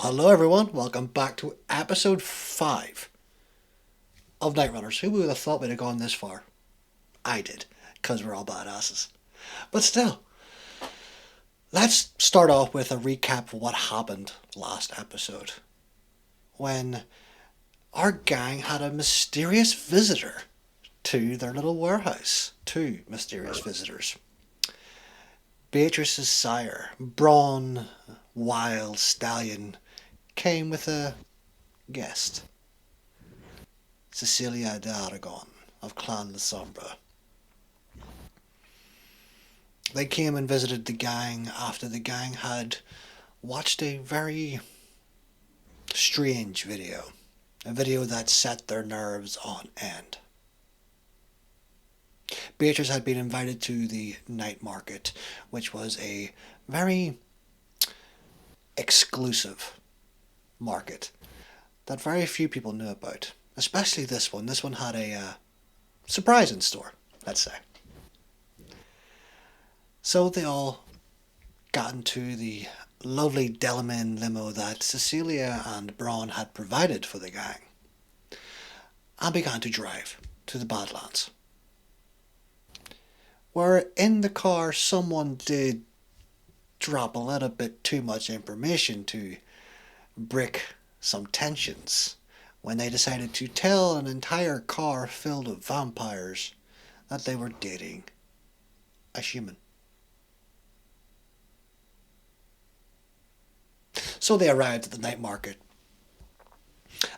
Hello everyone, welcome back to episode 5 of Nightrunners. Who would have thought we'd have gone this far? I did, because we're all badasses. But still, let's start off with a recap of what happened last episode. When our gang had a mysterious visitor to their little warehouse. Two mysterious visitors. Beatrice's sire, Brawn Wild Stallion, came with a guest. Cecilia de Aragon of Clan La Sombra. They came and visited the gang after the gang had watched a very strange video. A video that set their nerves on end. Beatrice had been invited to the night market, which was a very exclusive market that very few people knew about. Especially this one. This one had a surprise in store, let's say. So they all got into the lovely Delamain limo that Cecilia and Braun had provided for the gang and began to drive to the Badlands. Where in the car someone did drop a little bit too much information to break some tensions when they decided to tell an entire car filled of vampires that they were dating a human. So they arrived at the night market,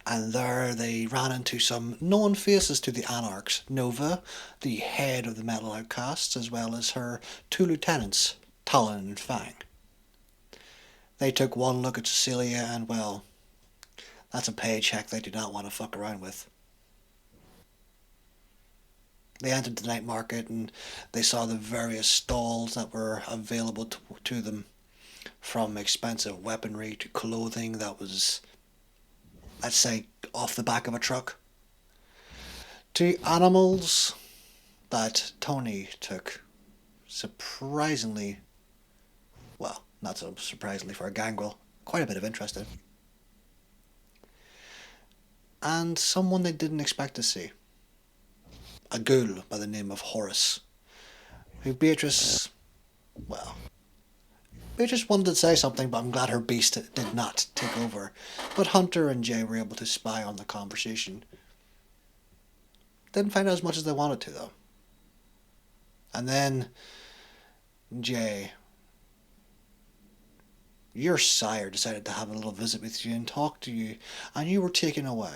and there they ran into some known faces to the Anarchs. Nova, the head of the Metal Outcasts, as well as her two lieutenants, Talon and Fang. They took one look at Cecilia and, well, that's a paycheck they do not want to fuck around with. They entered the night market and they saw the various stalls that were available to them, from expensive weaponry to clothing that was, let's say, off the back of a truck, to animals that Tony took surprisingly, well, not so surprisingly for a gangrel, quite a bit of interest in. And someone they didn't expect to see. A ghoul by the name of Horace, who Beatrice wanted to say something, but I'm glad her beast did not take over. But Hunter and Jay were able to spy on the conversation. Didn't find out as much as they wanted to, though. And then Jay, your sire decided to have a little visit with you and talk to you, and you were taken away.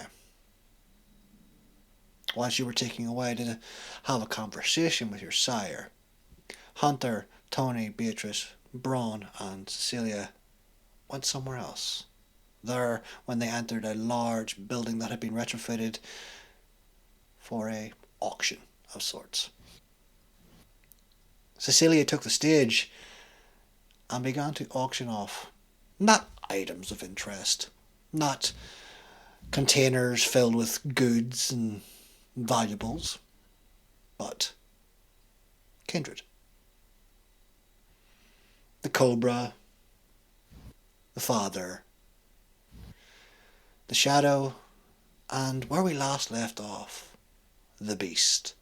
Whilst you were taken away to have a conversation with your sire, Hunter, Tony, Beatrice, Braun, and Cecilia went somewhere else. There, when they entered a large building that had been retrofitted for a auction of sorts. Cecilia took the stage and began to auction off not items of interest, not containers filled with goods and valuables, but kindred. The Cobra, the Father, the Shadow, and where we last left off, the Beast.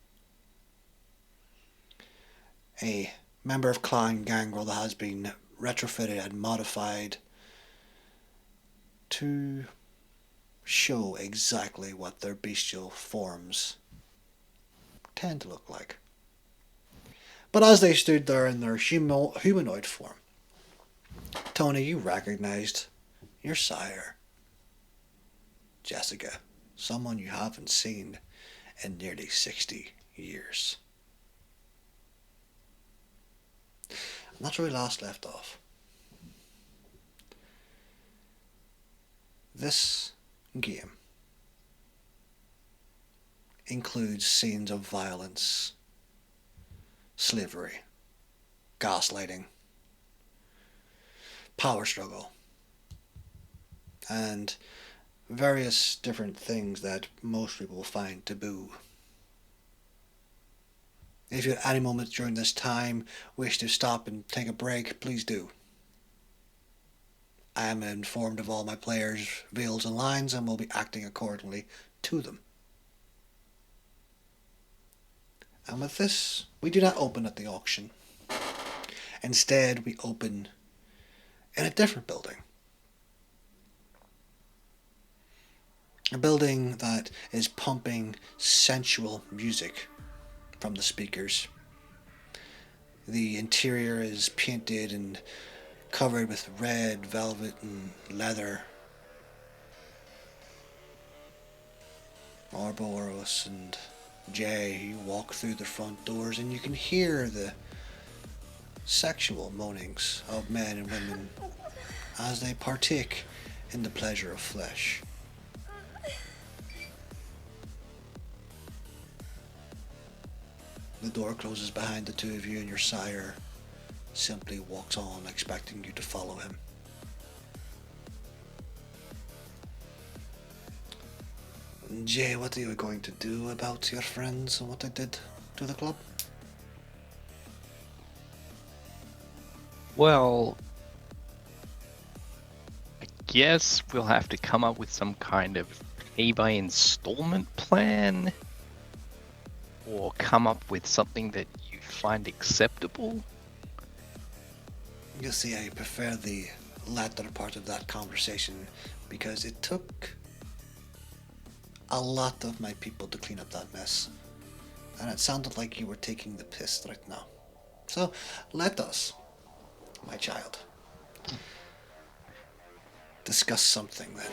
A member of Clan Gangrel that has been retrofitted and modified to show exactly what their bestial forms tend to look like. But as they stood there in their humanoid form, Tony, you recognized your sire, Jessica, someone you haven't seen in nearly 60 years. And that's where we last left off. This game includes scenes of violence, slavery, gaslighting, power struggle, and various different things that most people find taboo. If you at any moment during this time wish to stop and take a break, please do. I am informed of all my players' veils and lines and will be acting accordingly to them. And with this, we do not open at the auction. Instead, we open in a different building. A building that is pumping sensual music from the speakers. The interior is painted and covered with red velvet and leather. Ouroboros and Jay, you walk through the front doors and you can hear the sexual moanings of men and women as they partake in the pleasure of flesh. The door closes behind the two of you and your sire simply walks on, expecting you to follow him. Jay, what are you going to do about your friends and what they did to the club? Well, I guess we'll have to come up with some kind of pay by installment plan, or come up with something that you find acceptable. You see, I prefer the latter part of that conversation because it took a lot of my people to clean up that mess. And it sounded like you were taking the piss right now. So let us, my child, discuss something then.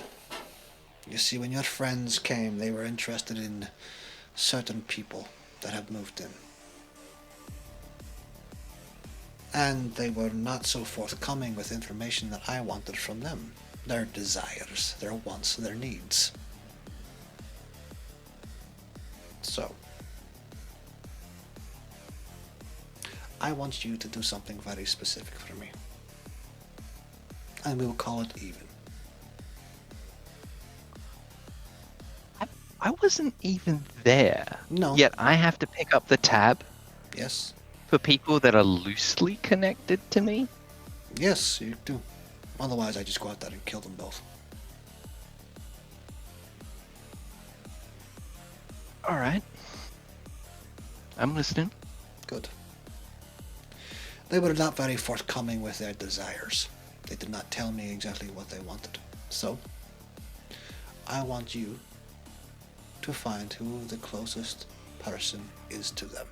You see, when your friends came, they were interested in certain people that have moved in. And they were not so forthcoming with information that I wanted from them. Their desires, their wants, their needs. So, I want you to do something very specific for me. And we will call it even. I wasn't even there. No. Yet I have to pick up the tab Yes. for people that are loosely connected to me? Yes, you do. Otherwise, I just go out there and kill them both. Alright. I'm listening. Good. They were not very forthcoming with their desires. They did not tell me exactly what they wanted. So, I want you to find who the closest person is to them.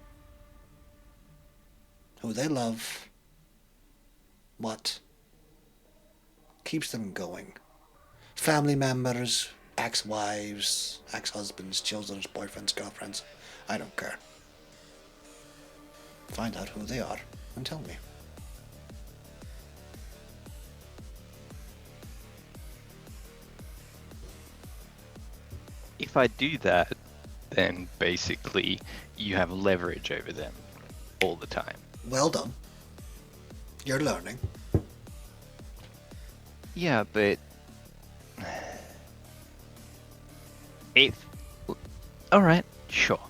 Who they love. What keeps them going. Family members, ex-wives, ex-husbands, children's boyfriends, girlfriends. I don't care. Find out who they are and tell me. If I do that, then basically you have leverage over them all the time. Well done. You're learning. Yeah, but if alright, sure.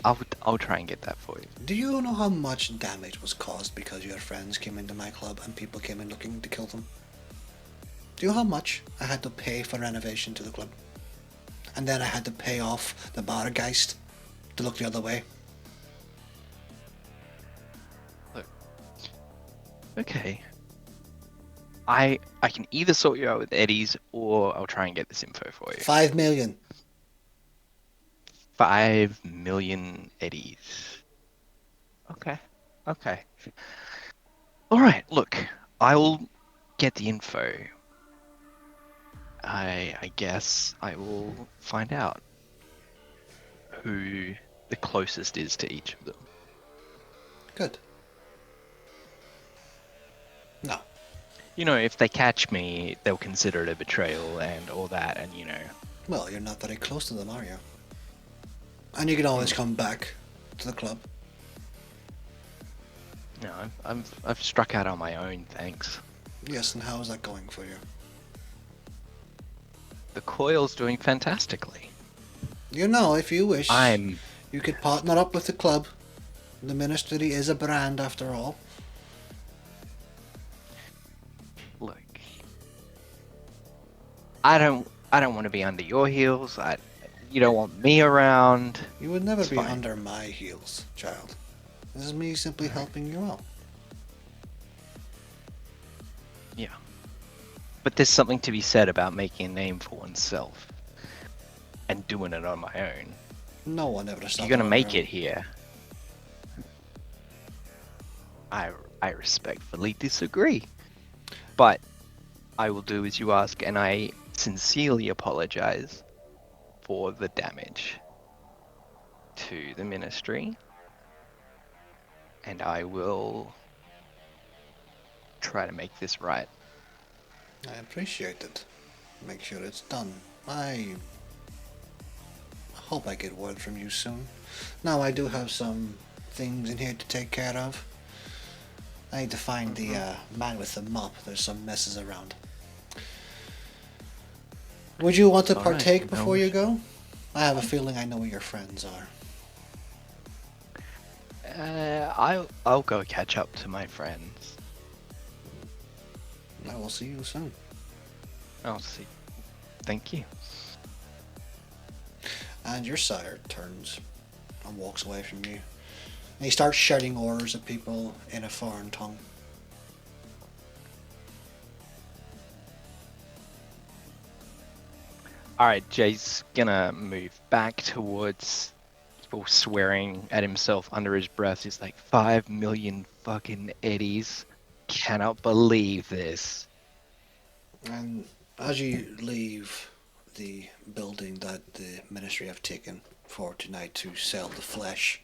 I'll try and get that for you. Do you know how much damage was caused because your friends came into my club and people came in looking to kill them? Do you know how much I had to pay for renovation to the club? And then I had to pay off the bargeist to look the other way. Look. Okay. I can either sort you out with Eddie's or I'll try and get this info for you. 5 million. 5 million Eddies. Okay. Okay. Alright, look. I'll get the info. I guess I will find out who the closest is to each of them. Good. No. You know, if they catch me, they'll consider it a betrayal and all that, and you know. Well, you're not very close to them, are you? And you can always come back to the club. No, I've struck out on my own, thanks. Yes, and how is that going for you? The coil's doing fantastically. You know, if you wish, I'm... you could partner up with the club. The ministry is a brand after all. Look, I don't want to be under your heels. You don't want me around. You would never It's be fine. under my heels, child. This is me simply Alright. helping you out. Yeah. But there's something to be said about making a name for oneself and doing it on my own. No one ever If stopped you're gonna on make their it here, I respectfully disagree. But I will do as you ask, and I sincerely apologize for the damage to the ministry. And I will try to make this right. own. I appreciate it. Make sure it's done. I hope I get word from you soon. Now I do have some things in here to take care of. I need to find the man with the mop. There's some messes around. Would you want to All right, partake no before you issue. go? I have a feeling I know where your friends are. I'll go catch up to my friends. I will see you soon. I'll see. Thank you. And your sire turns and walks away from you. And he starts shouting orders at people in a foreign tongue. Alright, Jay's gonna move back towards people swearing at himself under his breath. He's like, 5 million fucking eddies. Cannot believe this. And as you leave the building that the ministry have taken for tonight to sell the flesh,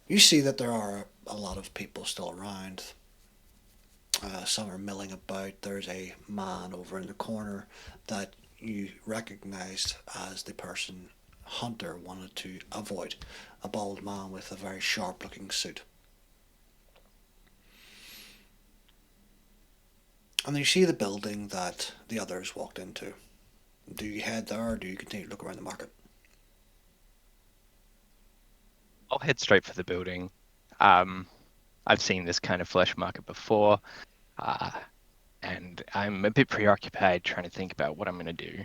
you see that there are a lot of people still around. Some are milling about. There's a man over in the corner that you recognized as the person Hunter wanted to avoid, a bald man with a very sharp looking suit. And you see the building that the others walked into. Do you head there or do you continue to look around the market? I'll head straight for the building. I've seen this kind of flesh market before, and I'm a bit preoccupied trying to think about what I'm gonna do.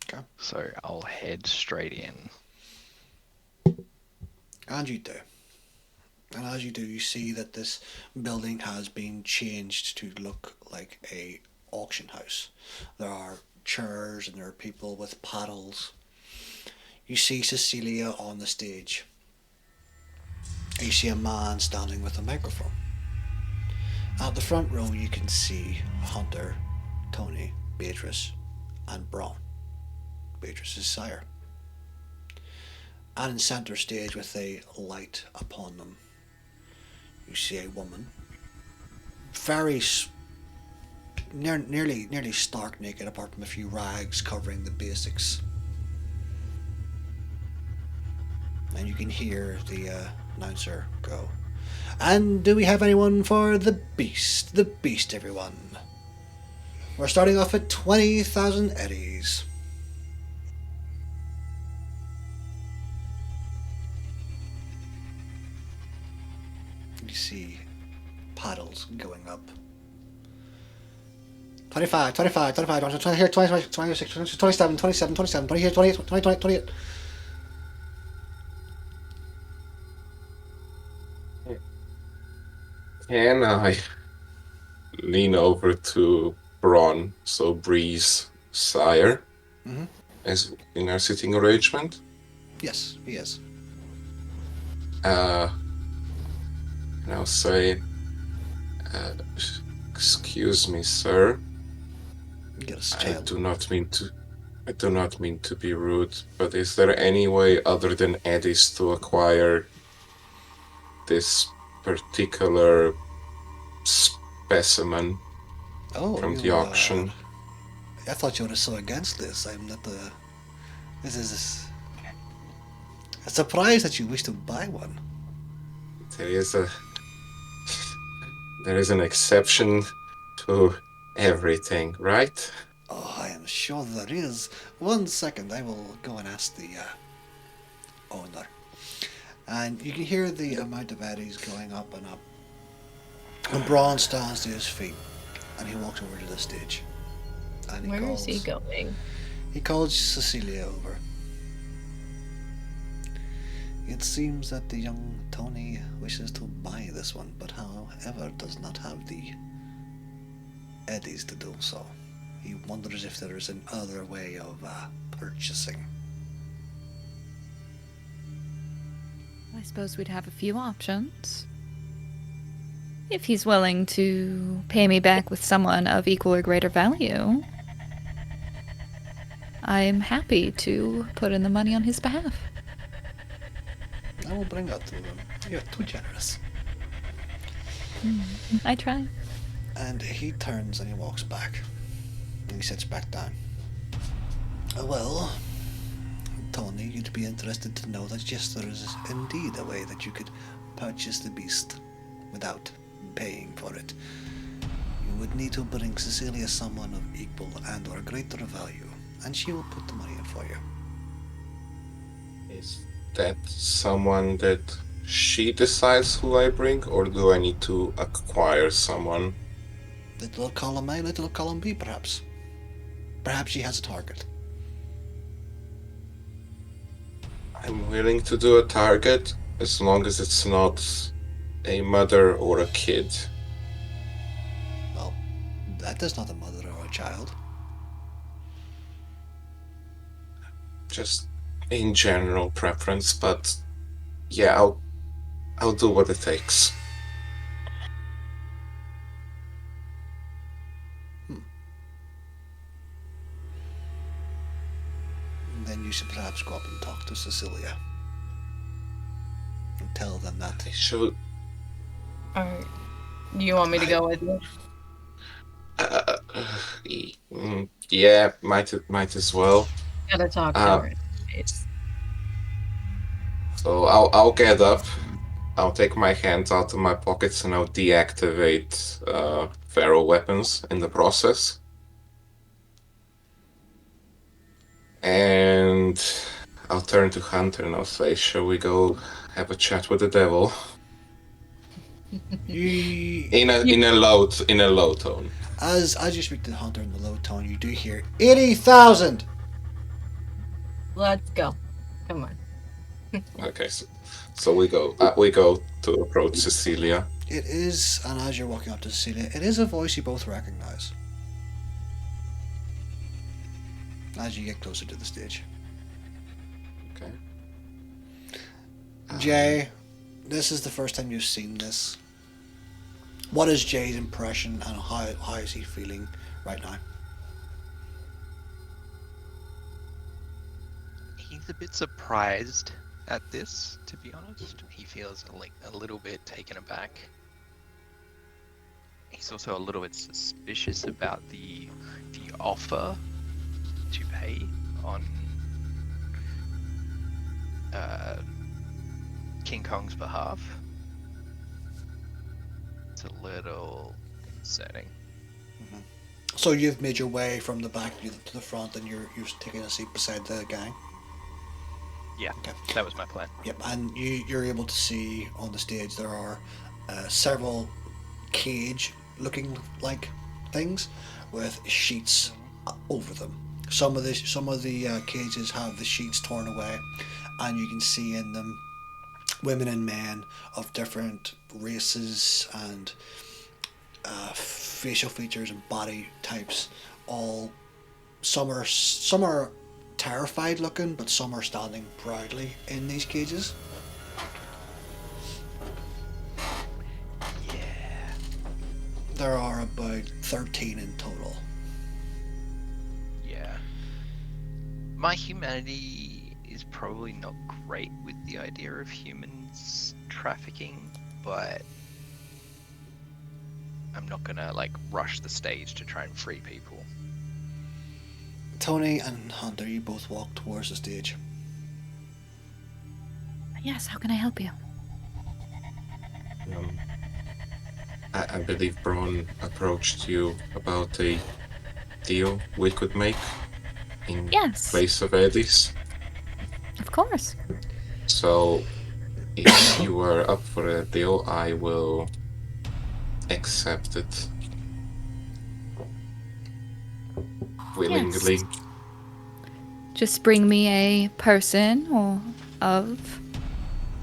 Okay. So I'll head straight in. And you do. And as you do, you see that this building has been changed to look like a auction house. There are chairs and there are people with paddles. You see Cecilia on the stage. And you see a man standing with a microphone. At the front row you can see Hunter, Tony, Beatrice, and Braun, Beatrice's sire. And in centre stage with a light upon them, you see a woman, very nearly stark naked, apart from a few rags covering the basics. And you can hear the announcer go, "And do we have anyone for the beast? The beast, everyone. We're starting off at 20,000 eddies." You see paddles going up. 25, 25, 25, 20 here, 20, 26, 27, 27, 27, 20 here, 28, 20, 20, 28. Can I lean over to Braun, so Bree's sire, Mhm. as in our sitting arrangement? Yes, he is. And I'll say, excuse me, sir. You get a I child. do not mean to be rude, but is there any way other than eddies to acquire this particular specimen Oh, from you, the auction? I thought you were so against this. I'm not the. This is a surprise that you wish to buy one. There is an exception to everything, right? Oh, I am sure there is. 1 second, I will go and ask the owner. And you can hear the amount of eddies going up and up. And Braun stands to his feet and he walks over to the stage. And Where is he going? He calls Cecilia over. It seems that the young Tony wishes to buy this one, but however does not have the eddies to do so. He wonders if there is another way of purchasing. I suppose we'd have a few options. If he's willing to pay me back with someone of equal or greater value, I'm happy to put in the money on his behalf. I will bring that to them. You're too generous. I try. And he turns and he walks back. And he sits back down. Well, Tony, you'd be interested to know that yes, there is indeed a way that you could purchase the beast without paying for it. You would need to bring Cecilia someone of equal and or greater value, and she will put the money in for you. Is that someone that she decides who I bring, or do I need to acquire someone? Little column A, little column B, perhaps. Perhaps she has a target. I'm willing to do a target as long as it's not a mother or a kid. Well, that is not a mother or a child. Just in general preference, but yeah, I'll do what it takes. Then you should perhaps go up and talk to Cecilia. And tell them that. I should. Alright. Do you want me to go with you? Yeah, might as well. Gotta talk to her. So I'll get up. I'll take my hands out of my pockets and I'll deactivate feral weapons in the process. And I'll turn to Hunter and I'll say, "Shall we go have a chat with the devil?" in a low tone. As you speak to Hunter in the low tone, you do hear 80,000. Let's go. Come on. Okay, so we go to approach Cecilia. It is, and as you're walking up to Cecilia, it is a voice you both recognize. As you get closer to the stage. Okay. Jay, this is the first time you've seen this. What is Jay's impression and how is he feeling right now? He's a bit surprised at this, to be honest. He feels like a little bit taken aback. He's also a little bit suspicious about the offer to pay on King Kong's behalf. It's a little concerning. Mm-hmm. So you've made your way from the back to the front, and you're taking a seat beside the gang. Yeah, okay. That was my plan. Yep, and you're able to see on the stage there are several cage-looking like things with sheets over them. Some of the cages have the sheets torn away, and you can see in them women and men of different races and facial features and body types. All some are terrified looking, but some are standing proudly in these cages. Yeah. There are about 13 in total. Yeah. My humanity is probably not great with the idea of humans trafficking, but I'm not gonna rush the stage to try and free people. Tony and Hunter, you both walk towards the stage. Yes, how can I help you? I believe Braun approached you about a deal we could make in place of Eddie's. Of course. So, if you are up for a deal, I will accept it. willingly. Yes. Just bring me a person or of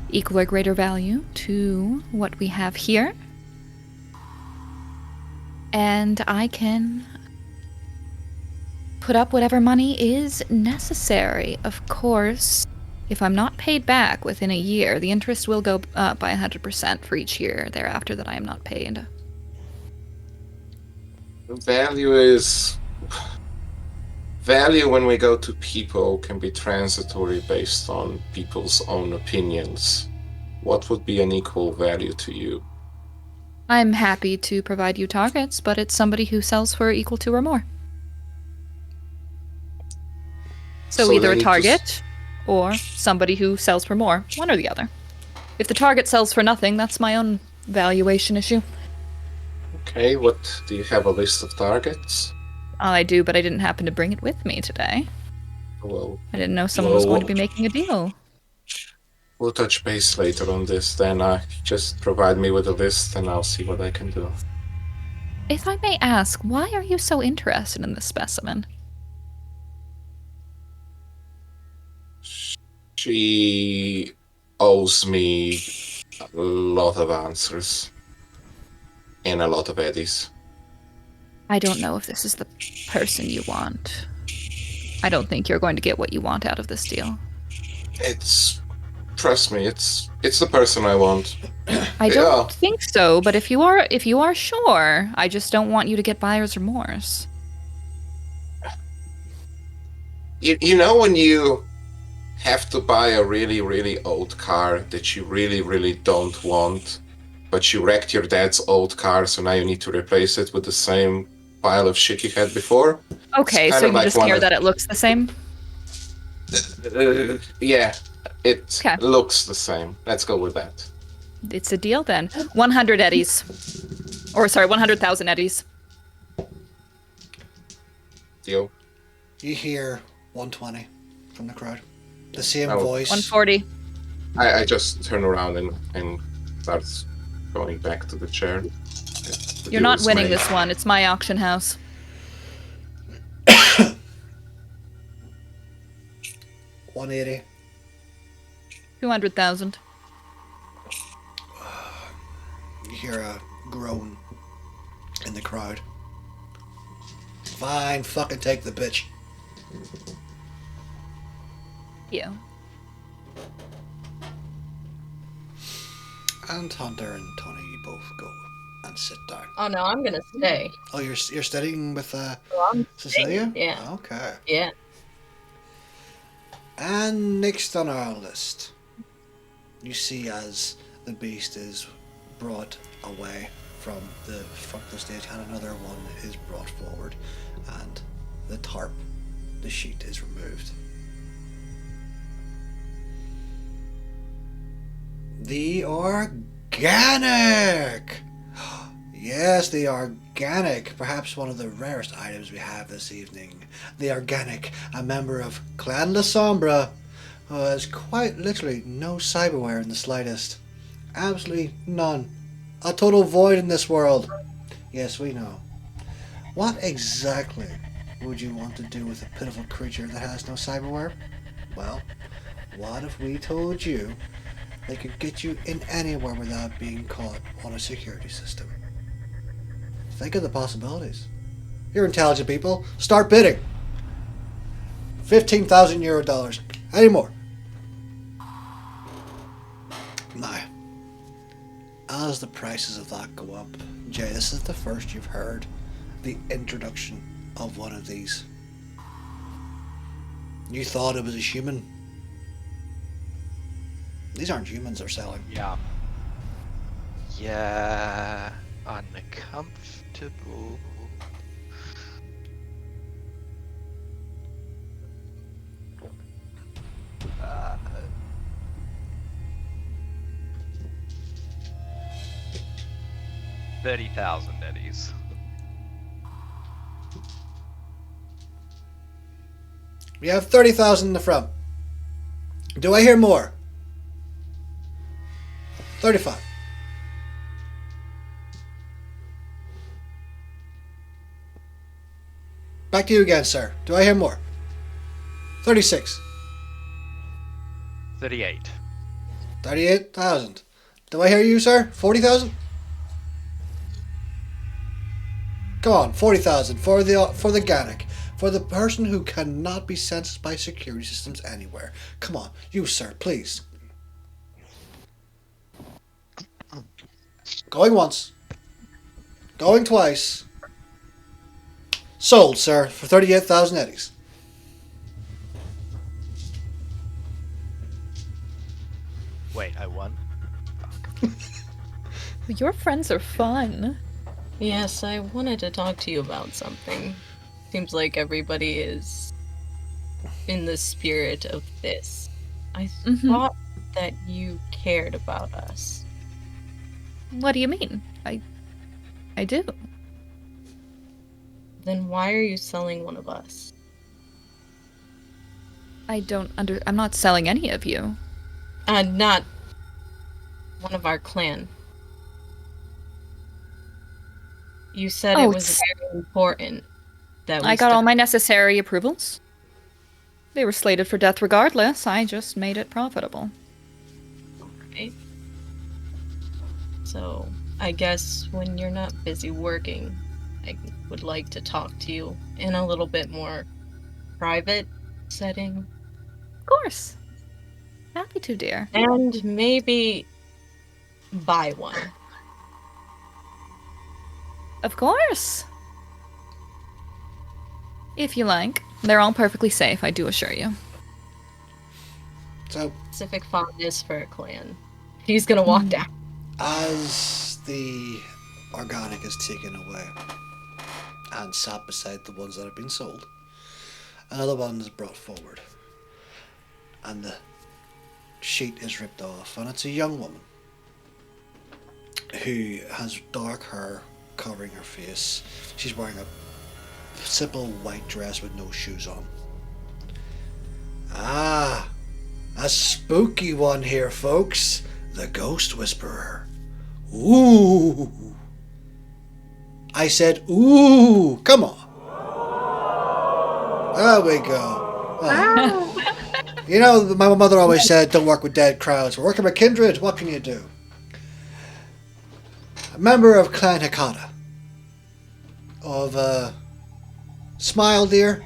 equal or greater value to what we have here. And I can put up whatever money is necessary. Of course, if I'm not paid back within a year, the interest will go up by 100% for each year thereafter that I am not paid. Value when we go to people can be transitory based on people's own opinions. What would be an equal value to you? I'm happy to provide you targets, but it's somebody who sells for equal to or more. So either a target or somebody who sells for more, one or the other. If the target sells for nothing, that's my own valuation issue. Okay, what do you have a list of targets? I do, but I didn't happen to bring it with me today. Well, I didn't know someone was going to be making a deal. We'll touch base later on this, then just provide me with a list and I'll see what I can do. If I may ask, why are you so interested in this specimen? She owes me a lot of answers. And a lot of eddies. I don't know if this is the person you want. I don't think you're going to get what you want out of this deal. Trust me, it's the person I want. I don't think so, but if you are sure, I just don't want you to get buyer's remorse. You know when you have to buy a really, really old car that you really, really don't want, but you wrecked your dad's old car, so now you need to replace it with the same pile of shit you had before? Okay, so you just care that it looks the same? Yeah, it looks the same. Let's go with that. It's a deal then. 100 eddies. Or sorry, 100,000 eddies. Deal. You hear 120 from the crowd. The same voice. 140. I just turn around and start going back to the chair. You're not winning this one. It's my auction house. 180. 200,000. You hear a groan in the crowd. Fine, fucking take the bitch. Yeah. And Hunter and Tony, you both go and sit down. Oh no, I'm gonna stay. Oh, you're studying with I'm Cecilia? staying, yeah. Okay. Yeah. And next on our list, you see as the beast is brought away from the front of the stage and another one is brought forward and the tarp, the sheet is removed. The organic! Yes, the organic, perhaps one of the rarest items we have this evening. The organic, a member of Clan La Sombra, who has quite literally no cyberware in the slightest. Absolutely none. A total void in this world. Yes, we know. What exactly would you want to do with a pitiful creature that has no cyberware? Well, what if we told you they could get you in anywhere without being caught on a security system? Think of the possibilities. You're intelligent people. Start bidding. 15,000 euro dollars. Any more? Now, as the prices of that go up, Jay, this is the first you've heard the introduction of one of these. You thought it was a human. These aren't humans they're selling. Yeah. Yeah. Uncomfortable. Uh, 30,000 eddies. We have 30,000 in the front. Do I hear more? 35. Back to you again, sir. Do I hear more? 36. 38. 38,000. Do I hear you, sir? 40,000? Come on, 40,000 for the Gannic. For the person who cannot be censored by security systems anywhere. Come on, you, sir, please. Going once. Going twice. Sold, sir, for 38,000 eddies. Wait, I won? Your friends are fun. Yes, I wanted to talk to you about something. Seems like everybody is in the spirit of this. I thought that you cared about us. What do you mean? I do. Then why are you selling one of us? I'm not selling any of you. Not one of our clan. You said it was very important that we I got all my necessary approvals. They were slated for death regardless. I just made it profitable. Right? So, I guess when you're not busy working, I would like to talk to you in a little bit more private setting. Of course. Happy to, dear. And maybe buy one. Of course. If you like. They're all perfectly safe, I do assure you. So, Specific fondness for a clan. He's gonna walk down. as the organic is taken away and sat beside the ones that have been sold, another one is brought forward. And the sheet is ripped off, and it's a young woman who has dark hair covering her face. She's wearing a simple white dress with no shoes on. Ah, a spooky one here, folks. The Ghost Whisperer. Ooh. I said, ooh, come on. There we go. You know, my mother always said, don't work with dead crowds. We're working with kindred. What can you do? A member of Clan Hakata. Of, Smile, dear.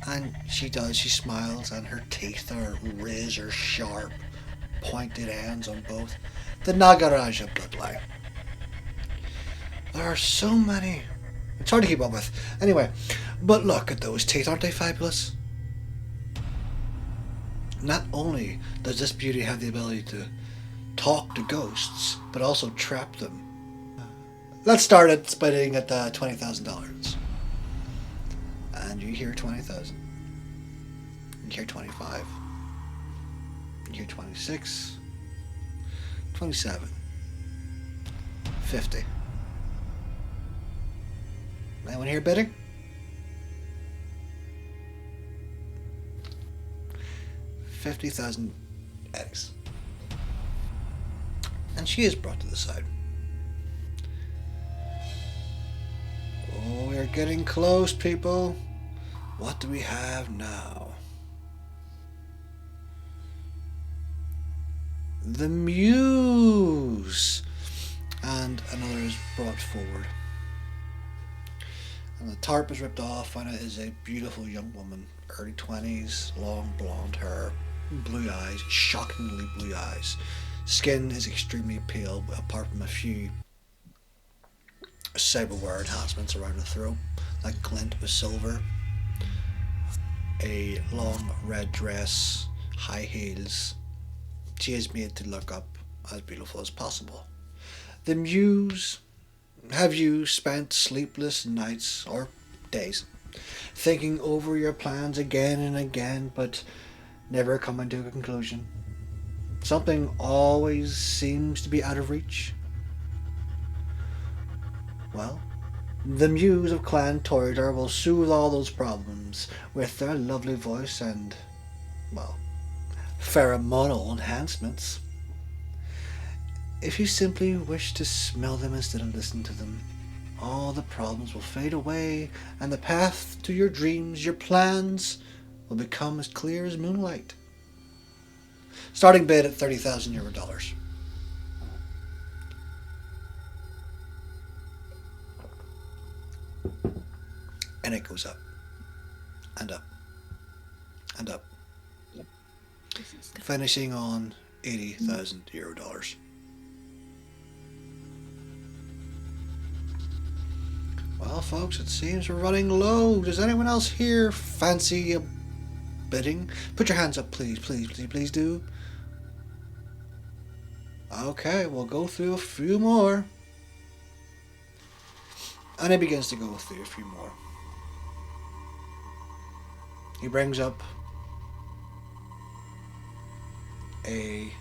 And she does. She smiles, and her teeth are razor sharp, pointed ends on both. The Nagaraja bloodline. There are so many. It's hard to keep up with. Anyway, but look at those teeth. Aren't they fabulous? Not only does this beauty have the ability to talk to ghosts, but also trap them. Let's start at bidding at $20,000. And you hear 20,000. You hear 25. You hear 26. 27. 50. Anyone here bidding? 50,000 eggs. And she is brought to the side. Oh, we're getting close, people. What do we have now? The Muse. And another is brought forward. And the tarp is ripped off, and it is a beautiful young woman, early 20s, long blonde hair, blue eyes, shockingly blue eyes. Skin is extremely pale, apart from a few cyberware enhancements around the throat that glint with silver. A long red dress, high heels. She is made to look up as beautiful as possible. The Muse. Have you spent sleepless nights or days thinking over your plans again and again, but never coming to a conclusion? Something always seems to be out of reach. Well, the Muse of Clan Toridor will soothe all those problems with their lovely voice and, well, pheromonal enhancements. If you simply wish to smell them instead of listen to them, all the problems will fade away, and the path to your dreams, your plans, will become as clear as moonlight. Starting bid at 30,000 euro dollars. And it goes up and up and up, finishing on 80,000 euro dollars. Well, folks, it seems we're running low. Does anyone else here fancy a bidding? Put your hands up, please, please, please, please do. Okay, we'll go through a few more. And he begins to go through a few more. He brings up a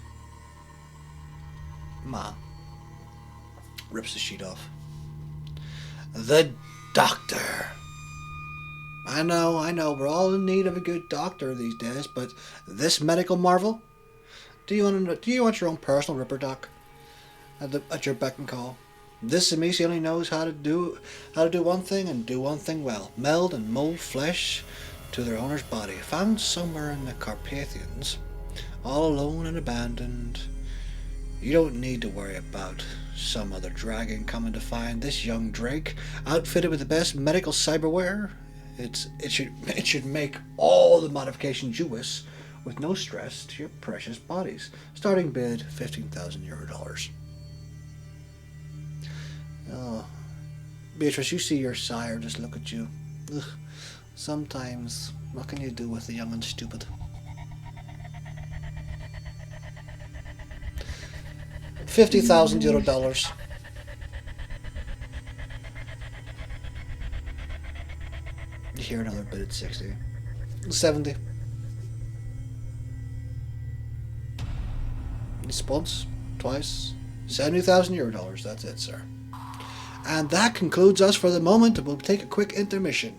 man. Rips the sheet off. The doctor. I know, we're all in need of a good doctor these days, but this medical marvel? Do you want your own personal ripper doc at your beck and call? This Amici only knows how to do one thing and do one thing well: meld and mold flesh to their owner's body. Found somewhere in the Carpathians, all alone and abandoned. You don't need to worry about some other dragon coming to find this young Drake, outfitted with the best medical cyberware. It should make all the modifications you wish, with no stress to your precious bodies. Starting bid 15,000 euro dollars. Oh, Beatrice, you see your sire just look at you. Ugh. Sometimes, what can you do with the young and stupid? 50,000 euro dollars. You hear another bid at 60. 70. Response twice. 70,000 euro dollars. That's it, sir. And that concludes us for the moment. We'll take a quick intermission.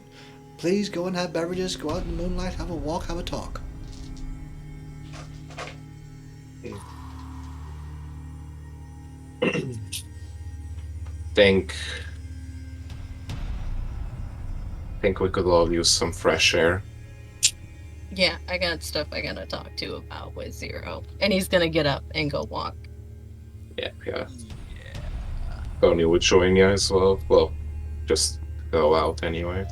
Please go and have beverages, go out in the moonlight, have a walk, have a talk. Think we could all use some fresh air. Yeah, I got stuff I gotta talk to about with Zero. And he's gonna get up and go walk. Yeah. Tony would join you as well. Well, just go out anyway.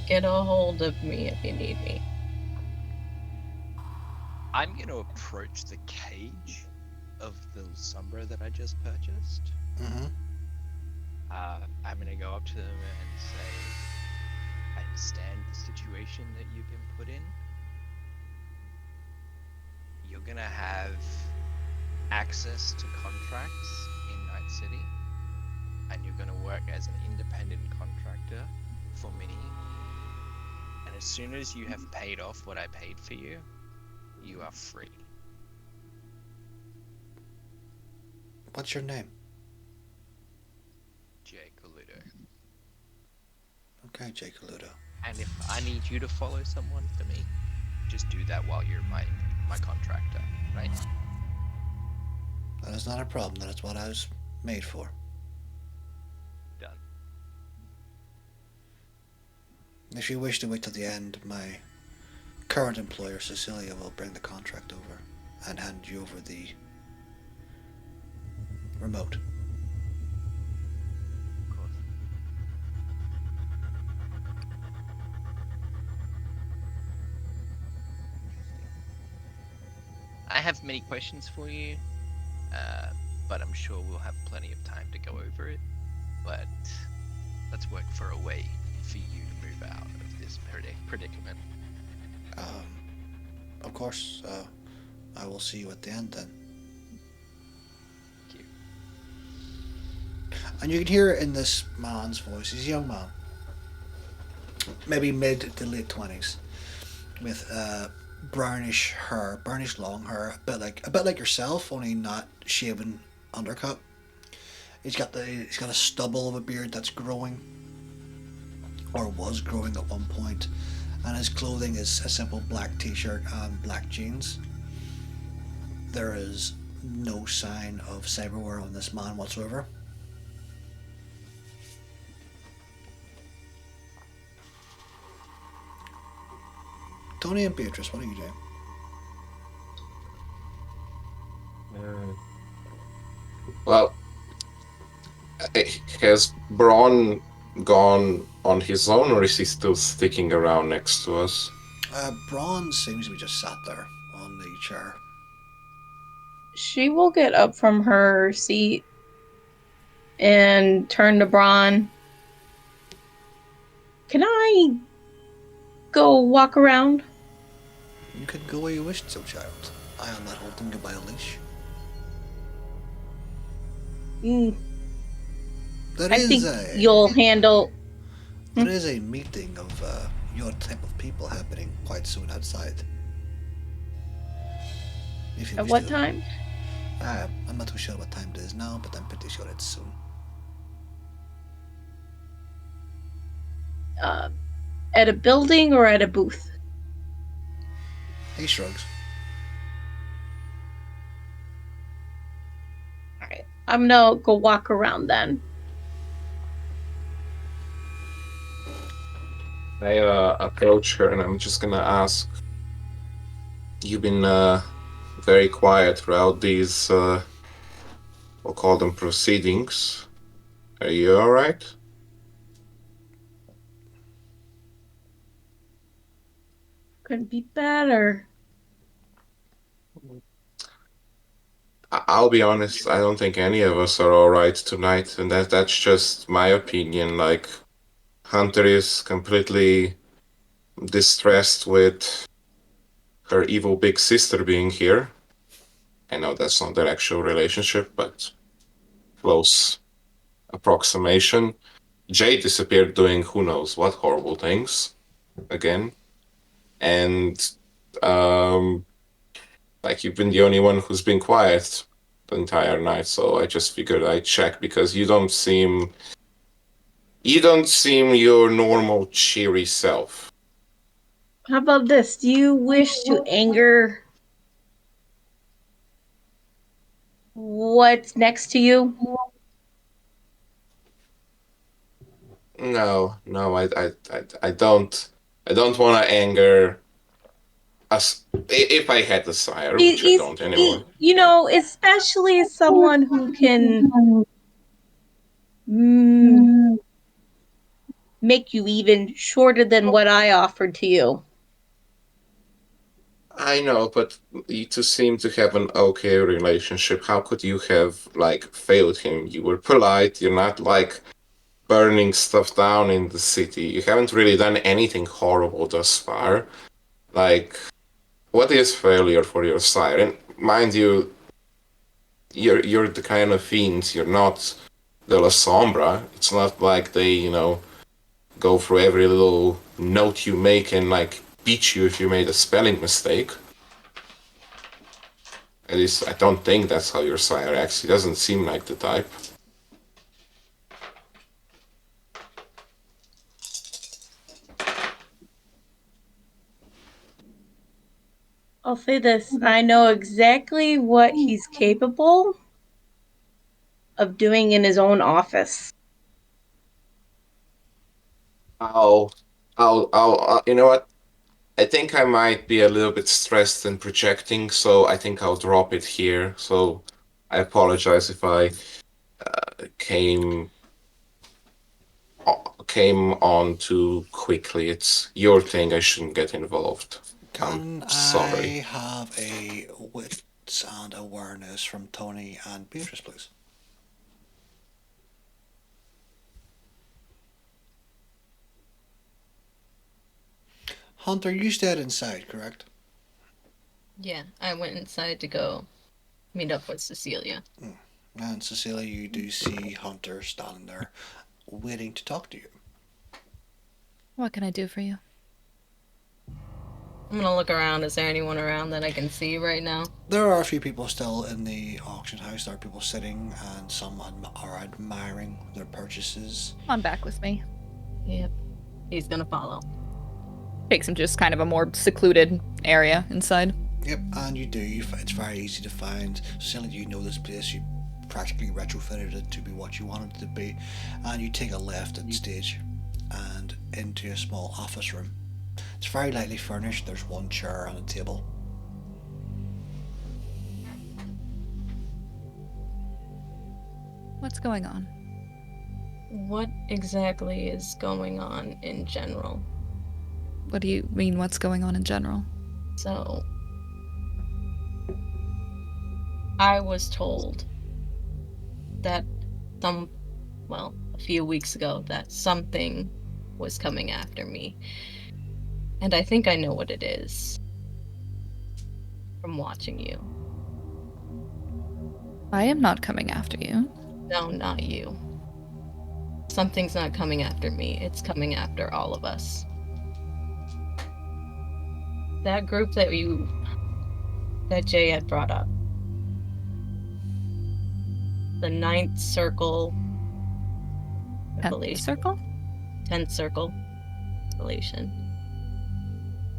Get a hold of me if you need me. I'm going to approach the cage of the Sombra that I just purchased. Mm-hmm. I'm going to go up to them and say, I understand the situation that you've been put in. You're going to have access to contracts in Night City, and you're going to work as an independent contractor for me. And as soon as you have paid off what I paid for you, you are free. What's your name? Jay Coludo. Okay, Jay Coludo. And if I need you to follow someone for me, just do that while you're my contractor, right? That is not a problem. That is what I was made for. Done. If you wish to wait till the end, my current employer, Cecilia, will bring the contract over and hand you over the remote. Of course. I have many questions for you, but I'm sure we'll have plenty of time to go over it. But let's work for a way for you to move out of this predicament. Of course, I will see you at the end then. Thank you. And you can hear it in this man's voice. He's a young man, maybe mid to late 20s, with brownish hair, brownish long hair, a bit like yourself, only not shaven undercut. He's got a stubble of a beard that's growing, or was growing at one point, and his clothing is a simple black t-shirt and black jeans. There is no sign of cyberware on this man whatsoever. Tony and Beatrice, what are you doing? Well, has Braun gone on his own, or is he still sticking around next to us? Braun seems to be just sat there on the chair. She will get up from her seat and turn to Braun. Can I go walk around? You can go where you wish to, child. I am not holding you by a leash. I think you'll handle... There is a meeting of your type of people happening quite soon outside. If you At wish what to. time? I'm not too sure what time it is now, but I'm pretty sure it's soon. At a building or at a booth? He shrugs. Alright, I'm gonna go walk around then. I approach her and I'm just gonna ask, you've been very quiet throughout these, we'll call them proceedings. Are you alright? Couldn't be better. I'll be honest, I don't think any of us are alright tonight, and that's just my opinion. Like, Hunter is completely distressed with her evil big sister being here. I know that's not their actual relationship, but close approximation. Jay disappeared doing who knows what horrible things again. And like, you've been the only one who's been quiet the entire night, so I just figured I'd check because you don't seem your normal cheery self. How about this? Do you wish to anger what's next to you? No, I don't want to anger us if I had the desire, which I don't anymore. You know, especially someone who can make you even shorter than what I offered to you. I know, but you two seem to have an okay relationship. How could you have, like, failed him? You were polite, you're not, like, burning stuff down in the city. You haven't really done anything horrible thus far. Like, what is failure for your sire? And mind you, you're the kind of fiend, you're not the La Sombra. It's not like they, go through every little note you make and, like, beat you if you made a spelling mistake. At least, I don't think that's how your sire acts. He doesn't seem like the type. I'll say this. I know exactly what he's capable of doing in his own office. You know what? I think I might be a little bit stressed and projecting, so I think I'll drop it here. So I apologize if I came on too quickly. It's your thing. I shouldn't get involved. I'm sorry. I have a wits and awareness from Tony and Beatrice, please? Hunter, you stayed inside, correct? Yeah, I went inside to go meet up with Cecilia. And Cecilia, you do see Hunter standing there waiting to talk to you. What can I do for you? I'm gonna look around. Is there anyone around that I can see right now? There are a few people still in the auction house. There are people sitting, and some are admiring their purchases. Come on back with me. Yep. He's gonna follow. Takes him just kind of a more secluded area inside. Yep, and you do. It's very easy to find. Cecilia, you know this place. You practically retrofitted it to be what you wanted it to be. And you take a left at stage and into a small office room. It's very lightly furnished. There's one chair and a table. What's going on? What exactly is going on in general? What do you mean, what's going on in general? So, I was told that a few weeks ago, that something was coming after me. And I think I know what it is from watching you. I am not coming after you. No, not you. Something's not coming after me. It's coming after all of us. That group that Jay had brought up. The 9th Circle. 10th Circle? 10th Circle. Revelation.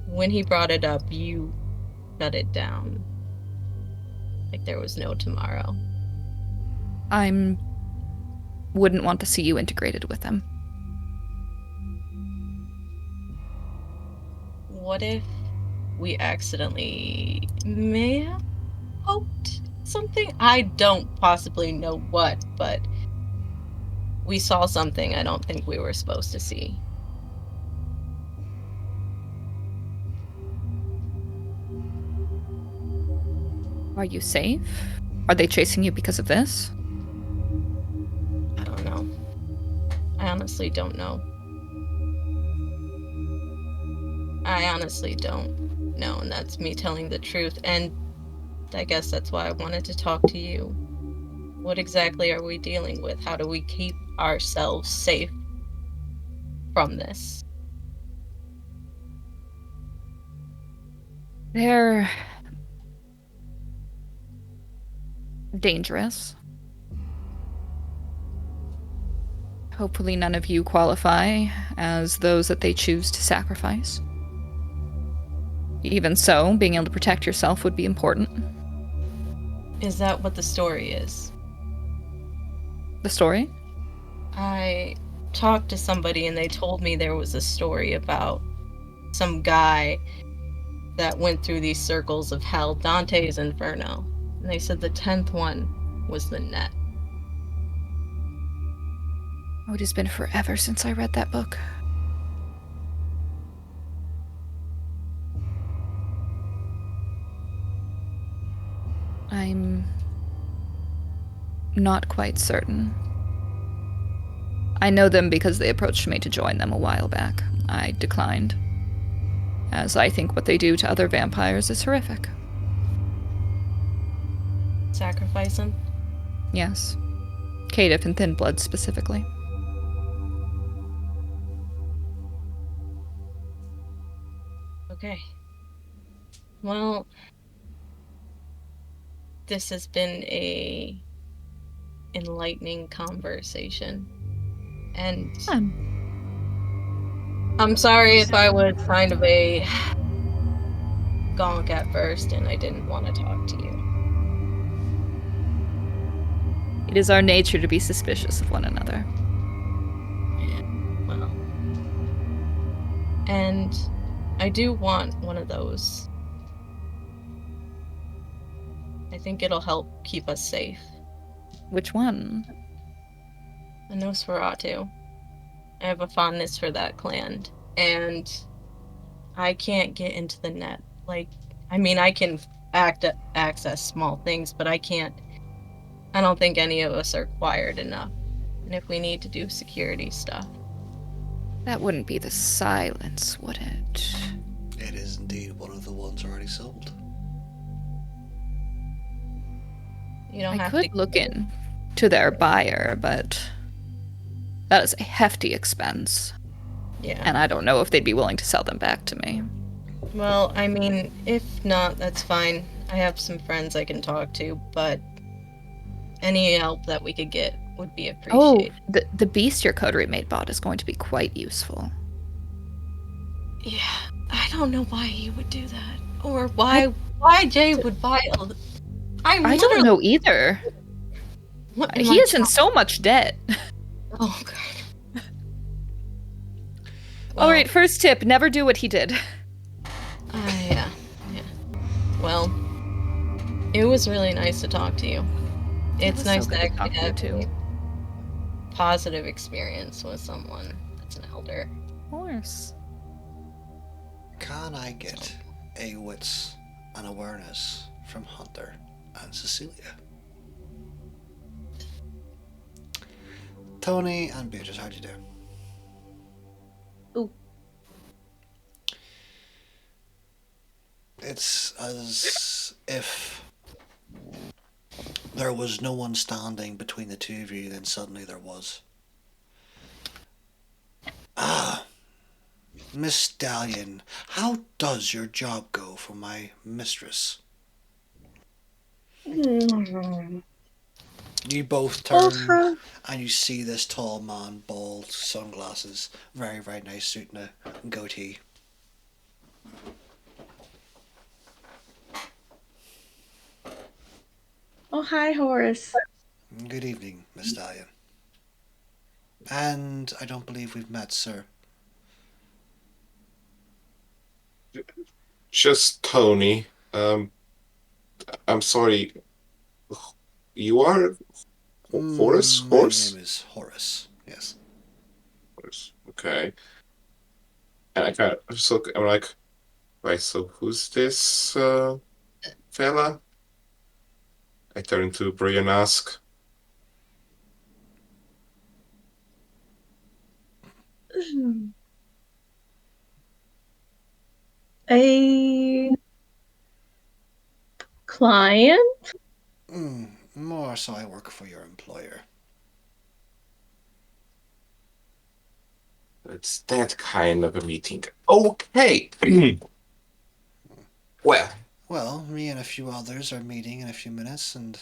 When he brought it up, you shut it down. Like there was no tomorrow. Wouldn't want to see you integrated with them. What if we accidentally may have hoped something? I don't possibly know what, but we saw something I don't think we were supposed to see. Are you safe? Are they chasing you because of this? I don't know. I honestly don't know. I honestly don't know, and that's me telling the truth, and I guess that's why I wanted to talk to you. What exactly are we dealing with? How do we keep ourselves safe from this? They're dangerous. Hopefully none of you qualify as those that they choose to sacrifice. Even so, being able to protect yourself would be important. Is that what the story is? The story? I talked to somebody and they told me there was a story about some guy that went through these circles of hell, Dante's Inferno. And they said the 10th one was the net. Oh, it has been forever since I read that book. I'm not quite certain. I know them because they approached me to join them a while back. I declined, as I think what they do to other vampires is horrific. Sacrifice him? Yes. Caitiff and Thin Blood specifically. Okay. Well, this has been a enlightening conversation. And I'm sorry if I was kind of a gonk at first and I didn't want to talk to you. It is our nature to be suspicious of one another. Well. And I do want one of those. I think it'll help keep us safe. Which one? A Nosferatu. I have a fondness for that clan. And I can't get into the net. Like, I mean, I can access small things, but I don't think any of us are wired enough. And if we need to do security stuff. That wouldn't be the Silence, would it? It is indeed one of the ones already sold. You don't I have could to look in to their buyer, but that is a hefty expense. Yeah. And I don't know if they'd be willing to sell them back to me. Well, I mean, if not, that's fine. I have some friends I can talk to, but any help that we could get would be appreciated. Oh, the bestiar coterie mate bot is going to be quite useful. Yeah, I don't know why he would do that, or why Jay would buy all. I don't know either. He is in so much debt. Oh god. All right, first tip, never do what he did. Yeah. Well, it was really nice to talk to you. It's nice to actually have a positive experience with someone that's an elder. Of course. Can I get a wits and awareness from Hunter and Cecilia? Tony and Beatrice, how'd you do? Ooh. It's as if there was no one standing between the two of you, then suddenly there was. Ah, Miss Stallion, how does your job go for my mistress? You both turn and you see this tall man, bald, sunglasses, very, very nice suit and a goatee. Oh, hi, Horace. Good evening, Miss Stallion. And I don't believe we've met, sir. Just Tony. I'm sorry. You are Horace? My Horse? name is Horace, yes. Horse. Okay. And I'm like, wait, so who's this fella? I turn to Brie and ask. A client? More so I work for your employer. It's that kind of a meeting. Okay. Well, me and a few others are meeting in a few minutes, and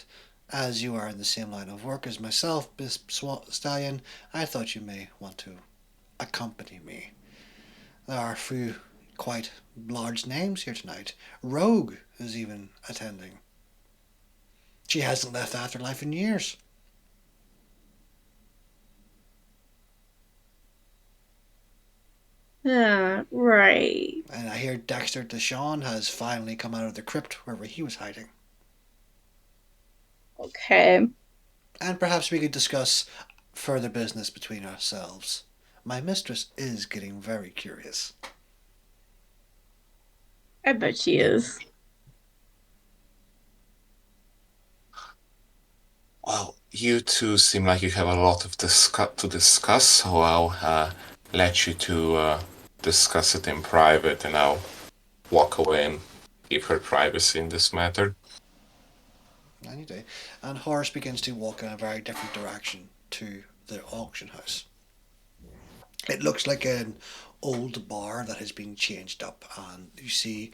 as you are in the same line of work as myself, Miss Stallion, I thought you may want to accompany me. There are a few quite large names here tonight. Rogue is even attending. She hasn't left Afterlife in years. Right. And I hear Dexter Deshawn has finally come out of the crypt wherever he was hiding. Okay. And perhaps we could discuss further business between ourselves. My mistress is getting very curious. I bet she is. Well, you two seem like you have a lot to discuss, so I'll let you two discuss it in private, and I'll walk away and give her privacy in this matter. Any day. And Horace begins to walk in a very different direction to the auction house. It looks like an old bar that has been changed up, and you see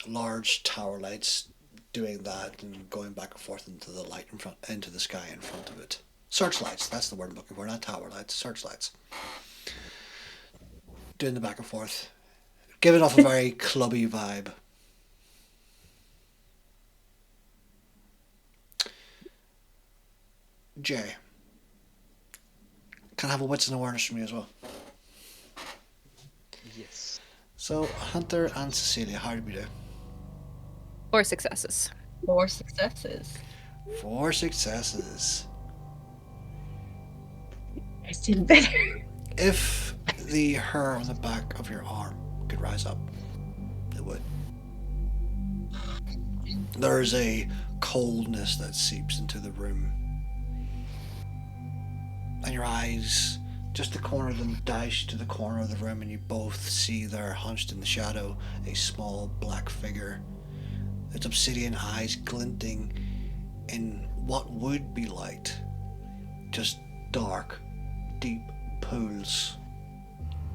large tower lights doing that and going back and forth into the light in front, into the sky in front of it. Searchlights, that's the word I'm looking for, not tower lights, searchlights. Doing the back and forth. Giving off a very clubby vibe. Jay, can I have a wits and awareness from you as well? Yes. So, Hunter and Cecilia, how did we do? 4 successes. 4 successes. 4 successes. I did better. If the hair on the back of your arm could rise up, it would. There's a coldness that seeps into the room. And your eyes, just the corner of them dash to the corner of the room, and you both see there, hunched in the shadow, a small black figure. Its obsidian eyes glinting in what would be light. Just dark, deep pools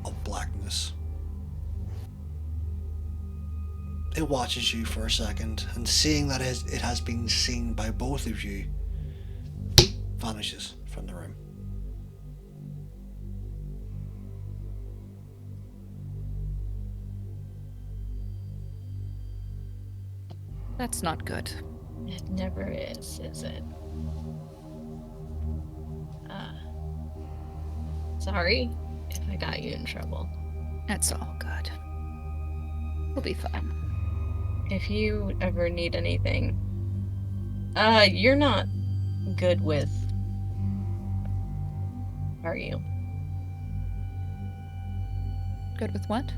of blackness. It watches you for a second, and seeing that it has been seen by both of you, vanishes from the room. That's not good. It never is it? Sorry if I got you in trouble. That's all good. We'll be fine. If you ever need anything, you're not good with, are you? Good with what?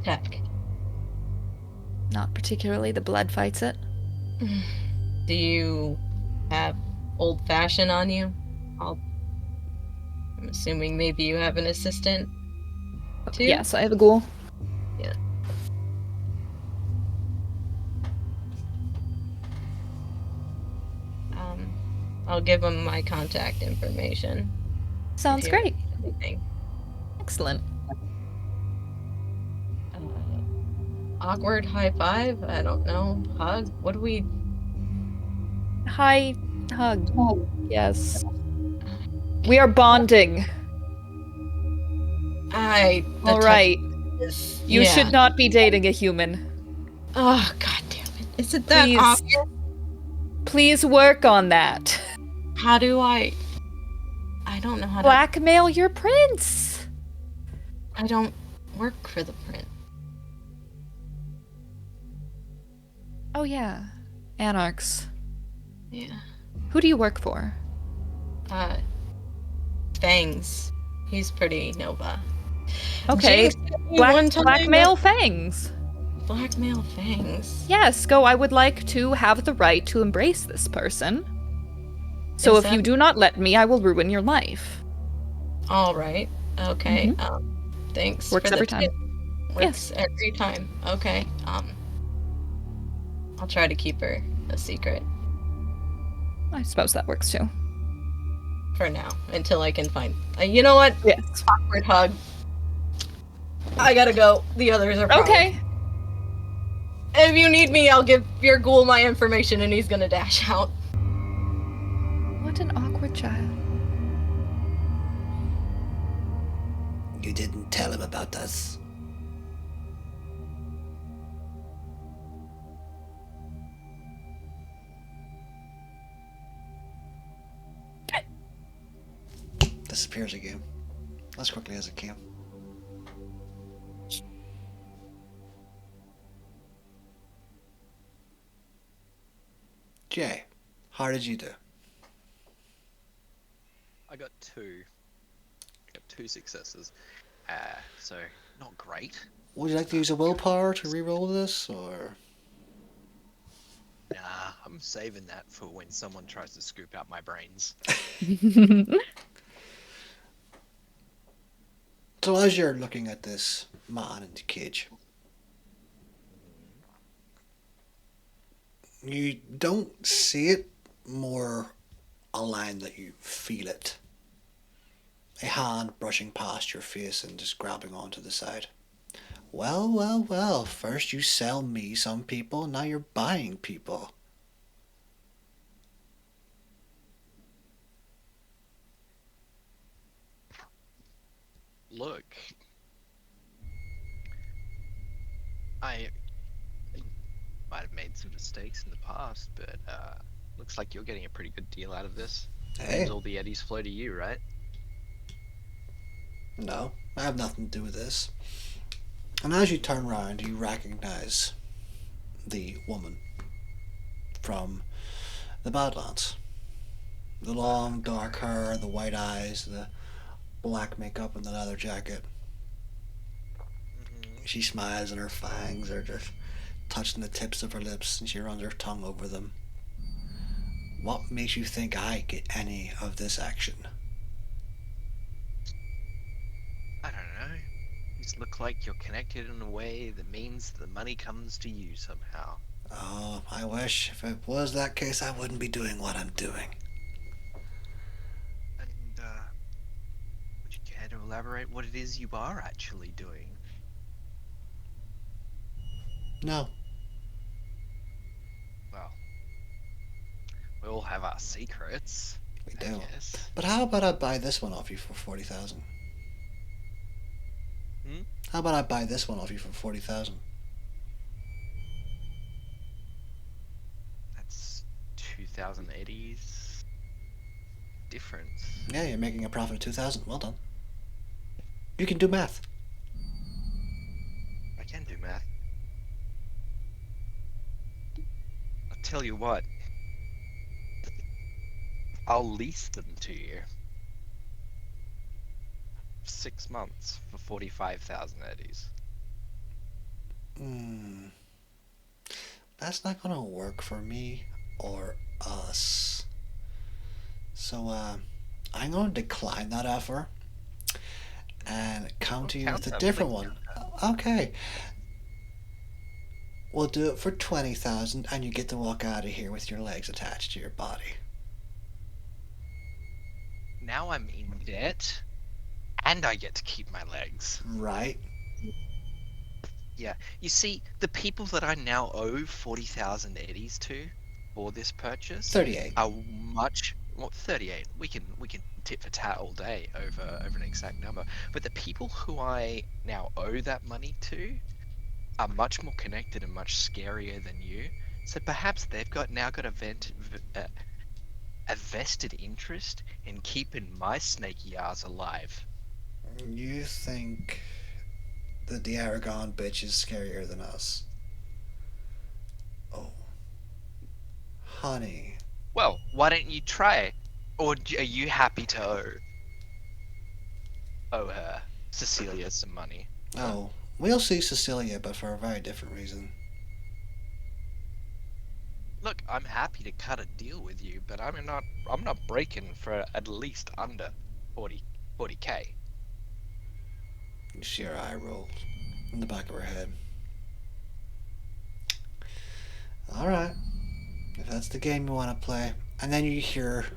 Tech. Not particularly. The blood fights it. Do you have old-fashioned on you? I'm assuming maybe you have an assistant, too? Yes, I have a ghoul. Yeah. I'll give him my contact information. Sounds if you ever great. need anything. Excellent. Awkward high five? I don't know. Hug? What do we... Hi, hug. Yes. We are bonding. All right. You should not be dating a human. Oh, god damn it. Is it that Please. obvious? Please work on that. How do I don't know how to... Blackmail your prince. I don't work for the prince. Oh yeah. Anarchs. Yeah. Who do you work for? Fangs. He's pretty Nova. Okay. James told me one time Blackmail that- Fangs. Blackmail Fangs. Yes, go. I would like to have the right to embrace this person. So Is if you that- do not let me, I will ruin your life. All right. Okay. Thanks. Works for the every time. tip. Works Yes. every time. Okay. I'll try to keep her a secret I suppose that works too. for now until I can find. You know what? Yes. Awkward hug. I gotta go. The others are probably... Okay. If you need me, I'll give your ghoul my information and he's gonna dash out. What an awkward child. You didn't tell him about us. Disappears again. As quickly as it can. Jay, how did you do? I got two successes. So not great. Would you like to use a willpower to re-roll this, or? Nah, I'm saving that for when someone tries to scoop out my brains. So as you're looking at this man in the cage, you don't see it, more a line that you feel it. A hand brushing past your face and just grabbing onto the side. Well, well, well, first you sell me some people, now you're buying people. Look, I might have made some mistakes in the past, but looks like you're getting a pretty good deal out of this. Hey, Means all the eddies flow to you, right? no, I have nothing to do with this. And as you turn around, you recognize the woman from the Badlands. The long dark hair, the white eyes, the black makeup and the leather jacket. She smiles and her fangs are just touching the tips of her lips and she runs her tongue over them. What makes you think I get any of this action? I don't know. You just look like you're connected in a way that means the money comes to you somehow. Oh, I wish if it was that case I wouldn't be doing what I'm doing. And would you care to elaborate what it is you are actually doing? No. Well, we all have our secrets. We I do. guess. But how about I buy this one off you for 40,000? How about I buy this one off you for 40,000? That's 2,080s difference. Yeah, you're making a profit of 2,000. Well done. You can do math. can do math. I'll tell you what. I'll lease them to you. 6 months for 45,000 eddies. That's not gonna work for me or us. So I'm gonna decline that offer and counter you with a different one. Okay. We'll do it for 20,000 and you get to walk out of here with your legs attached to your body. Now I'm in debt, and I get to keep my legs. Right? Yeah. You see, the people that I now owe 40,000 eddies to for this purchase 38. are much 38. We can tit for tat all day over an exact number. But the people who I now owe that money to are much more connected and much scarier than you. So perhaps they've now got a vested interest in keeping my snaky ass alive. You think that the Aragon bitch is scarier than us? Oh. Honey. Well, why don't you try? Or are you happy to owe her, Cecilia, some money? Oh. We'll see Cecilia, but for a very different reason. Look, I'm happy to cut a deal with you, but I'm not breaking for at least under 40k. You see her eye roll in the back of her head. Alright. If that's the game you want to play. And then you hear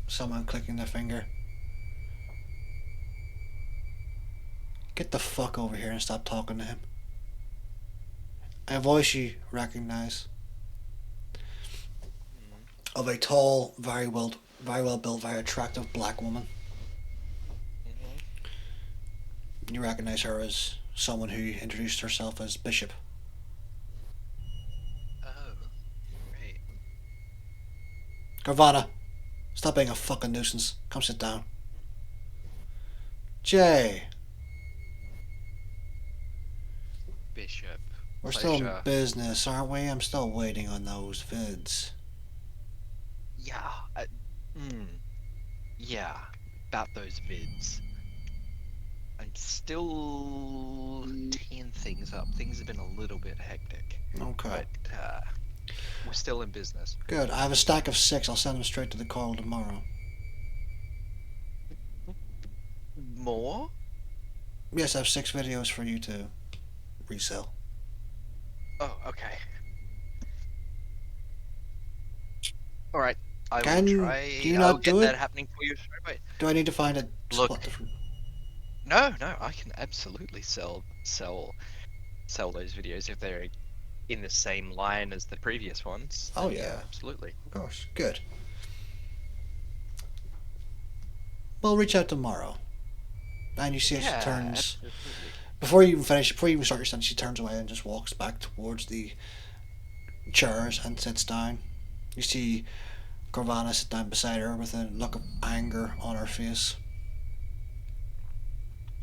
someone clicking their finger. Get the fuck over here and stop talking to him. A voice you recognize. Of a tall, very well built, very attractive black woman. You recognize her as someone who introduced herself as Bishop. Oh, great. Garvana, stop being a fucking nuisance. Come sit down. Jay, Bishop. we're still in Pleasure. business, aren't we? I'm still waiting on those vids. Yeah. Yeah. About those vids. I'm still teeing things up. Things have been a little bit hectic. Okay. But we're still in business. Good. I have a stack of 6. I'll send them straight to the Carl tomorrow. More? Yes, I have 6 videos for you to resell. Oh, okay. Alright. I Can will try. you I'll not get do that it? happening for you straight away. Do I need to find a Look. spot different? No, I can absolutely sell those videos if they're in the same line as the previous ones. Oh, then yeah. Absolutely. Of course. Good. We'll reach out tomorrow. And you see as she turns... Absolutely. Before you even start your sentence, she turns away and just walks back towards the chairs and sits down. You see Corvana sit down beside her with a look of anger on her face.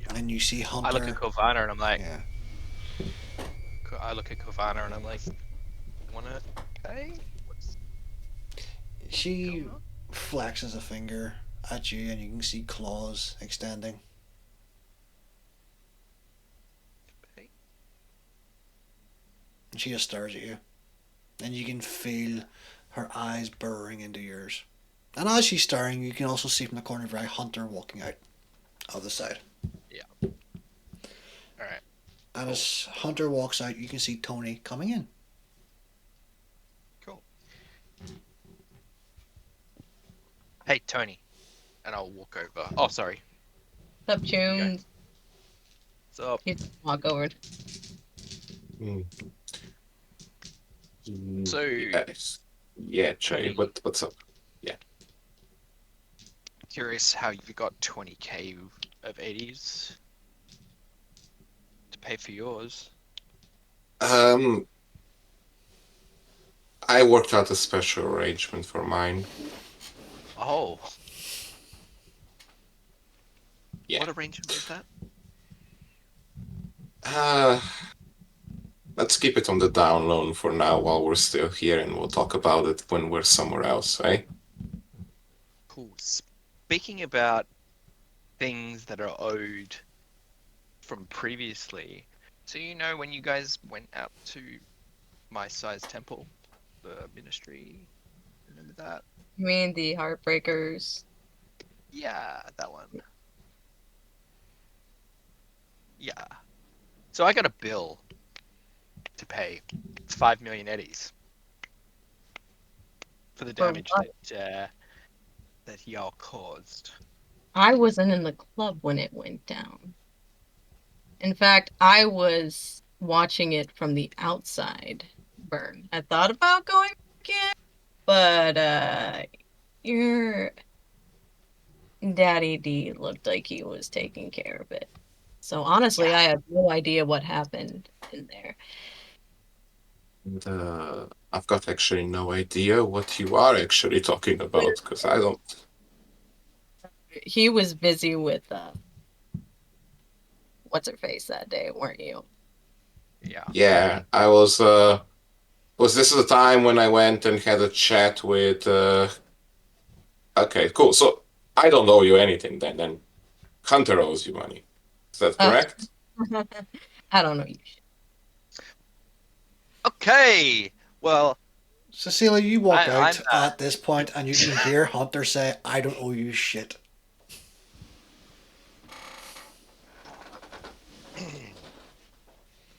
Yeah. And you see Hunter... I look at Kovana and I'm like... Yeah. I look at Kovana and I'm like... Wanna pay? She flexes a finger at you and you can see claws extending. Pay? And she just stares at you. And you can feel her eyes burrowing into yours. And as she's staring, you can also see from the corner of your eye Hunter walking out of the side. Yeah. Alright. And as Hunter walks out, you can see Tony coming in. Cool. Hey, Tony. And I'll walk over. Oh, sorry. What's up, Jones? What's up? You walk over. So... Yes. Yeah, Jay, what's up? Yeah. Curious how you got 20k of 80s to pay for yours. I worked out a special arrangement for mine. Oh. Yeah. What arrangement was that? Let's keep it on the down low for now while we're still here, and we'll talk about it when we're somewhere else, eh? Cool. Speaking about things that are owed from previously, so when you guys went out to my size temple, the ministry, remember that? You mean the Heartbreakers? Yeah, that one. Yeah. So I got a bill to pay. It's 5 million eddies for the For damage what? that y'all caused. I wasn't in the club when it went down. In fact, I was watching it from the outside burn. I thought about going back in, but your Daddy D looked like he was taking care of it. So honestly, Yeah. I have no idea what happened in there. And I've got actually no idea what you are actually talking about, because I don't. He was busy with what's her face that day, weren't you? Yeah. Yeah, I was. Was this the time when I went and had a chat with? Okay, cool. So I don't owe you anything then. Then Hunter owes you money. Is that Uh, correct? I don't know you. Okay. Well, Cecilia, you walk I'm out at this point and you can hear Hunter say, I don't owe you shit.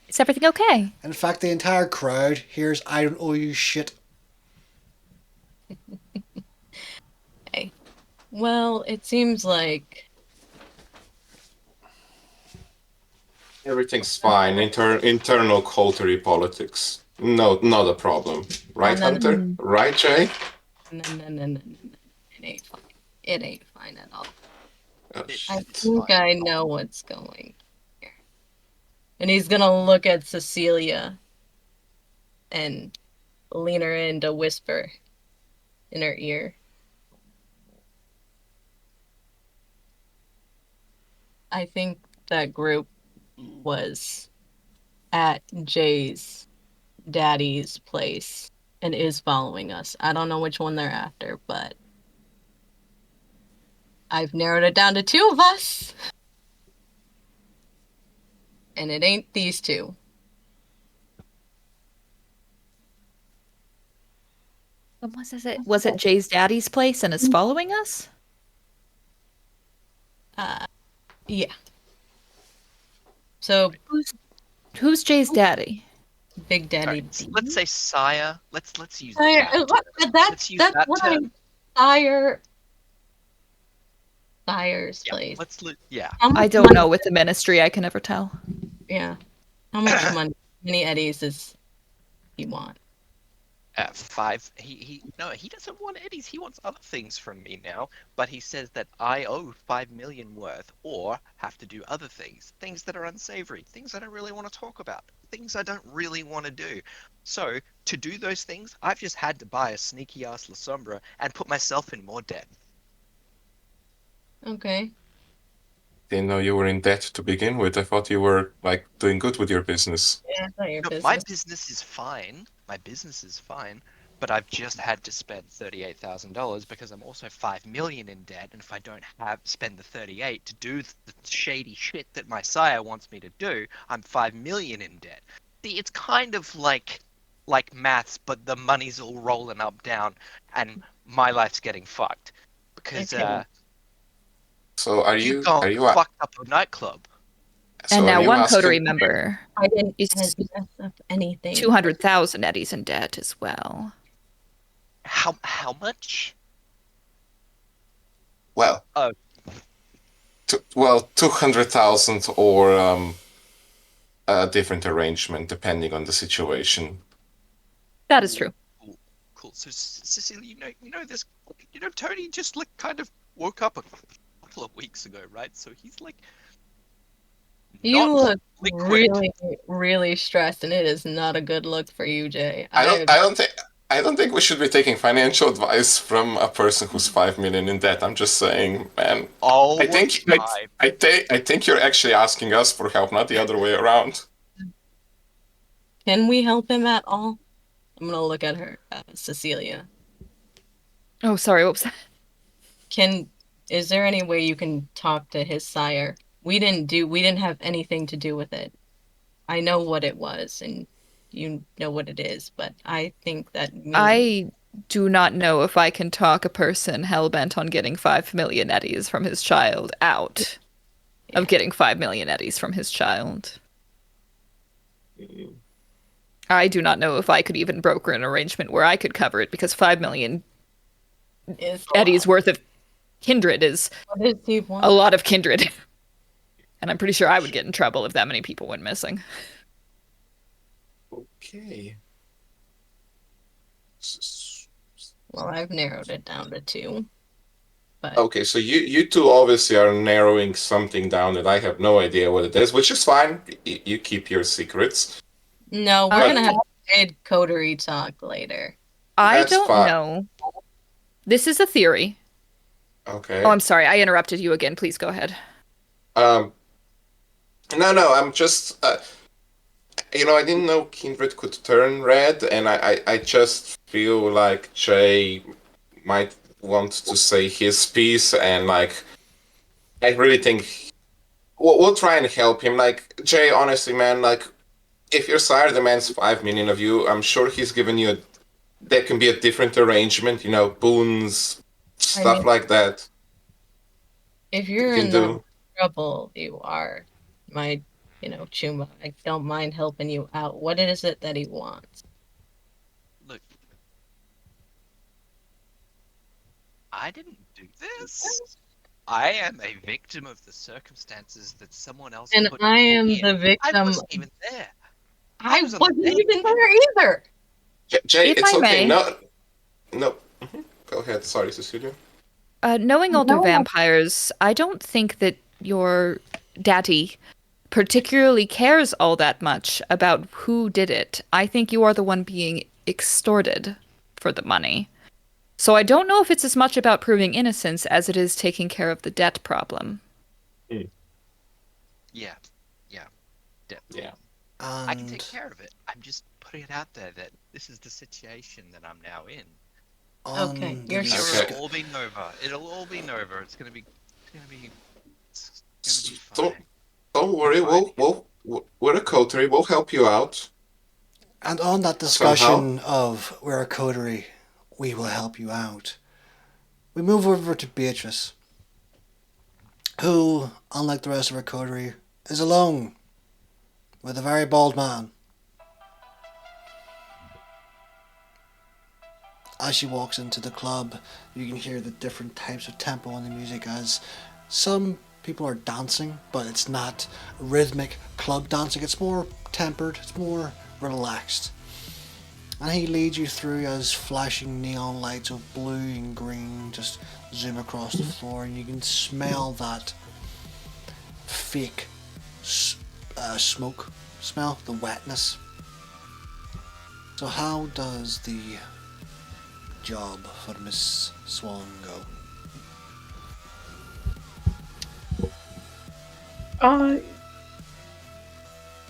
Is everything okay? In fact, the entire crowd hears, I don't owe you shit. Hey. Well, it seems like Everything's fine. Internal coterie politics. No, not a problem. Right, no, no, Hunter? Right, Jay? no. It ain't fine. It ain't fine at all. Oh, I shit. think I know what's going here. And he's gonna look at Cecilia and lean her in to whisper in her ear. I think that group was at Jay's daddy's place and is following us. I don't know which one they're after, but I've narrowed it down to two of us. And it ain't these two. Was it Jay's daddy's place and is following us? Yeah. So Who's Jay's daddy? Big Daddy sorry, D. let's say sire. Let's use Sire, that. Let's use that's that what term. Sire's Yeah. place. Yeah. How much I don't money- know with the ministry. I can never tell. Yeah. How much money? How many eddies does he want? 5. He doesn't want eddies. He wants other things from me now. But he says that I owe 5 million worth, or have to do other things that are unsavory, things I don't really want to talk about, things I don't really want to do. So to do those things, I've just had to buy a sneaky ass La Sombra and put myself in more debt. Okay. Didn't know you were in debt to begin with. I thought you were, like, doing good with your business. Yeah, it's not your No, business. my business is fine. My business is fine. But I've just had to spend $38,000 because I'm also 5 million in debt, and if I don't spend the 38 to do the shady shit that my sire wants me to do, I'm 5 million in debt. See, it's kind of like maths, but the money's all rolling up down, and my life's getting fucked because Okay. So are you you gone fucked up a nightclub. so And are now you one asking? coterie member I didn't is mess up anything. 200,000 eddies in debt as well. How much? Well, Oh. 200,000 or a different arrangement depending on the situation. That is true. Cool. So Cecilia, this, Tony just like kind of woke up a couple of weeks ago, right? So he's like, You not look liquid. really stressed, and it is not a good look for you, Jay. I don't think I don't think we should be taking financial advice from a person who's 5 million in debt. I'm just saying, man. Oh, I think I think you're actually asking us for help, not the other way around. Can we help him at all? I'm gonna look at her, Cecilia. Oh, sorry, what was that? Is there any way you can talk to his sire? We didn't have anything to do with it. I know what it was, and you know what it is, but I think that I do not know if I can talk a person hell-bent on getting 5 million eddies from his child out of getting 5 million eddies from his child. I do not know if I could even broker an arrangement where I could cover it, because 5 million eddies worth of kindred is a lot of kindred. And I'm pretty sure I would get in trouble if that many people went missing. Okay. Well, I've narrowed it down to 2. But Okay, so you two obviously are narrowing something down that I have no idea what it is, which is fine. You keep your secrets. no, we're gonna have a good coterie talk later. I That's don't fine. know. This is a theory. Okay. Oh, I'm sorry. I interrupted you again. Please go ahead. No, I'm just, I didn't know Kindred could turn red, and I just feel like Jay might want to say his piece, and, like, I really think we'll try and help him. Like, Jay, honestly, man, like, if your sire demands 5 million of you, I'm sure he's given you there can be a different arrangement, boons, stuff like that. If you're can in do. the trouble, you are my, Chuma. I don't mind helping you out. What is it that he wants? Look, I didn't do this. I am a victim of the circumstances that someone else And put I me am in. the victim. I wasn't even there. I was on the wasn't bench. even there either. Jay, If it's I okay. may. No. Go ahead. Sorry, Cecilia. Knowing older vampires, I don't think that your daddy particularly cares all that much about who did it. I think you are the one being extorted for the money. So I don't know if it's as much about proving innocence as it is taking care of the debt problem. Yeah, definitely. Yeah. I can take And care of it. I'm just putting it out there that this is the situation that I'm now in. Okay, on you're the sure. It'll all be Nova. It'll all be Nova. It's gonna be Don't fine. don't worry. We're a coterie. We'll help you out. And on that discussion of we're a coterie, we will help you out. We move over to Beatrice, who, unlike the rest of her coterie, is alone with a very bald man. As she walks into the club, you can hear the different types of tempo in the music as some people are dancing, but it's not rhythmic club dancing. It's more tempered, it's more relaxed. And he leads you through as flashing neon lights of blue and green just zoom across the floor, and you can smell that fake smoke smell, the wetness. So how does the job for Miss Swan go?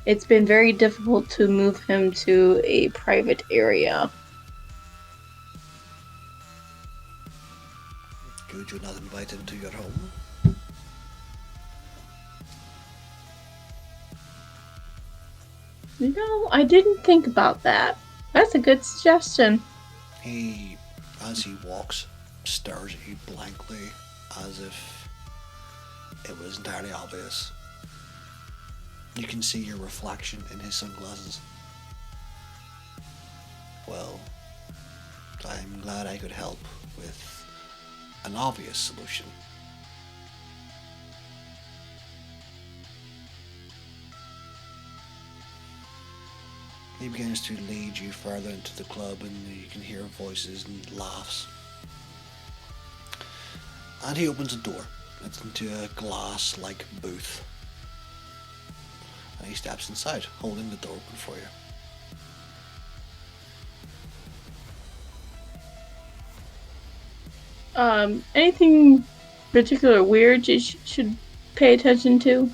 It's been very difficult to move him to a private area. Could you not invite him to your home? No, I didn't think about that. That's a good suggestion. He, as he walks, stares at you blankly as if it was entirely obvious. You can see your reflection in his sunglasses. Well, I'm glad I could help with an obvious solution. He begins to lead you further into the club, and you can hear voices and laughs. And he opens a door. It's into a glass-like booth. And he steps inside, holding the door open for you. Anything particular weird you should pay attention to?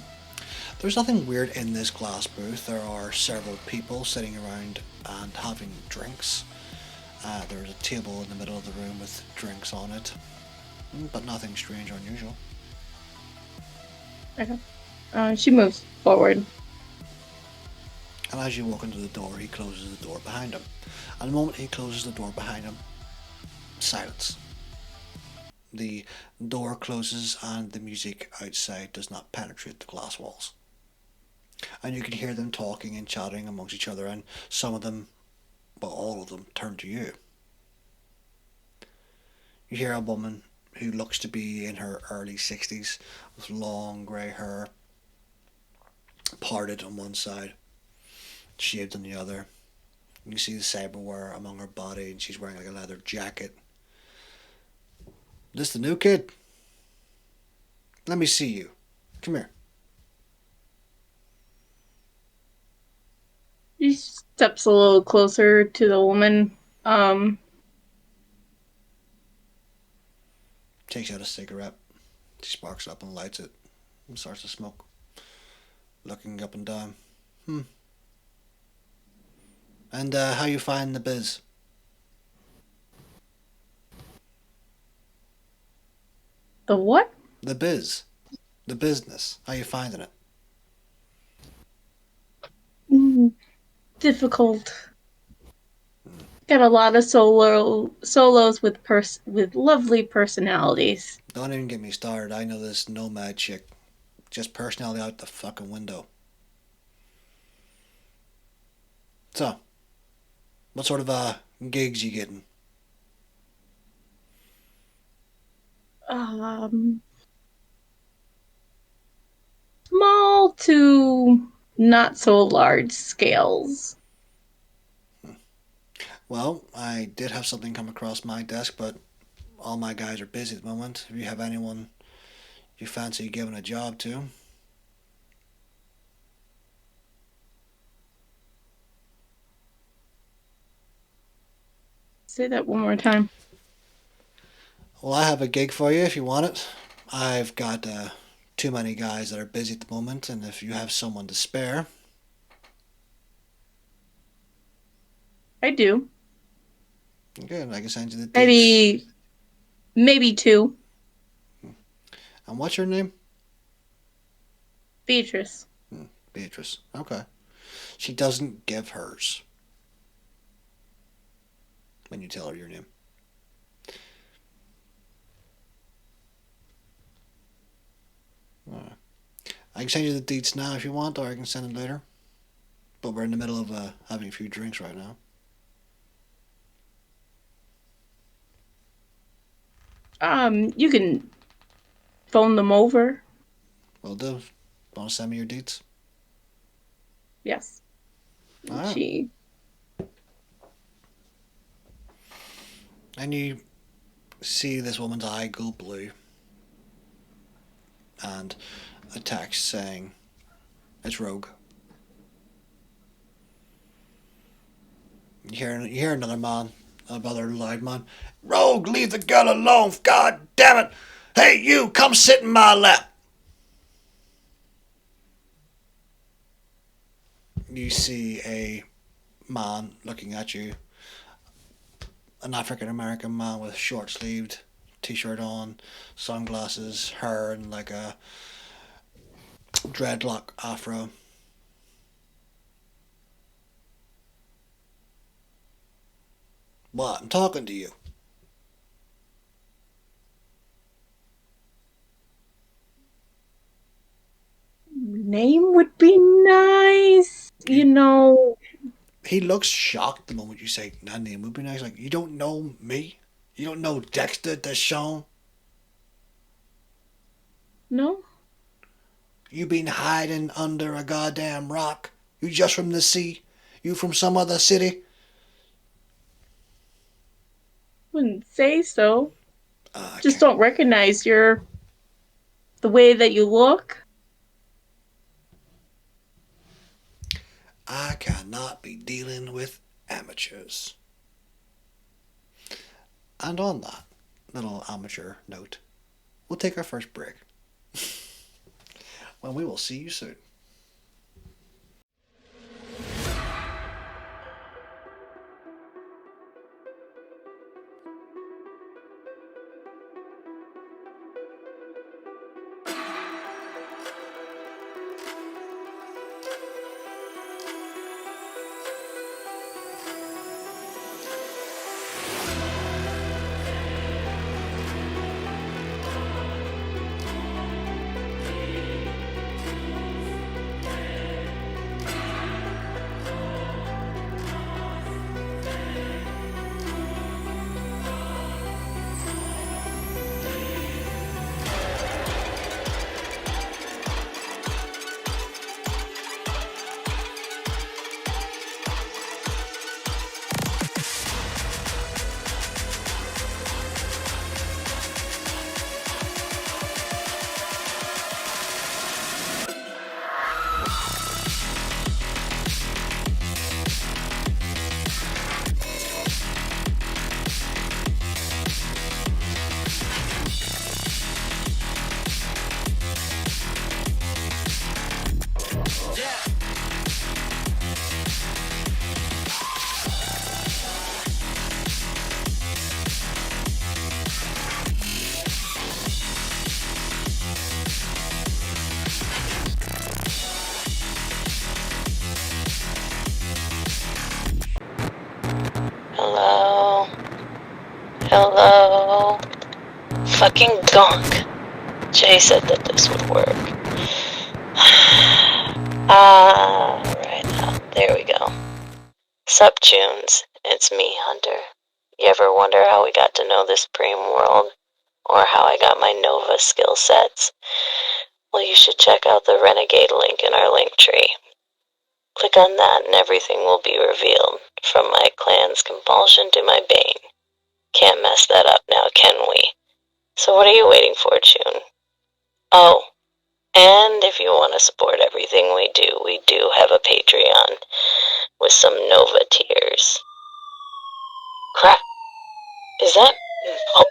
There's nothing weird in this glass booth. There are several people sitting around and having drinks. There's a table in the middle of the room with drinks on it, but nothing strange or unusual. Okay. She moves forward. And as you walk into the door, he closes the door behind him. And the moment he closes the door behind him, silence. The door closes and the music outside does not penetrate the glass walls. And you can hear them talking and chatting amongst each other, and some of them, well, all of them, turn to you. You hear a woman who looks to be in her early 60s with long grey hair, parted on one side, shaved on the other. You can see the cyberware among her body, and she's wearing like a leather jacket. This the new kid? Let me see you. Come here. She steps a little closer to the woman. Takes out a cigarette. She sparks it up and lights it and starts to smoke. Looking up and down. And how you find the biz? The what? The biz. The business. How you finding it? Difficult. Got a lot of solos with lovely personalities. Don't even get me started. I know this nomad chick. Just personality out the fucking window. So, what sort of gigs you getting? Small to not so large scales. Well, I did have something come across my desk, but all my guys are busy at the moment. If you have anyone you fancy giving a job to. Say that one more time. Well, I have a gig for you if you want it. I've got too many guys that are busy at the moment, and if you have someone to spare. I do. Good, I can send you the dates. Maybe two. And what's your name? Beatrice. Beatrice. Okay. She doesn't give hers when you tell her your name. Alright. I can send you the deets now if you want, or I can send it later. But we're in the middle of having a few drinks right now. You can phone them over. Will do. Want to send me your deets? Yes. Alright. She. And you see this woman's eye go blue. And a text saying, it's Rogue. You hear another man, another loud man. Rogue, leave the girl alone, god damn it! Hey, you, come sit in my lap! You see a man looking at you. An African American man with short sleeved t-shirt on, sunglasses, hair and like a dreadlock afro. What? I'm talking to you. Name would be nice. You know. He looks shocked the moment you say, that name would be nice. Like, you don't know me? You don't know Dexter Deshawn? No. You been hiding under a goddamn rock? You just from the sea? You from some other city? Wouldn't say so. Okay. Just don't recognize the way that you look. I cannot be dealing with amateurs. And on that, little amateur note, we'll take our first break. Well, we will see you soon. Hello? Hello? Fucking gonk. Jay said that this would work. Right now. There we go. Sup, Tunes. It's me, Hunter. You ever wonder how we got to know this Preem world? Or how I got my Nova skill sets? Well, you should check out the Renegade link in our link tree. Click on that and everything will be revealed, from my clan's compulsion to my bane. Can't mess that up now, can we? So what are you waiting for, Tune? Oh, and if you want to support everything we do have a Patreon with some Nova tiers. Crap. Is that... Oh,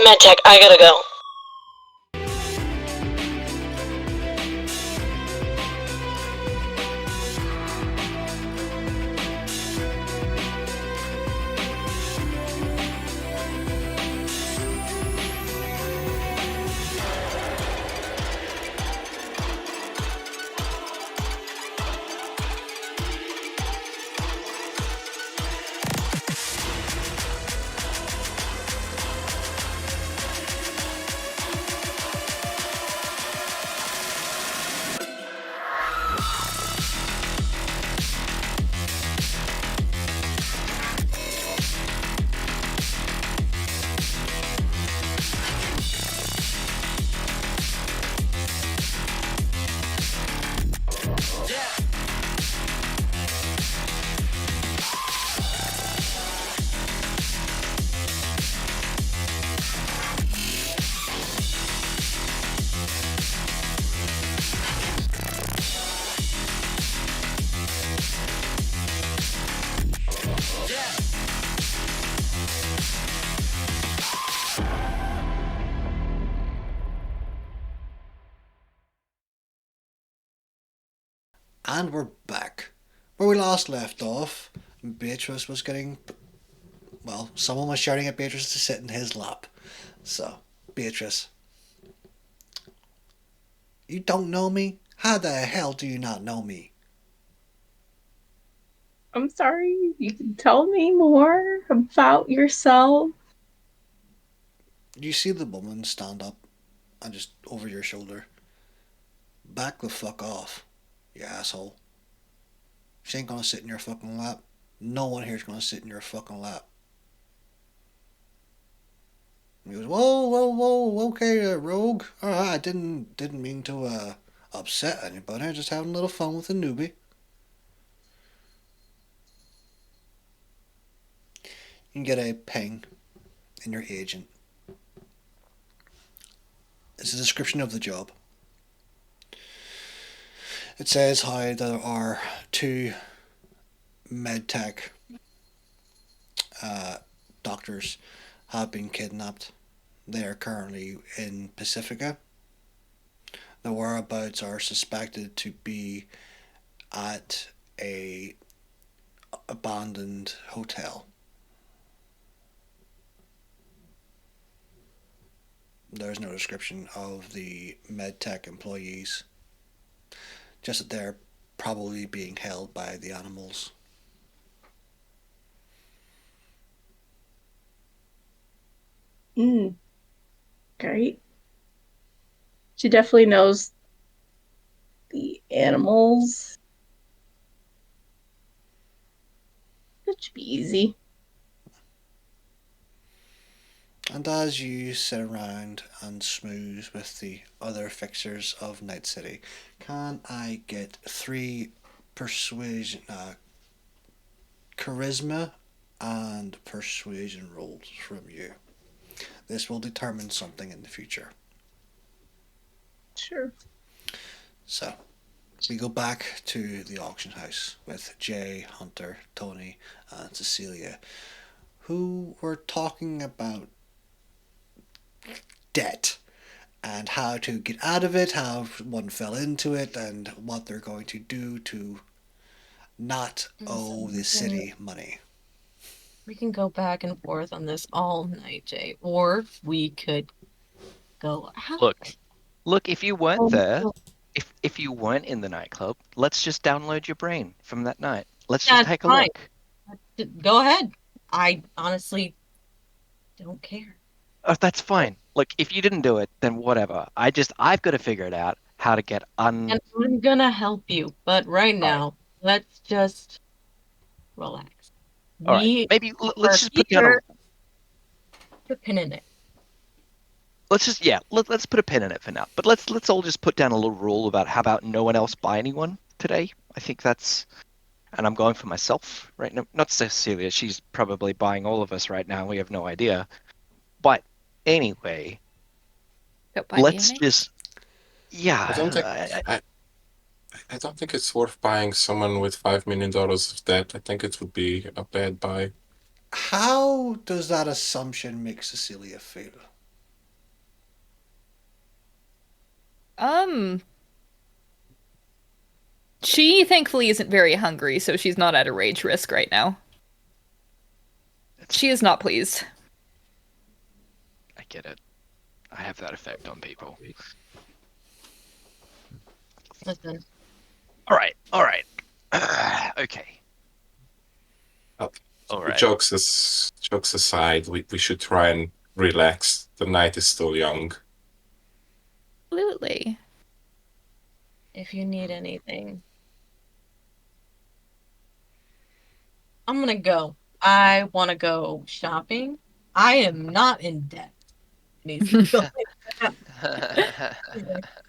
MedTech, I gotta go. And we're back. Where we last left off, Beatrice was getting... Well, someone was shouting at Beatrice to sit in his lap. So, Beatrice. You don't know me? How the hell do you not know me? I'm sorry, you can tell me more about yourself? You see the woman stand up and just over your shoulder. Back the fuck off, you asshole. She ain't gonna sit in your fucking lap. No one here's gonna sit in your fucking lap. And he goes, whoa, okay, rogue. Alright, I didn't mean to upset anybody. I'm just having a little fun with a newbie. You can get a ping in your agent. It's a description of the job. It says how there are 2 medtech doctors have been kidnapped They are currently in Pacifica. The whereabouts are suspected to be at a abandoned hotel. There's no description of the medtech employees, just that they're probably being held by the animals. Great. She definitely knows the animals. That should be easy. And as you sit around and smooth with the other fixers of Night City, can I get 3 persuasion, charisma, and persuasion rolls from you? This will determine something in the future. Sure. So, we go back to the auction house with Jay, Hunter, Tony, and Cecilia, who were talking about debt and how to get out of it, how one fell into it, and what they're going to do to not owe the city money. We can go back and forth on this all night, Jay. Or we could go out. Look, if you weren't there, if you weren't in the nightclub, let's just download your brain from that night. Let's just That's take a fine. look. Go ahead. I honestly don't care. Oh, that's fine. Look, if you didn't do it, then whatever. I've got to figure it out how to get And I'm gonna help you, but right now, let's just relax. All right. We Maybe are let's just put down here to pin in it. let's put a pin in it for now. But let's all just put down a little rule about how about no one else buy anyone today. I think that's, and I'm going for myself right now. Not Cecilia. She's probably buying all of us right now. We have no idea. But anyway, Don't buy let's DNA. just I don't think I don't think it's worth buying someone with $5 million of debt. I think it would be a bad buy. How does that assumption make Cecilia feel? She thankfully isn't very hungry, so she's not at a rage risk right now. She is not pleased. I get it. I have that effect on people. Listen, All right. Okay. Okay. All right. Jokes aside, we should try and relax. The night is still young. Absolutely. if you need anything, I'm gonna go. I want to go shopping. I am not in debt.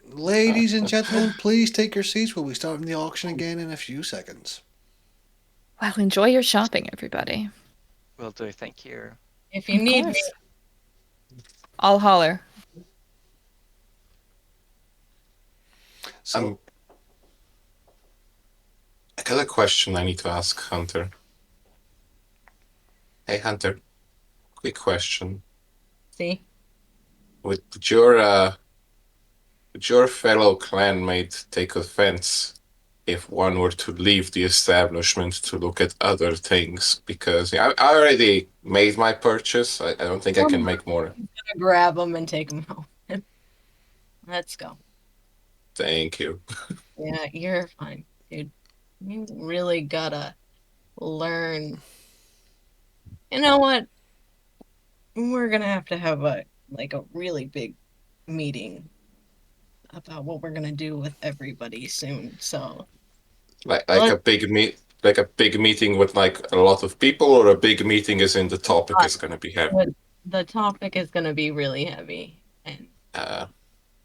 Ladies and gentlemen, please take your seats. We'll be starting the auction again in a few seconds. Well, enjoy your shopping, everybody. Will do. Thank you. If you Of need course. me, I'll holler. So, I got a question I need to ask Hunter. Hey, Hunter. Quick question. see, Would your fellow clanmate take offense if one were to leave the establishment to look at other things? Because I already made my purchase. I don't think I can make more. I'm gonna grab them and take them home. Let's go. Thank you. Yeah, you're fine, dude. You really gotta learn. You know what? We're gonna have to have a really big meeting about what we're gonna do with everybody soon. So Like Let's- a big meeting with like a lot of people, or a big meeting is in the topic is going to be heavy. the topic is gonna be really heavy. And I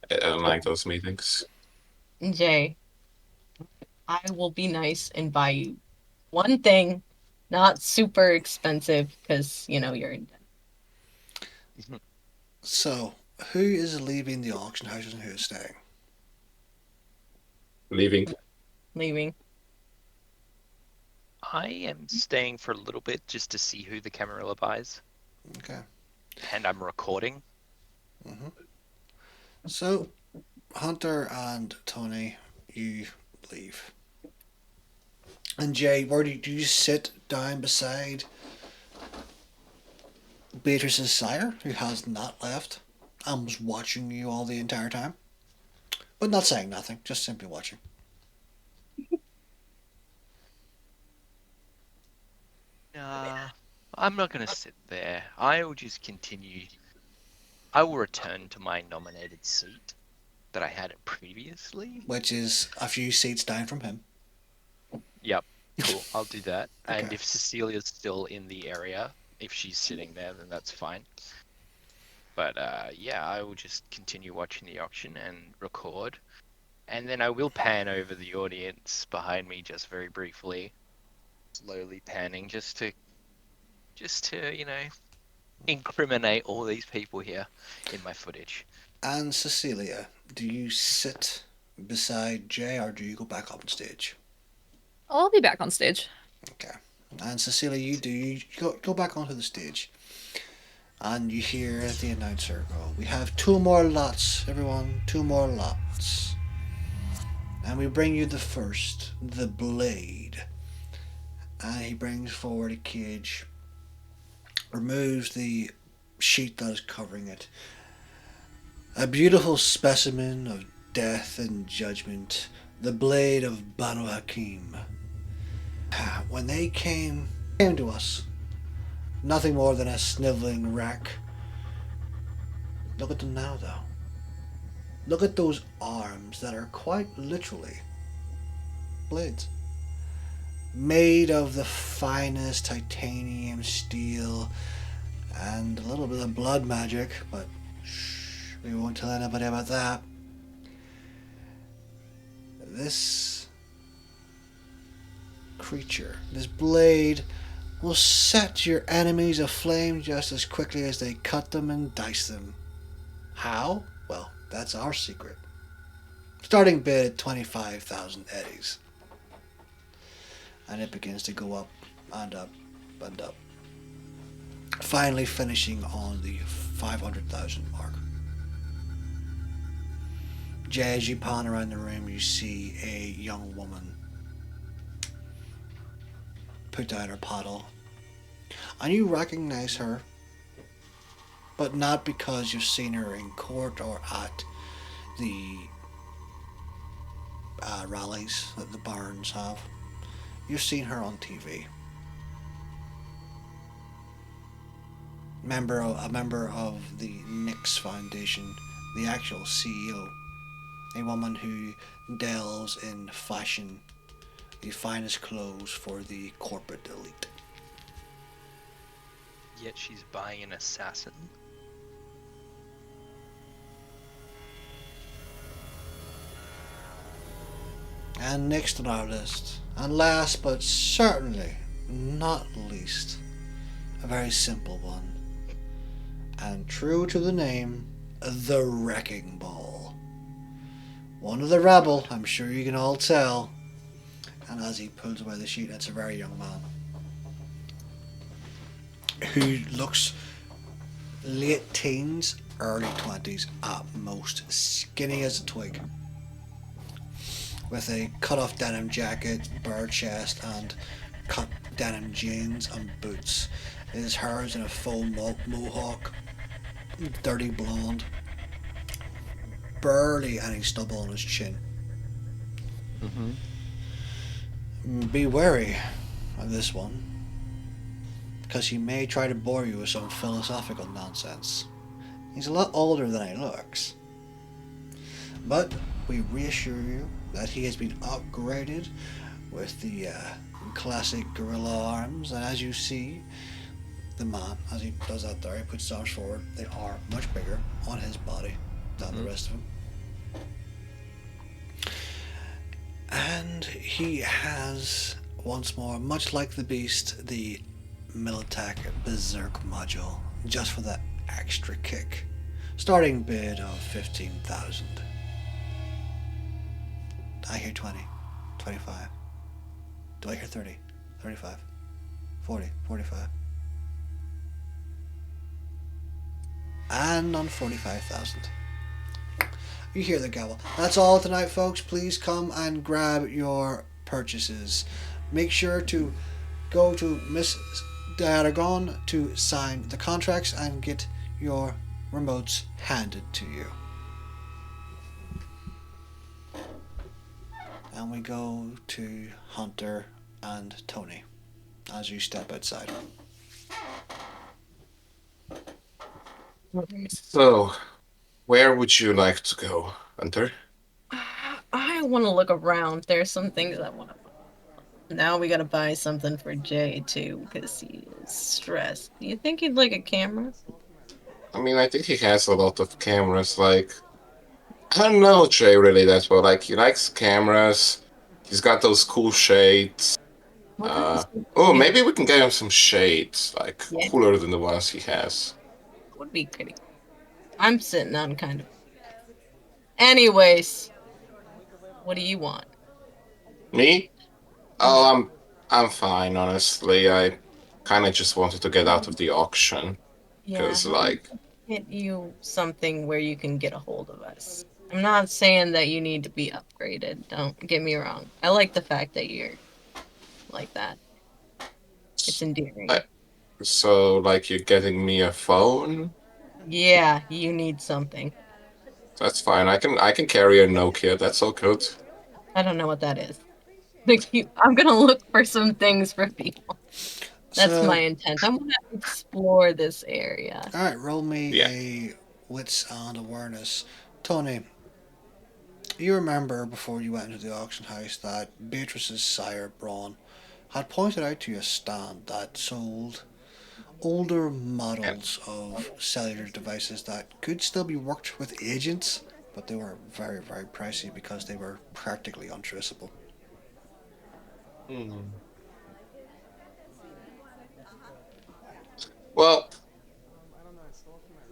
don't like those meetings. Jay, I will be nice and buy you one thing, not super expensive, because you're in debt. so who is leaving the auction house and who is staying? Leaving. Leaving. I am staying for a little bit just to see who the Camarilla buys, Okay. and I'm recording Hmm. So, Hunter and Tony, you leave. And Jay, where do you sit down beside Beatrice's sire, who has not left and was watching you all the entire time? But not saying nothing, just simply watching. Nah, I'm not gonna sit there. I will just continue. I will return to my nominated seat that I had previously. Which is a few seats down from him. Yep, cool. I'll do that. Okay. And if Cecilia's still in the area, if she's sitting there, then that's fine. But yeah, I will just continue watching the auction and record. And then I will pan over the audience behind me just very briefly, slowly panning just to, incriminate all these people here in my footage. And Cecilia, do you sit beside Jay or do you go back up on stage? I'll be back on stage. Okay. And Cecilia, you go back onto the stage. And you hear the announcer go, "We have two more lots, everyone, two more lots. And we bring you the first, the blade." And he brings forward a cage, removes the sheet that is covering it. A beautiful specimen of death and judgment, the blade of Banu Hakim. When they came to us, nothing more than a sniveling wreck. Look at them now, though. Look at those arms that are quite literally blades. Made of the finest titanium steel and a little bit of blood magic, but shh, we won't tell anybody about that. This creature, this blade, will set your enemies aflame just as quickly as they cut them and dice them. How? Well, that's our secret. Starting bid 25,000 eddies. And it begins to go up and up and up. Finally finishing on the 500,000 mark. Jay, as you pan around the room, you see a young woman put down her paddle. And you recognize her, but not because you've seen her in court or at the rallies that the barons have. You've seen her on TV. A member of the Nix Foundation, the actual CEO. A woman who delves in fashion, the finest clothes for the corporate elite. Yet she's buying an assassin. And next on our list, and last but certainly not least, a very simple one. And true to the name, the Wrecking Ball. One of the rabble, I'm sure you can all tell. And as he pulls away the sheet, it's a very young man who looks late teens, early 20s at most, skinny as a twig, with a cut-off denim jacket, bare chest, and cut denim jeans and boots. His hair is in a full mohawk, dirty blonde, barely any stubble on his chin. Be wary of this one, because he may try to bore you with some philosophical nonsense. He's a lot older than he looks. But we reassure you that he has been upgraded with the classic gorilla arms, and as you see, the man, as he does that there, he puts his arms forward, they are much bigger on his body than the rest of him. And he has, once more, much like the beast, the Militech Berserk module, just for that extra kick. Starting bid of 15,000. I hear 20, 25. Do I hear 30, 35, 40, 45? and on 45,000. You hear the gavel. That's all tonight, folks. Please come and grab your purchases. Make sure to go to Miss Diaragon to sign the contracts and get your remotes handed to you. And we go to Hunter and Tony as you step outside. So, where would you like to go, Hunter? I want to look around. There's some things I want to buy. Now we gotta buy something for Jay too, because he is stressed. Do you think he'd like a camera? I mean, I think he has a lot of cameras. Like, I don't know Jay really that well. Like, he likes cameras. He's got those cool shades. Oh, maybe we can get him some shades, like Yeah. cooler than the ones he has. Would be pretty. I'm sitting on kind of. Anyways, what do you want? Me? Oh, I'm fine, honestly. I kind of just wanted to get out of the auction Yeah, because, how about like, get you something where you can get a hold of us? I'm not saying that you need to be upgraded. Don't get me wrong. I like the fact that you're like that. It's endearing. So, like, you're getting me a phone? Yeah, you need something. That's fine. I can carry a Nokia. That's all good. I don't know what that is. I'm gonna look for some things for people. That's So, my intent. I want to explore this area. alright, roll me Yeah. a wits and awareness. Tony, you remember before you went into the auction house that Beatrice's sire, Braun, had pointed out to you a stand that sold older Yeah. models of cellular devices that could still be worked with agents, but they were very, very pricey because they were practically untraceable. Hmm. Well,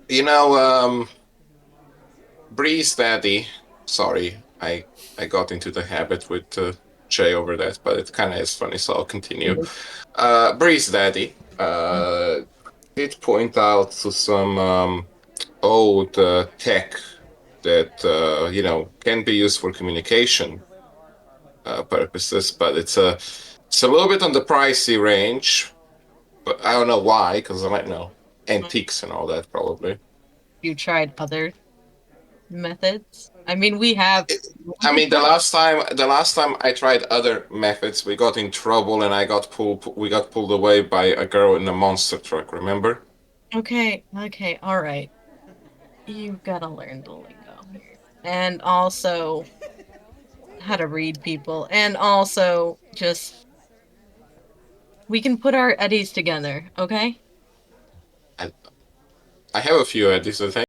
you know, Breeze Daddy. Sorry, I got into the habit with Jay over that, but it kind of is funny, so I'll continue. Breeze Daddy did point out to some old tech that can be used for communication purposes, but it's a little bit on the pricey range. But I don't know why, because I might know antiques and all that probably. You tried other methods? I mean, we have. I mean, the last time I tried other methods, we got in trouble and we got pulled away by a girl in a monster truck. Remember? Okay, all right. You've got to learn the lingo here, and also how to read people, and also just we can put our eddies together, okay? I I have a few ideas. I think.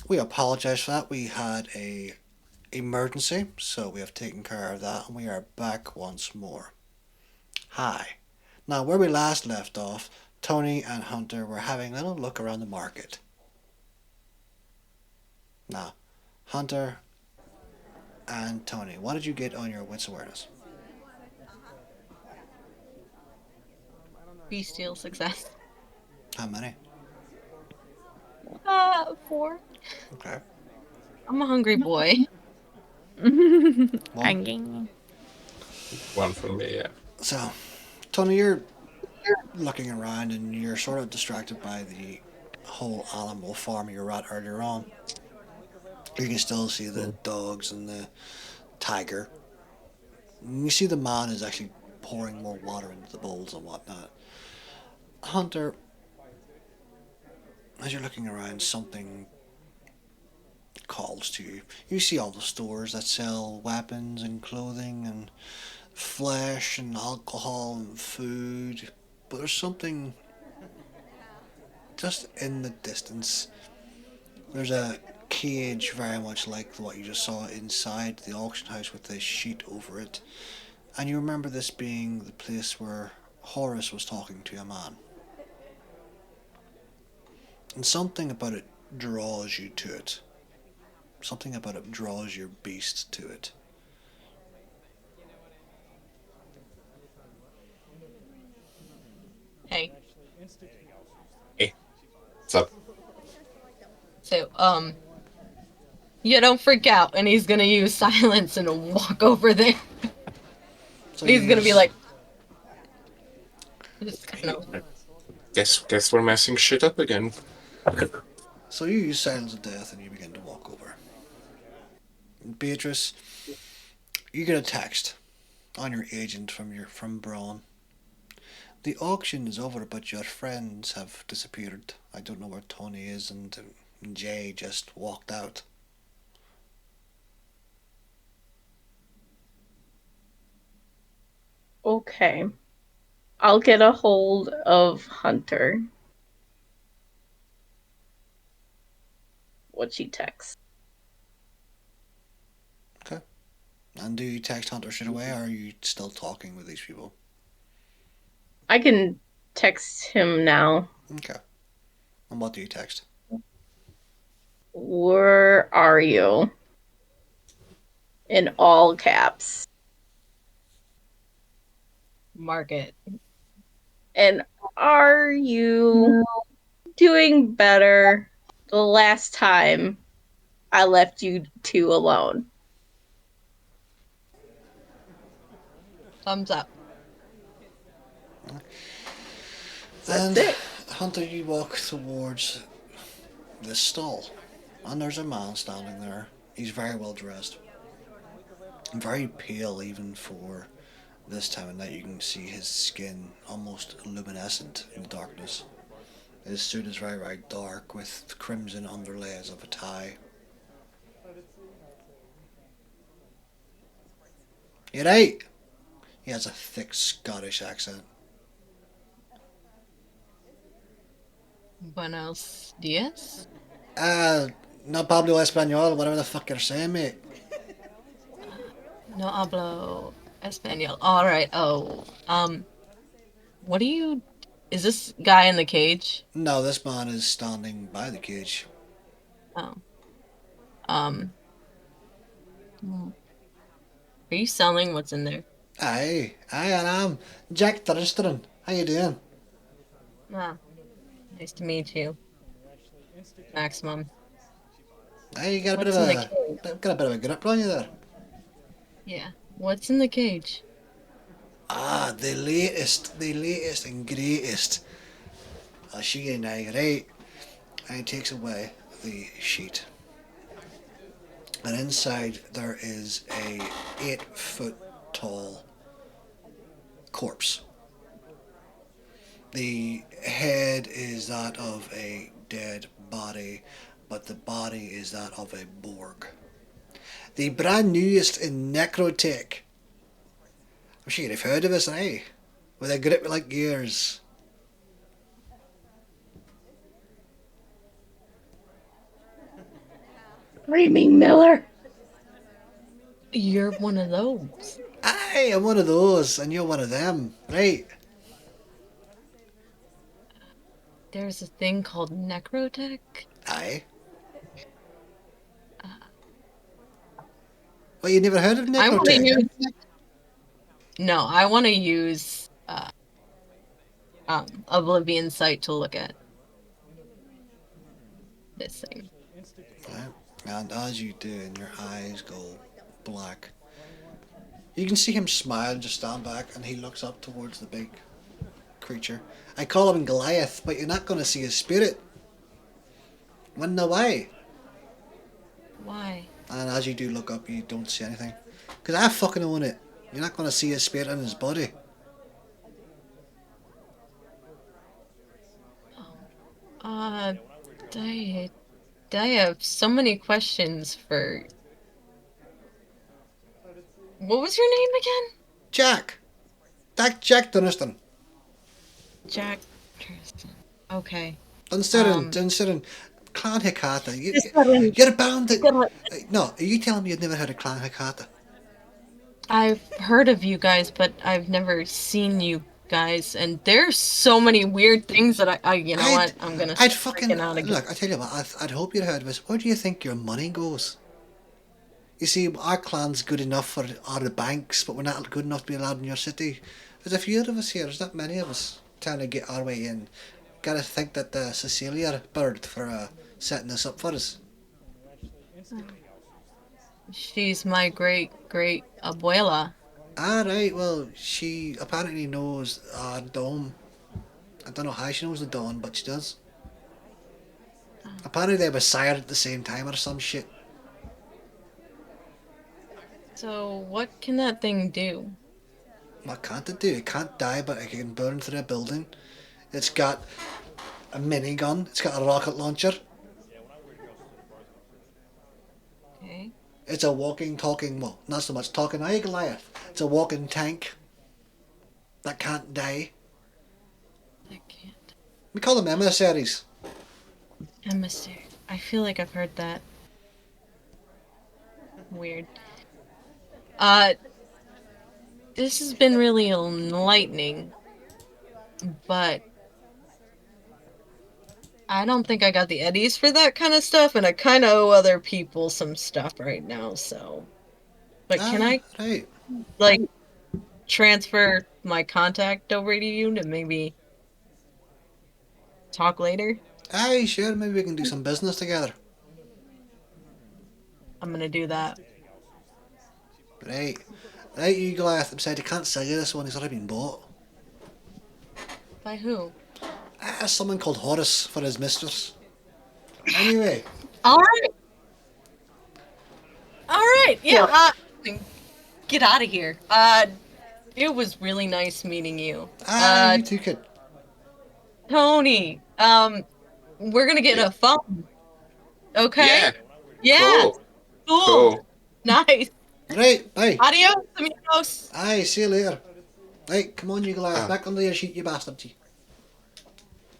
We apologize for that. We had a emergency, so we have taken care of that, and we are back once more. Hi. Now, where we last left off, Tony and Hunter were having a little look around the market. Now, Hunter and Tony, what did you get on your wits awareness? Bestial success. How many? 4. Okay. I'm a hungry boy. One. One for me, yeah. So, Tony, you're looking around and you're sort of distracted by the whole animal farm you were at earlier on. You can still see the dogs and the tiger. And you see the man is actually pouring more water into the bowls and whatnot. Hunter, as you're looking around, something calls to you. You see all the stores that sell weapons and clothing and flesh and alcohol and food, but there's something just in the distance. There's a cage very much like what you just saw inside the auction house with a sheet over it, and you remember this being the place where Horace was talking to a man. And something about it draws you to it. Something about it draws your beast to it. Hey, what's up? So, you don't freak out, and he's gonna use silence and walk over there. So He's gonna be use- like, just kind of. Guess we're messing shit up again. So you use silence of death and you begin to walk over. Beatrice, you get a text on your agent from Braun. The auction is over, but your friends have disappeared. I don't know where Tony is, and Jay just walked out. Okay. I'll get a hold of Hunter. What she texts. Okay. And do you text Hunter straight away, or are you still talking with these people? I can text him now. Okay. And what do you text? Where are you? In all caps. Mark it. And are you doing better the last time I left you two alone? Thumbs up. And it. Hunter, you walk towards this stall, and there's a man standing there. He's very well dressed, very pale even for this time of night. You can see his skin almost luminescent in the darkness. His suit is very, very dark with crimson underlays of a tie. You right? He has a thick Scottish accent. Buenos dias. No Pablo Espanol, whatever the fuck you're saying, mate. No hablo español. All right. Oh, what do you? Is this guy in the cage? No, this man is standing by the cage. Oh. Um. Are you selling what's in there? Aye, I am. Jack Thurston. How you doing? Ah, nice to meet you. Maximum. Aye, you got a What's in the got a bit of a grip on you there. Yeah. What's in the cage? Ah, the latest and greatest. I'll show you now, right? And he takes away the sheet. And inside there is a 8-foot tall corpse. The head is that of a dead body, but the body is that of a Borg. The brand newest in necrotech. I'm sure you've heard of this, eh? With a grip like yours. Screaming Miller. You're one of those. Aye, I'm one of those, and you're one of them, right? There's a thing called necrotech. Aye. Well, you never heard of I want to necrotech? use. No, I want to use Oblivion Sight to look at this thing. Right. And as you do, and your eyes go black, you can see him smile, just stand back, and he looks up towards the big creature. I call him Goliath, but you're not going to see his spirit. Wanna know why? Why? And as you do look up, you don't see anything. Because I fucking own it. You're not going to see his spirit in his body. I have so many questions for. What was your name again? Jack. Jack Dunstan. Jack Tristan. Okay. Dunstan. Clan Hecata. You're bound to... No, are you telling me you've never heard of Clan Hecata? I've heard of you guys, but I've never seen you guys, and there's so many weird things that I'm gonna I'd fucking... freaking out again. Look, I tell you what, I'd hope you'd heard of this. Where do you think your money goes? You see, our clan's good enough for our banks, but we're not good enough to be allowed in your city. There's a few of us here, there's not many of us trying to get our way in. gotta think that Cecilia bird for setting this up for us. She's my great great abuela. Right, well, she apparently knows Dawn. I don't know how she knows the Dawn, but she does. Apparently they were sired at the same time or some shit. So what can that thing do? What can't it do? It can't die, but it can burn through a building. It's got a minigun. It's got a rocket launcher. Okay. It's a walking, talking, well, not so much talking, hey Goliath. It's a walking tank that can't die. That can't. We call them emissaries. Emissary. I feel like I've heard that. Weird. This has been really enlightening, but I don't think I got the eddies for that kind of stuff, and I kind of owe other people some stuff right now, so... But can I, Right. like, transfer my contact over to you to maybe talk later? Aye, sure, maybe we can do some business together. I'm gonna do that. Right. Right, you Goliath. I'm sorry, I can't sell you this one. He's already been bought. By who? Someone called Horace for his mistress. Anyway. Alright! Alright, yeah, get out of here. It was really nice meeting you. You too, kid. Tony, we're gonna get a phone. Okay? Yeah. Cool. Nice. Right, bye. Adios, amigos. Aye, see you later. Right, come on, you Goliath. Back under your sheet, you bastard.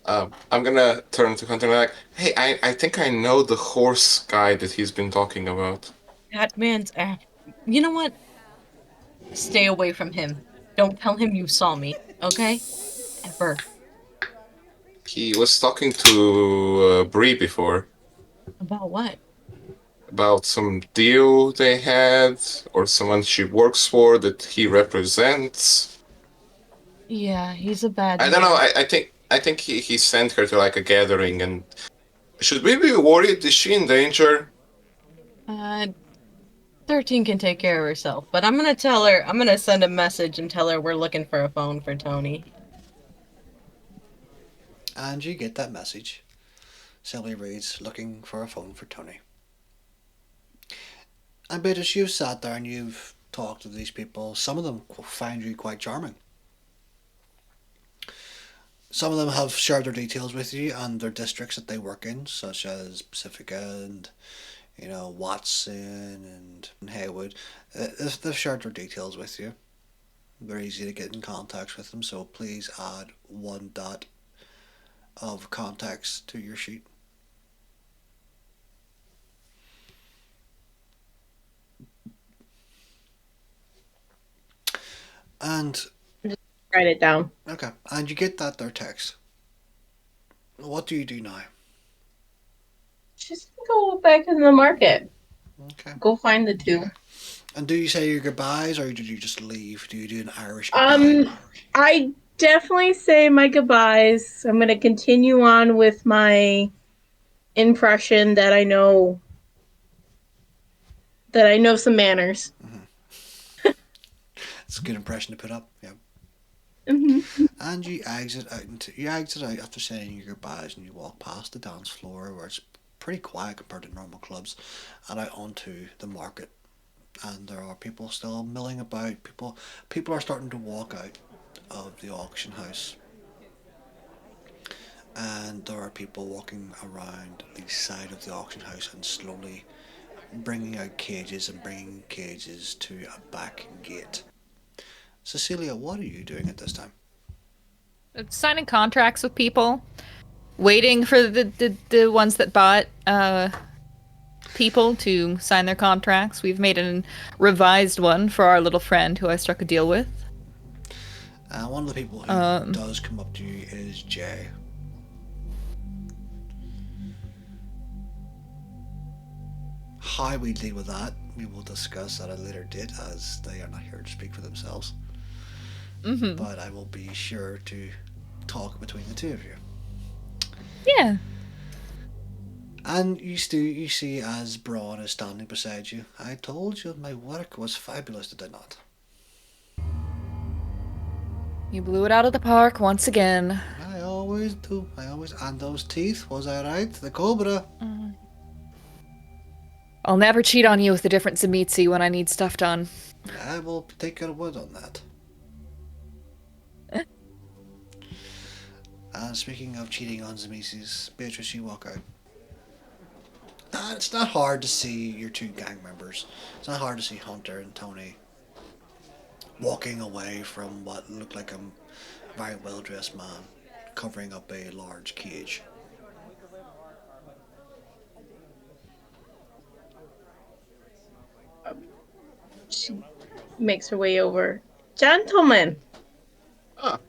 I'm gonna turn to Hunter like, hey, I think I know the horse guy that he's been talking about. That man's after. You know what? Stay away from him. Don't tell him you saw me, okay? Ever. He was talking to Bree before About what? about some deal they had, or someone she works for that he represents. Yeah, he's a bad I don't man. know. I think he sent her to like a gathering. And should we be worried? Is she in danger? 13 can take care of herself, but I'm gonna send a message and tell her we're looking for a phone for Tony. And you get that message. Sally reads, looking for a phone for Tony. And but as you've sat there and you've talked to these people, some of them find you quite charming. Some of them have shared their details with you and their districts that they work in, such as Pacifica and, Watson and Haywood. They've shared their details with you. Very easy to get in contact with them, so please add 1 dot of contacts to your sheet. And Write it down. okay, and you get that their text. What do you do now? Just go back in the market. Okay. Go find the two. And do you say your goodbyes, or did you just leave? Do you do an Irish goodbye? I definitely say my goodbyes. I'm gonna continue on with my impression that I know some manners. It's a good impression to put up. Yeah. Mm-hmm. And you exit out after saying your goodbyes, and you walk past the dance floor where it's pretty quiet compared to normal clubs, and out onto the market. And there are people still milling about. People are starting to walk out of the auction house. And there are people walking around the side of the auction house and slowly bringing out cages and bringing cages to a back gate. Cecilia, what are you doing at this time? Signing contracts with people, waiting for the ones that bought people to sign their contracts. We've made a revised one for our little friend who I struck a deal with. One of the people who does come up to you is Jay. How we deal with that, we will discuss at a later date, as they are not here to speak for themselves. Mm-hmm. But I will be sure to talk between the two of you. Yeah. And you see as Braun is standing beside you. I told you my work was fabulous, did I not? You blew it out of the park once again. I always do. And those teeth, was I right? The cobra. I'll never cheat on you with a different Zemitzi when I need stuff done. I will take your word on that. And speaking of cheating on Zemesis, Beatrice, you walk out. It's not hard to see your two gang members. It's not hard to see Hunter and Tony walking away from what looked like a very well-dressed man covering up a large cage. She makes her way over. Gentlemen. Ah,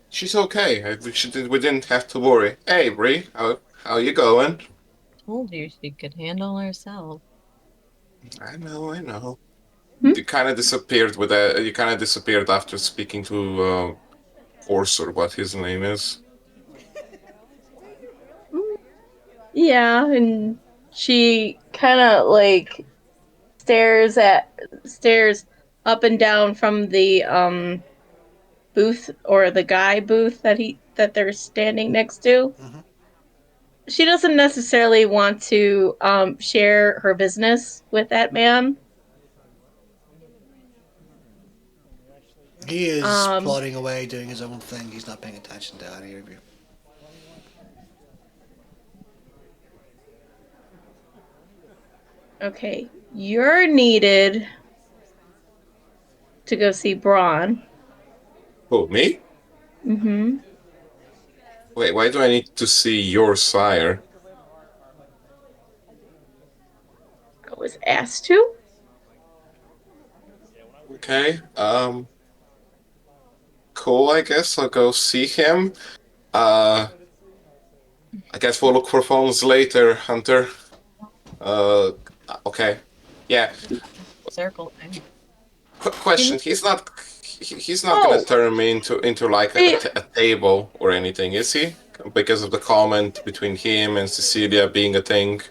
she's okay. We didn't have to worry. Hey, Bree, how you going? Told you she could handle herself. I know. Hmm? You kind of disappeared with that. You kind of disappeared after speaking to Horse or what his name is. Yeah, and she kind of like stares up and down from the booth or the guy booth that they're standing next to. Mm-hmm. She doesn't necessarily want to share her business with that man. He is plodding away, doing his own thing. He's not paying attention to any of you. Okay, you're needed to go see Braun. Who, me? Mm-hmm. Wait, why do I need to see your sire? I was asked to. Okay, cool, I guess. I'll go see him. I guess we'll look for phones later, Hunter. Okay. Yeah. Circle thing. Question. He's not gonna turn me into like a table or anything, is he? Because of the comment between him and Cecilia being a thing.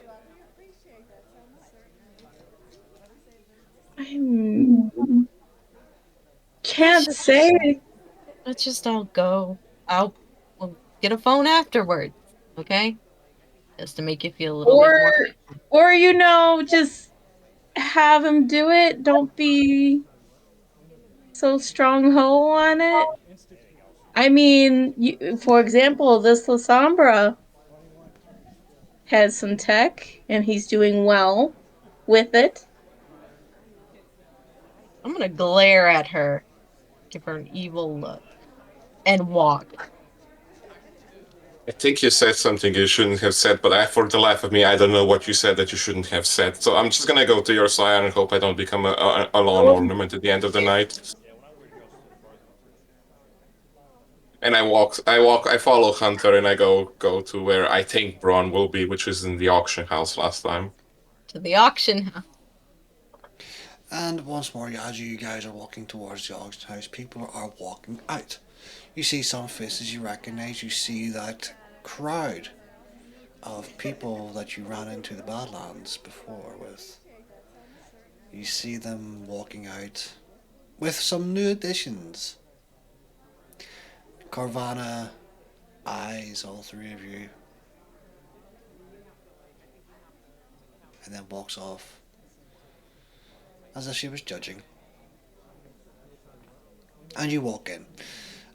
I can't say. Let's just all go. We'll get a phone afterwards, okay? Just to make you feel a little bit more. Or just have him do it. Don't be so strong ho on it. I mean, for example, this Lasombra has some tech, and he's doing well with it. I'm gonna glare at her, give her an evil look, and walk. I think you said something you shouldn't have said, but for the life of me, I don't know what you said that you shouldn't have said. So I'm just gonna go to your side and hope I don't become a lawn ornament at the end of the night. And I follow Hunter and I go to where I think Braun will be, which is in the auction house last time. To the auction house. And once more, as you guys are walking towards the auction house, people are walking out. You see some faces you recognize. You see that crowd of people that you ran into the Badlands before with. You see them walking out with some new additions. Carvana eyes all three of you and then walks off as if she was judging. And you walk in,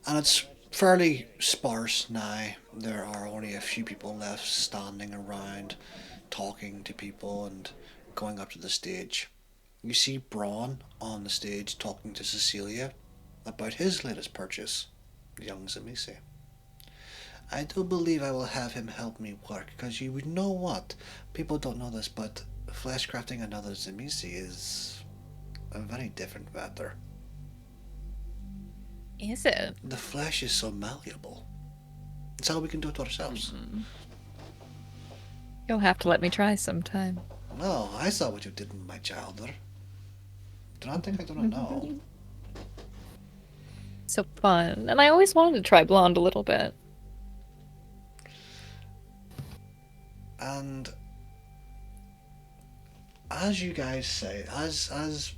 and it's fairly sparse now. There are only a few people left standing around, talking to people and going up to the stage. You see Braun on the stage talking to Cecilia about his latest purchase, young Zamisi. I do believe I will have him help me work, because you would know what? People don't know this, but flesh crafting another Zamisi is a very different matter. Is it? The flesh is so malleable. It's how we can do it ourselves. Mm-hmm. You'll have to let me try sometime. No, I saw what you did in my childhood. Do not think I do not know. So fun. And I always wanted to try blonde a little bit. And as you guys say, as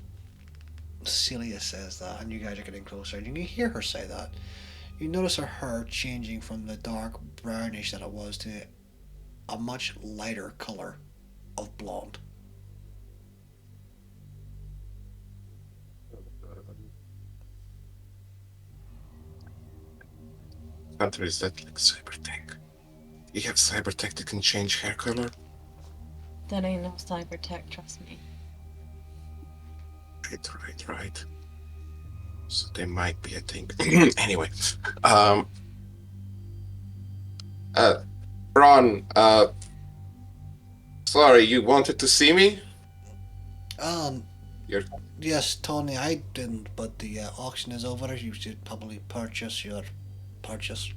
Celia says that, and you guys are getting closer, and you hear her say that, you notice her hair changing from the dark brownish that it was to a much lighter color of blonde. Hunter, is that like cybertech? You have cybertech that can change hair color? That ain't no cyber tech, trust me. Right. So there might be a thing. Anyway, Ron, sorry, you wanted to see me? You're... Yes, Tony, I didn't, but the auction is over. You should probably purchase your purchase.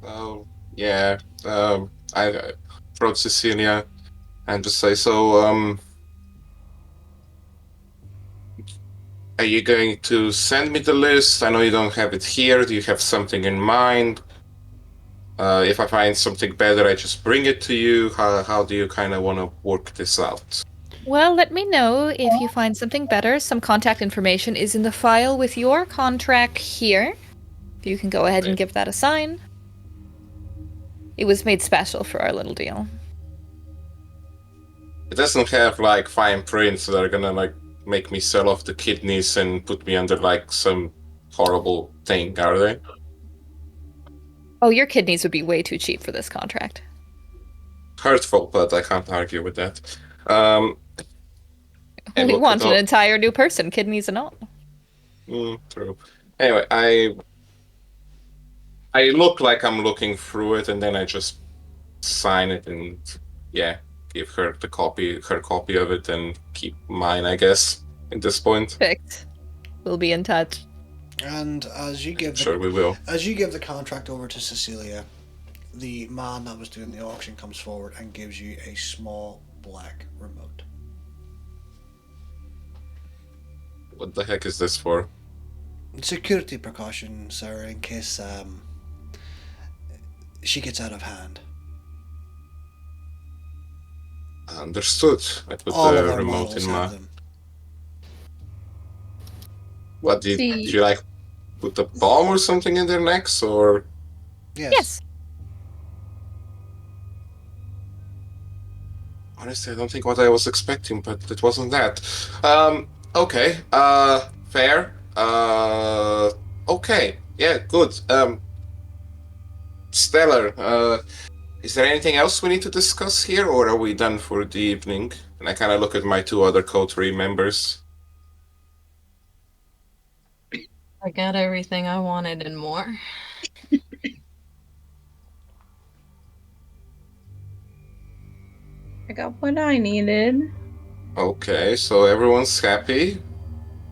Oh, yeah. I wrote Cecilia and just say, so, are you going to send me the list? I know you don't have it here. Do you have something in mind? If I find something better, I just bring it to you. How do you kind of want to work this out? Well, let me know if you find something better. Some contact information is in the file with your contract here. You can go ahead and give that a sign. It was made special for our little deal. It doesn't have like fine prints that are gonna like make me sell off the kidneys and put me under like some horrible thing, are they? Oh, your kidneys would be way too cheap for this contract. Hurtful, but I can't argue with that. We want an entire new person, kidneys and all. True. Anyway, I look like I'm looking through it, and then I just sign it and give her her copy of it, and keep mine, I guess, at this point. Perfect. We'll be in touch. And as you give we will. As you give the contract over to Cecilia, the man that was doing the auction comes forward and gives you a small black remote. What the heck is this for? Security precaution, sir, in case she gets out of hand. Understood. I put All the of our remote models in have my... them. What, did you like put a bomb or something in their necks, or...? Yes. Honestly, I don't think what I was expecting, but it wasn't that. Okay, fair. Okay, yeah, good. Stellar, is there anything else we need to discuss here, or are we done for the evening? And I kind of look at my two other coterie members. I got everything I wanted and more. I got what I needed. Okay, so everyone's happy.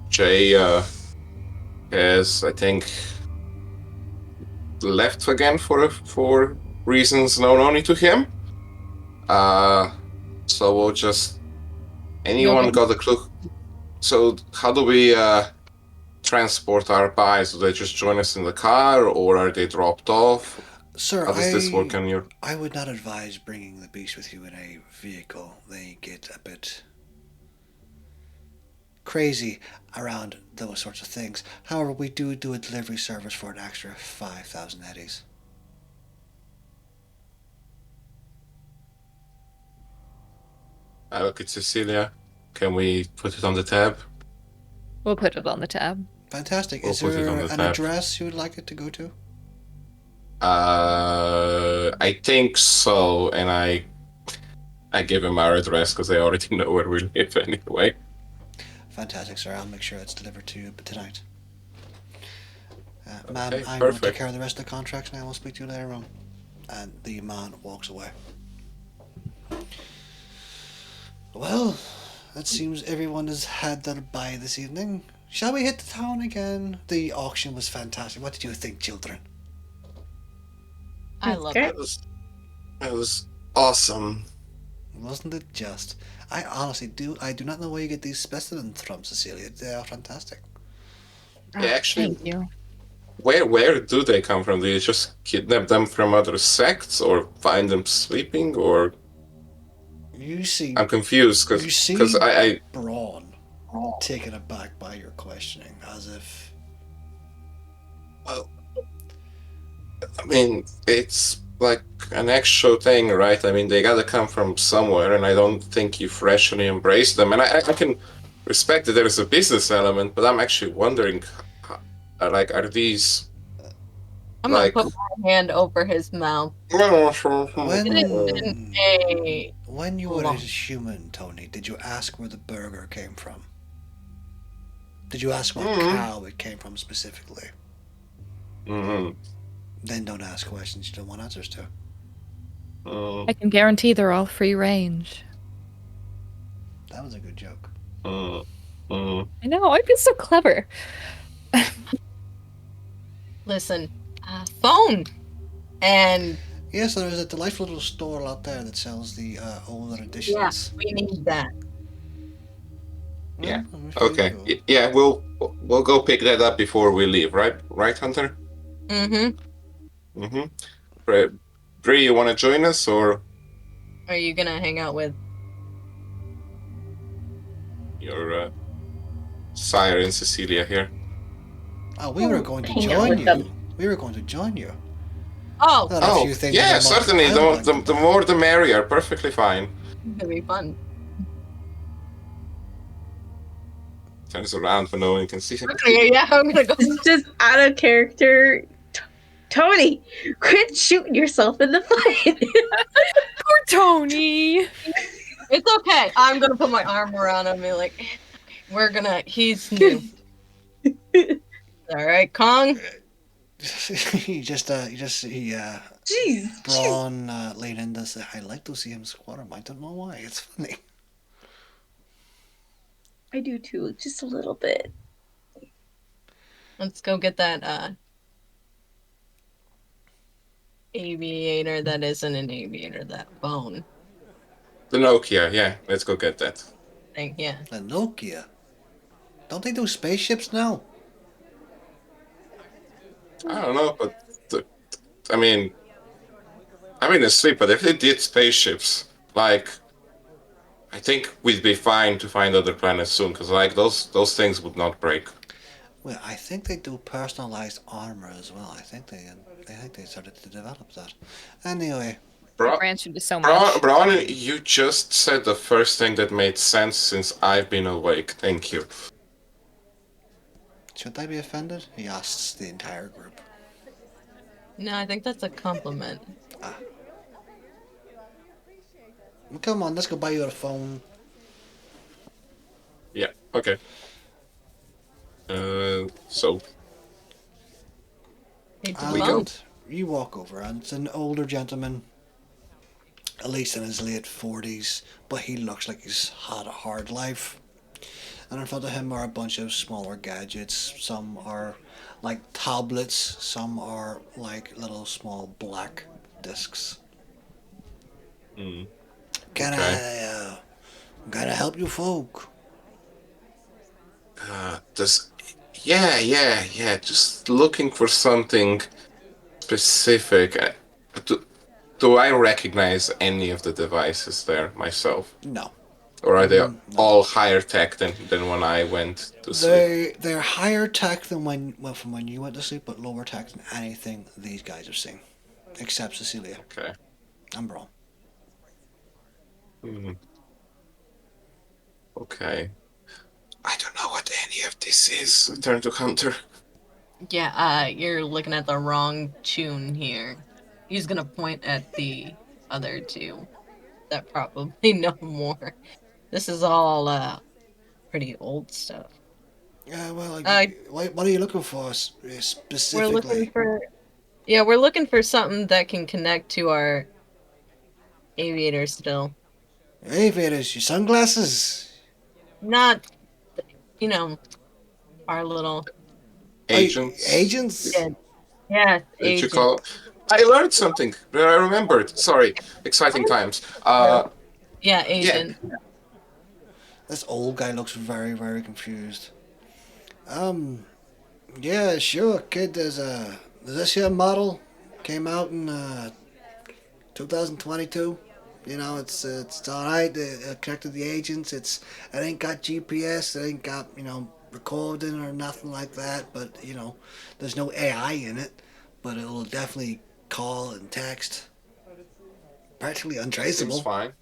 Jay, has, I think, left again for reasons known only to him. So we'll just... Anyone got a clue? So how do we transport our buys? Do they just join us in the car, or are they dropped off? Sir, how does this work on your... I would not advise bringing the beast with you in a vehicle. They get a bit crazy around those sorts of things. However, we do a delivery service for an extra 5,000 eddies. I look at Cecilia. Can we put it on the tab? We'll put it on the tab. Fantastic. Is there an address you would like it to go to? I think so, and I give him our address because I already know where we live anyway. Fantastic, sir. I'll make sure it's delivered to you tonight. Ma'am, Okay, I'm going to take care of the rest of the contracts, and I will speak to you later on. And the man walks away. Well, it seems everyone has had their buy this evening. Shall we hit the town again? The auction was fantastic. What did you think, children? I love it. It was awesome. Wasn't it just? I honestly do not know where you get these specimens from, Cecilia. They are fantastic. Yeah, actually, Thank you. where do they come from? Do you just kidnap them from other sects, or find them sleeping, or? You see, I'm confused you see because I Braun taken aback by your questioning, as if well, I mean, it's like an actual thing, right? I mean, they gotta come from somewhere, and I don't think you freshly embrace them. And I can respect that there's a business element, but I'm actually wondering, like, are these I'm gonna like? put my hand over his mouth. when you were a Long. human, Tony, did you ask where the burger came from? Did you ask what Mm-hmm. cow it came from specifically? Mm-hmm. Then don't ask questions you don't want answers to. I can guarantee they're all free range. That was a good joke. I know, I've been so clever. Listen, phone, and Yes, there is a delightful little store out there that sells the older editions. yeah, we need that. Yeah. Well, if you Okay. go. Yeah, we'll go pick that up before we leave, right? Right, Hunter? Mm-hmm. Mm-hmm. Bree, you want to join us, or Are you gonna hang out with? your sire and Cecilia here? Oh, we were going to Hang out join with you. them. We were going to join you. Oh, There are a Oh, few things yeah, about Mars certainly. I would like to The buy. more the merrier. Perfectly fine. it's gonna be fun. Turns around for no one can see him. Okay, yeah, I'm gonna go. It's just out of character. Tony, quit shooting yourself in the foot. Poor Tony! It's okay. I'm gonna put my arm around him and be like, it's okay. We're gonna. He's new. All right, Kong. Jeez. Braun leaned in to say, I like to see him squirm. I don't know why. It's funny. I do too, just a little bit. Let's go get that aviator that isn't an aviator, that bone The Nokia, yeah. Let's go get that. thing. Yeah. A Nokia. Don't they do spaceships now? I don't know, but I mean, I'm in a sleep, but if they did spaceships, like, I think we'd be fine to find other planets soon, because like those things would not break. Well, I think they do personalized armor as well. I think they started to develop that. Anyway, Bra- Branch into so much. Braun, you just said the first thing that made sense since I've been awake. Thank you. should I be offended? He asks the entire group. No, I think that's a compliment. Well, come on, let's go buy you a phone. Yeah. Okay. So Need to And We go. you walk over, and it's an older gentleman, at least in his late 40s, but he looks like he's had a hard life. And in front of him are a bunch of smaller gadgets. Some are like tablets, some are like little small black discs. Mm. Can Okay. can I help you folk? Does yeah. Just looking for something specific. Do I recognize any of the devices there myself, No. or are they No. all higher tech than when I went to sleep? They're higher tech than from when you went to sleep, but lower tech than anything these guys have seen, except Cecilia Okay. and Braun. Okay. I don't know what any of this is. I turn to Hunter. Yeah, you're looking at the wrong tune here. He's gonna point at the other two that probably know more. This is all pretty old stuff. Well, Uh, what are you looking for We're specifically? looking for something that can connect to our aviator still. Aviators, your sunglasses. Not, you know, our little Agents. Agents? yeah, Did you agent. call? I learned something. I remembered. Sorry. Exciting times. Yeah, Yeah. agent. This old guy looks very, very confused. Yeah, sure, kid. There's this here model came out in 2022. You know, it's all right. Connected to the agents. It ain't got GPS. It ain't got recording or nothing like that. But there's no AI in it. But it will definitely call and text. Practically Seems untraceable. fine.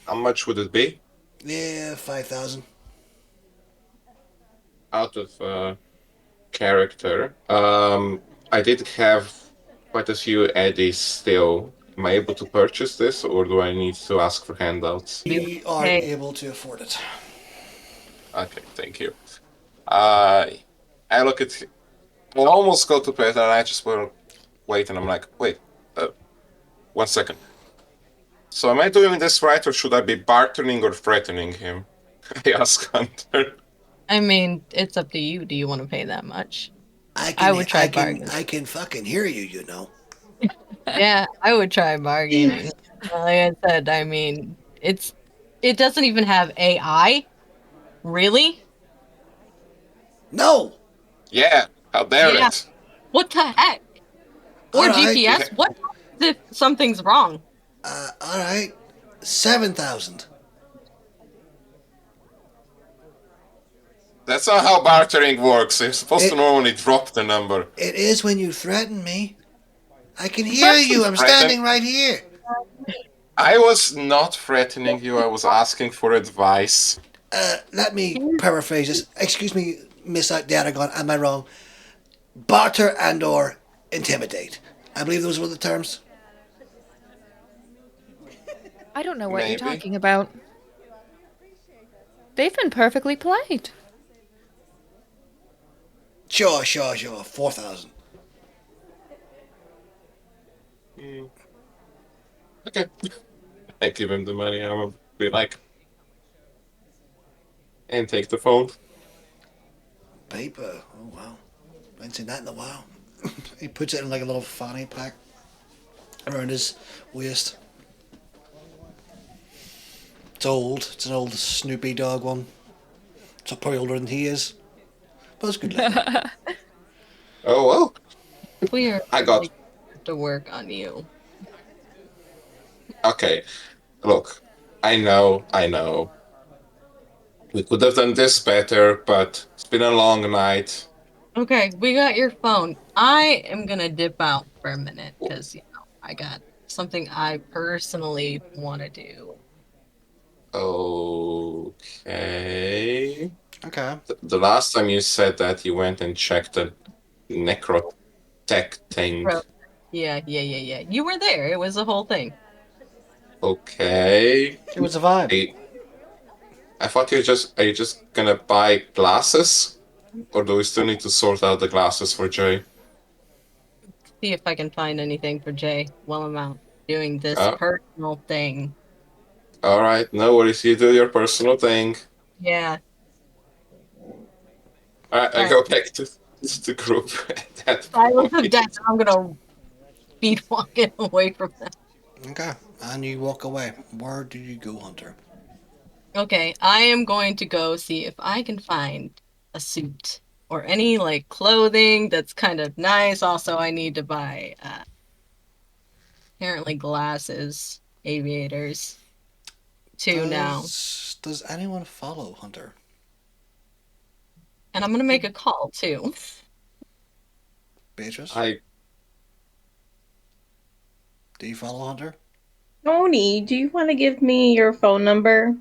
How much would it be? Yeah, 5,000. Out of character. I did have quite a few eddies still. Am I able to purchase this, or do I need to ask for handouts? We are Hey, able to afford it. Okay, thank you. Uh, I look at. I almost go to pay it, and I just will wait, and I'm like, wait, 1 second. So am I doing this right, or should I be bartering or threatening him? I ask Hunter. I mean, it's up to you. Do you want to pay that much? I I can would try I can bargaining. I can fucking hear you. You know. Yeah, I would try bargaining. Like I said, I mean, it doesn't even have AI. Really? No. Yeah, how dare Yeah. it? What the heck? All Or right. He GPS? ha- What if something's wrong? All right. 7,000. That's not how bartering works. You're supposed to It normally drop the number. it is when you threaten me. I can hear you. I'm Threaten? standing right here. I was not threatening you. I was asking for advice. Let me paraphrase this. Excuse me, Miss Danagon. Am I wrong? Barter and/or intimidate. I believe those were the terms. I don't know what you're Maybe. talking about. They've been perfectly polite. Sure. 4,000. Okay. I give him the money. I will be like, and take the phone. Paper. Oh wow. I ain't seen that in a while. He puts it in like a little fanny pack around his waist. It's old. It's an old Snoopy dog one. It's probably older than he is. But it's good leather. Oh well. We are I got. like to work on you. Okay. Look, I know. We could have done this better, but it's been a long night. Okay, we got your phone. I am gonna dip out for a minute because I got something I personally want to do. Okay. Okay. The last time you said that you went and checked the necrotech thing. Bro. Yeah. You were there. It was a whole thing. Okay. It was a vibe. I, I thought are you just gonna buy glasses? Or do we still need to sort out the glasses for Jay? See if I can find anything for Jay while I'm out doing this Uh, personal thing. Alright, no worries, you do your personal thing. Yeah. Alright, All I right. go back to the group at that Silence of point. death. I'm gonna speed walking away from them. Okay. And you walk away. Where do you go, Hunter? Okay, I am going to go see if I can find a suit or any like clothing that's kind of nice. Also, I need to buy apparently glasses, aviators too now. Does anyone follow Hunter? And I'm gonna make a call too. Beatrice? I Do you follow Hunter? Tony, do you want to give me your phone number?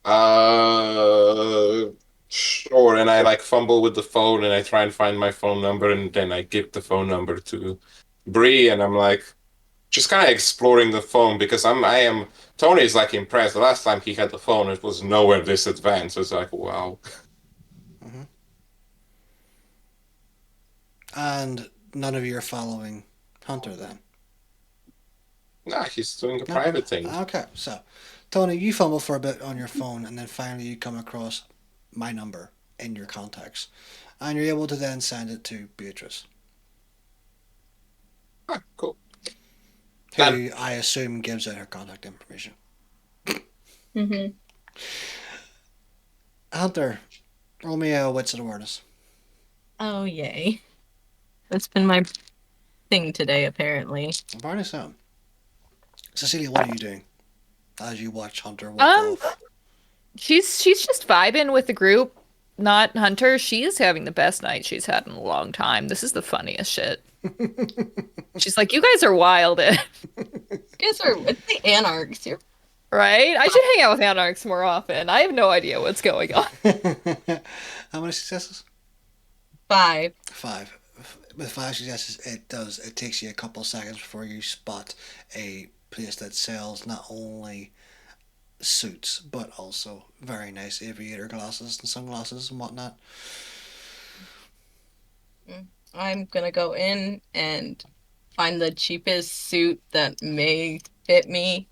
uh sure, and I like fumble with the phone and I try and find my phone number and then I give the phone number to Bree and I'm like just kind of exploring the phone because I am Tony's like impressed. The last time he had the phone, it was nowhere this advanced. It's like wow. Mm-hmm. And none of you are following Hunter then? Nah, he's doing a No? private thing. Okay, so Tony, you fumble for a bit on your phone and then finally you come across my number in your contacts. And you're able to then send it to Beatrice, Ah, cool. who Done. I assume gives out her contact information. Mm-hmm. Hunter, Roll me a wits and awareness. Oh, yay. That's been my thing today, apparently. Apparently so. Cecilia, what are you doing as you watch Hunter walk Um, off? she's just vibing with the group. Not Hunter. She's having the best night she's had in a long time. This is the funniest shit. She's like, you guys are wild, You guys are with the Anarchs. You're right? I should hang out with Anarchs more often. I have no idea what's going on. How many successes? 5. 5. With 5 successes, it takes you a couple of seconds before you spot a place that sells not only suits but also very nice aviator glasses and sunglasses and whatnot. I'm gonna go in and find the cheapest suit that may fit me.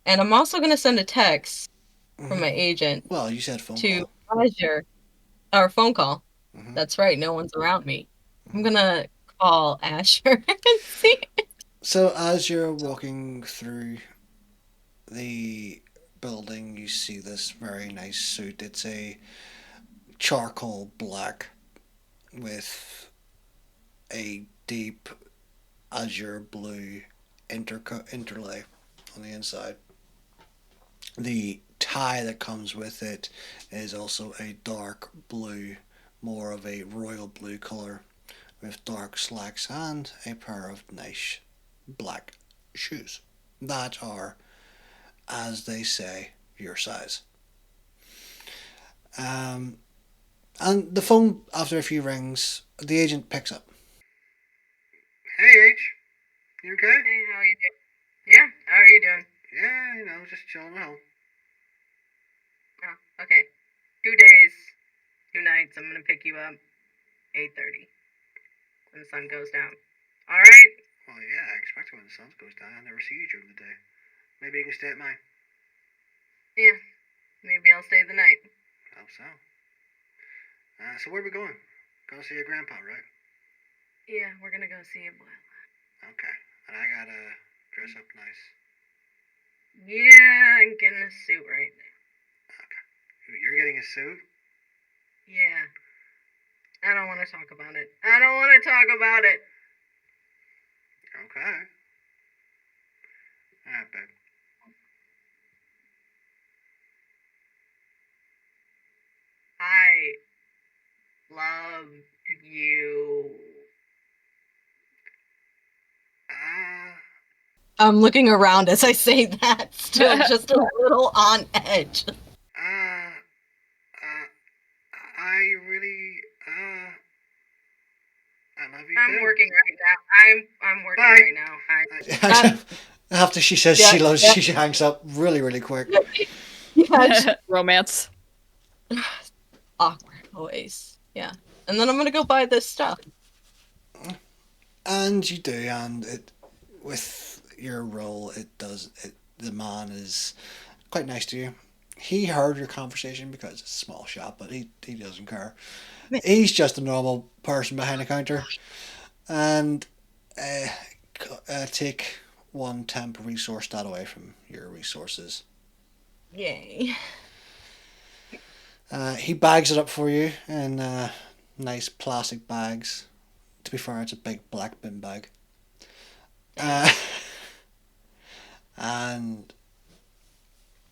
And I'm also gonna send a text from my agent Well, you said phone to call. Azure, or phone call. Mhm. That's right, no one's around me. I'm gonna call Asher and see. So as you're walking through the building, you see this very nice suit. It's a charcoal black with a deep azure blue interlay on the inside. The tie that comes with it is also a dark blue, more of a royal blue color, with dark slacks and a pair of nice black shoes that are, as they say, your size. Um, and the phone, after a few rings, the agent picks up. Hey, H. You okay? Hey, how are you doing? Yeah, how are you doing? Yeah, just chilling at home. Oh, okay. 2 days, 2 nights. I'm gonna pick you up 8:30 when the sun goes down. All right? Well, yeah, I expect when the sun goes down, I never see you during the day. Maybe you can stay at mine. Yeah, maybe I'll stay the night. Hope so. So where are we going? Going to see your grandpa, right? Yeah, we're gonna go see a boy. Okay. And I gotta dress up nice. Yeah, I'm getting a suit right now. Okay. You're getting a suit? Yeah. I don't want to talk about it. I don't want to talk about it. Okay. Alright, babe. I love you. I'm looking around as I say that, still just a little on edge. I really, I love you I'm too. working right now. I'm working right now. After she says Yeah, she loves yeah. you, she hangs up really, really quick. Yeah, Romance. awkward always. Yeah. And then I'm gonna go buy this stuff. And you do, and with your role, the man is quite nice to you. He heard your conversation because it's a small shop, but he doesn't care. He's just a normal person behind the counter, and uh, take one temp resource that away from your resources. Yay. He bags it up for you in nice plastic bags. To be fair, it's a big black bin bag. And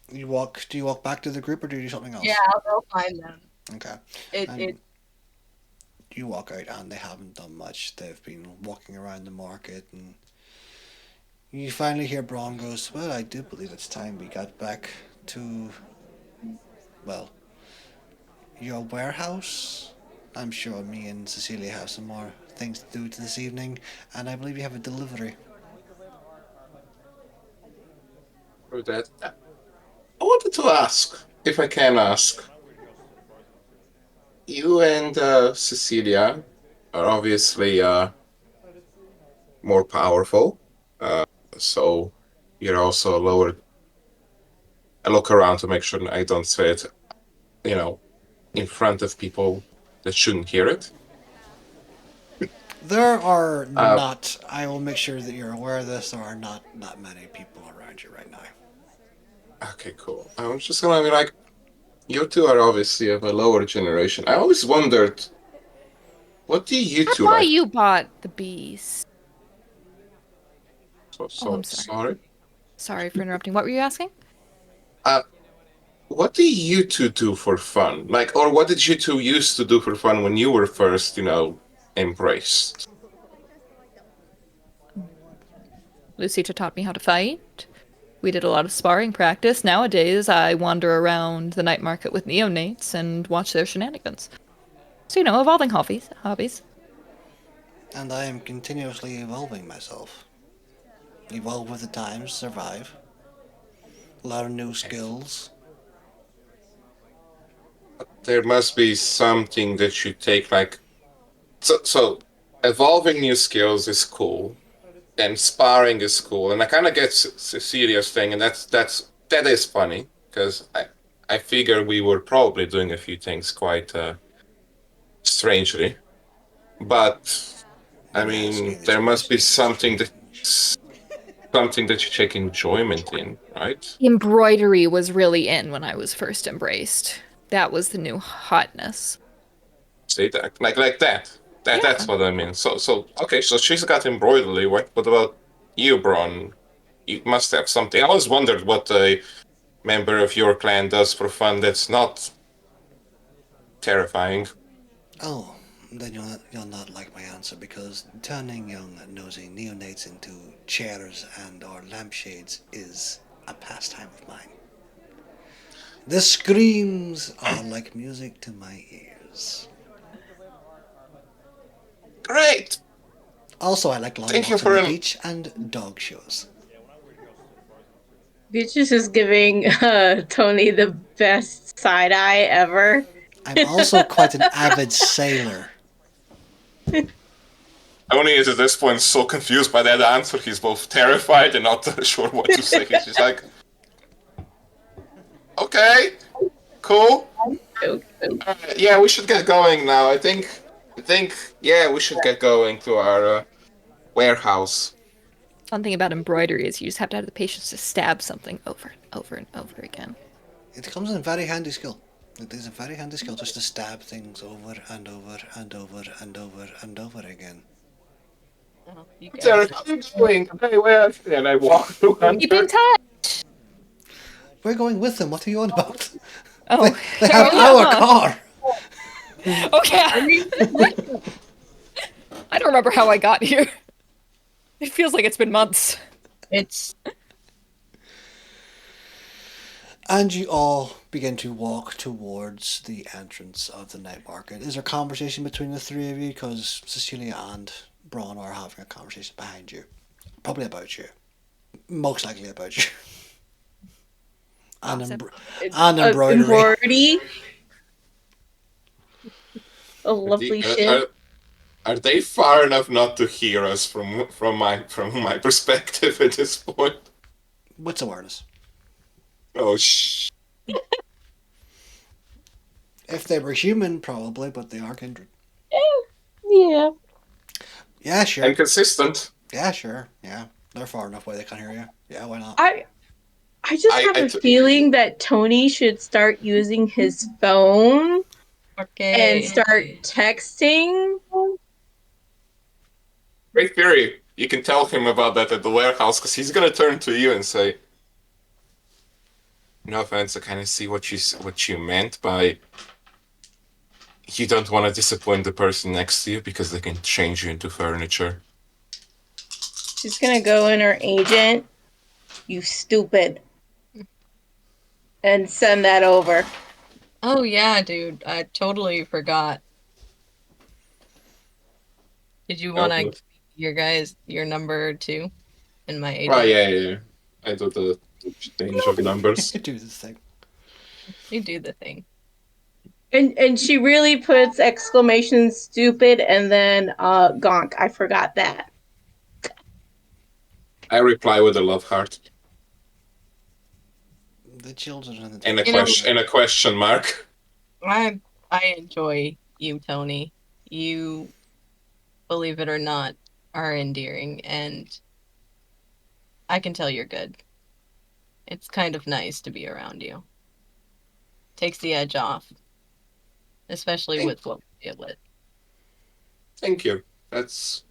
do you walk back to the group or do you do something else? Yeah, I'll go find them. Okay. It You walk out and they haven't done much. They've been walking around the market and you finally hear Braun goes, well, I do believe it's time we got back to, well, your warehouse. I'm sure me and Cecilia have some more things to do this evening, and I believe you have a delivery. For that, I wanted to ask, if I can ask. You and Cecilia are obviously more powerful, so you're also lower. I look around to make sure I don't say it, you know, in front of people that shouldn't hear it. There are Uh, not, I will make sure that you're aware of this, there are not that many people around you right now. okay, cool. I was just gonna be like, You two are obviously of a lower generation. I always wondered, what do you That's two why like? you bought the beast. Oh, I'm sorry. Sorry. Sorry for interrupting. What were you asking? Uh, what do you two do for fun? Like, or what did you two used to do for fun when you were first, embraced? Lucita taught me how to fight. We did a lot of sparring practice. Nowadays, I wander around the night market with neonates and watch their shenanigans. So, evolving hobbies. And I am continuously evolving myself. Evolve with the times, survive. Learn new skills. There must be something that you take, like, so evolving new skills is cool, and sparring is cool, and I kind of get a serious thing, and that is funny because I figure we were probably doing a few things quite strangely, but I Yes, mean needless there to must be say. something that you take enjoyment in, right? Embroidery was really in when I was first embraced. That was the new hotness. Say that like that. That's Yeah. what I mean. So okay, so she's got embroidery. What about you, Bron? You must have something. I always wondered what a member of your clan does for fun that's not terrifying. Oh, then you'll not like my answer because turning young nosy neonates into chairs and or lampshades is a pastime of mine. The screams are like music to my ears. Great! Also, I like long Thank you walks on for the an. beach and dog shows. Beatrice is giving Tony the best side eye ever. I'm also quite an avid sailor. Tony is at this point so confused by that answer, he's both terrified and not sure what to say. He's just like, okay, cool. Yeah, we should get going now. Yeah, we should get going to our warehouse. Fun thing about embroidery is you just have to have the patience to stab something over and over and over again. It comes in very handy skill. It is a very handy skill just to stab things over and over and over and over and over again. Oh, you Derek, guys. I'm going. Hey, where? And I walk through Keep in Hunter. touch. We're going with them. What are you on about? Oh, They have oh, our yeah. car. Okay. I don't remember how I got here. It feels like it's been months. It's And you all begin to walk towards the entrance of the night market. Is there conversation between the three of you? Because Cecilia and Braun are having a conversation behind you. Probably about you. Most likely about you. And, Gossip. and embroidery. Embroidery. A lovely shit. Are they far enough not to hear us from my perspective at this point? What's awareness? Oh shh. If they were human, probably, but they are kindred. Yeah. Yeah, sure. And consistent. Yeah, sure. Yeah. They're far enough away they can hear you. Yeah, why not? I just have a feeling that Tony should start using his phone okay. and start texting. Great theory. You can tell him about that at the warehouse because he's gonna turn to you and say, "No offense, I kind of see what you meant by you don't want to disappoint the person next to you because they can change you into furniture." She's gonna go in her agent. You stupid. And send that over. Oh yeah, dude. I totally forgot. Did you want to your number too? In my agent? Oh yeah. I do the change of numbers. Do this thing. You do the thing. And she really puts exclamation stupid and then gonk. I forgot that. I reply with a love heart The children and the and a question mark. I enjoy you, Tony. You, believe it or not, are endearing, and I can tell you're good. It's kind of nice to be around you. takes the edge off, especially Thank- with what we deal with. Thank you. That's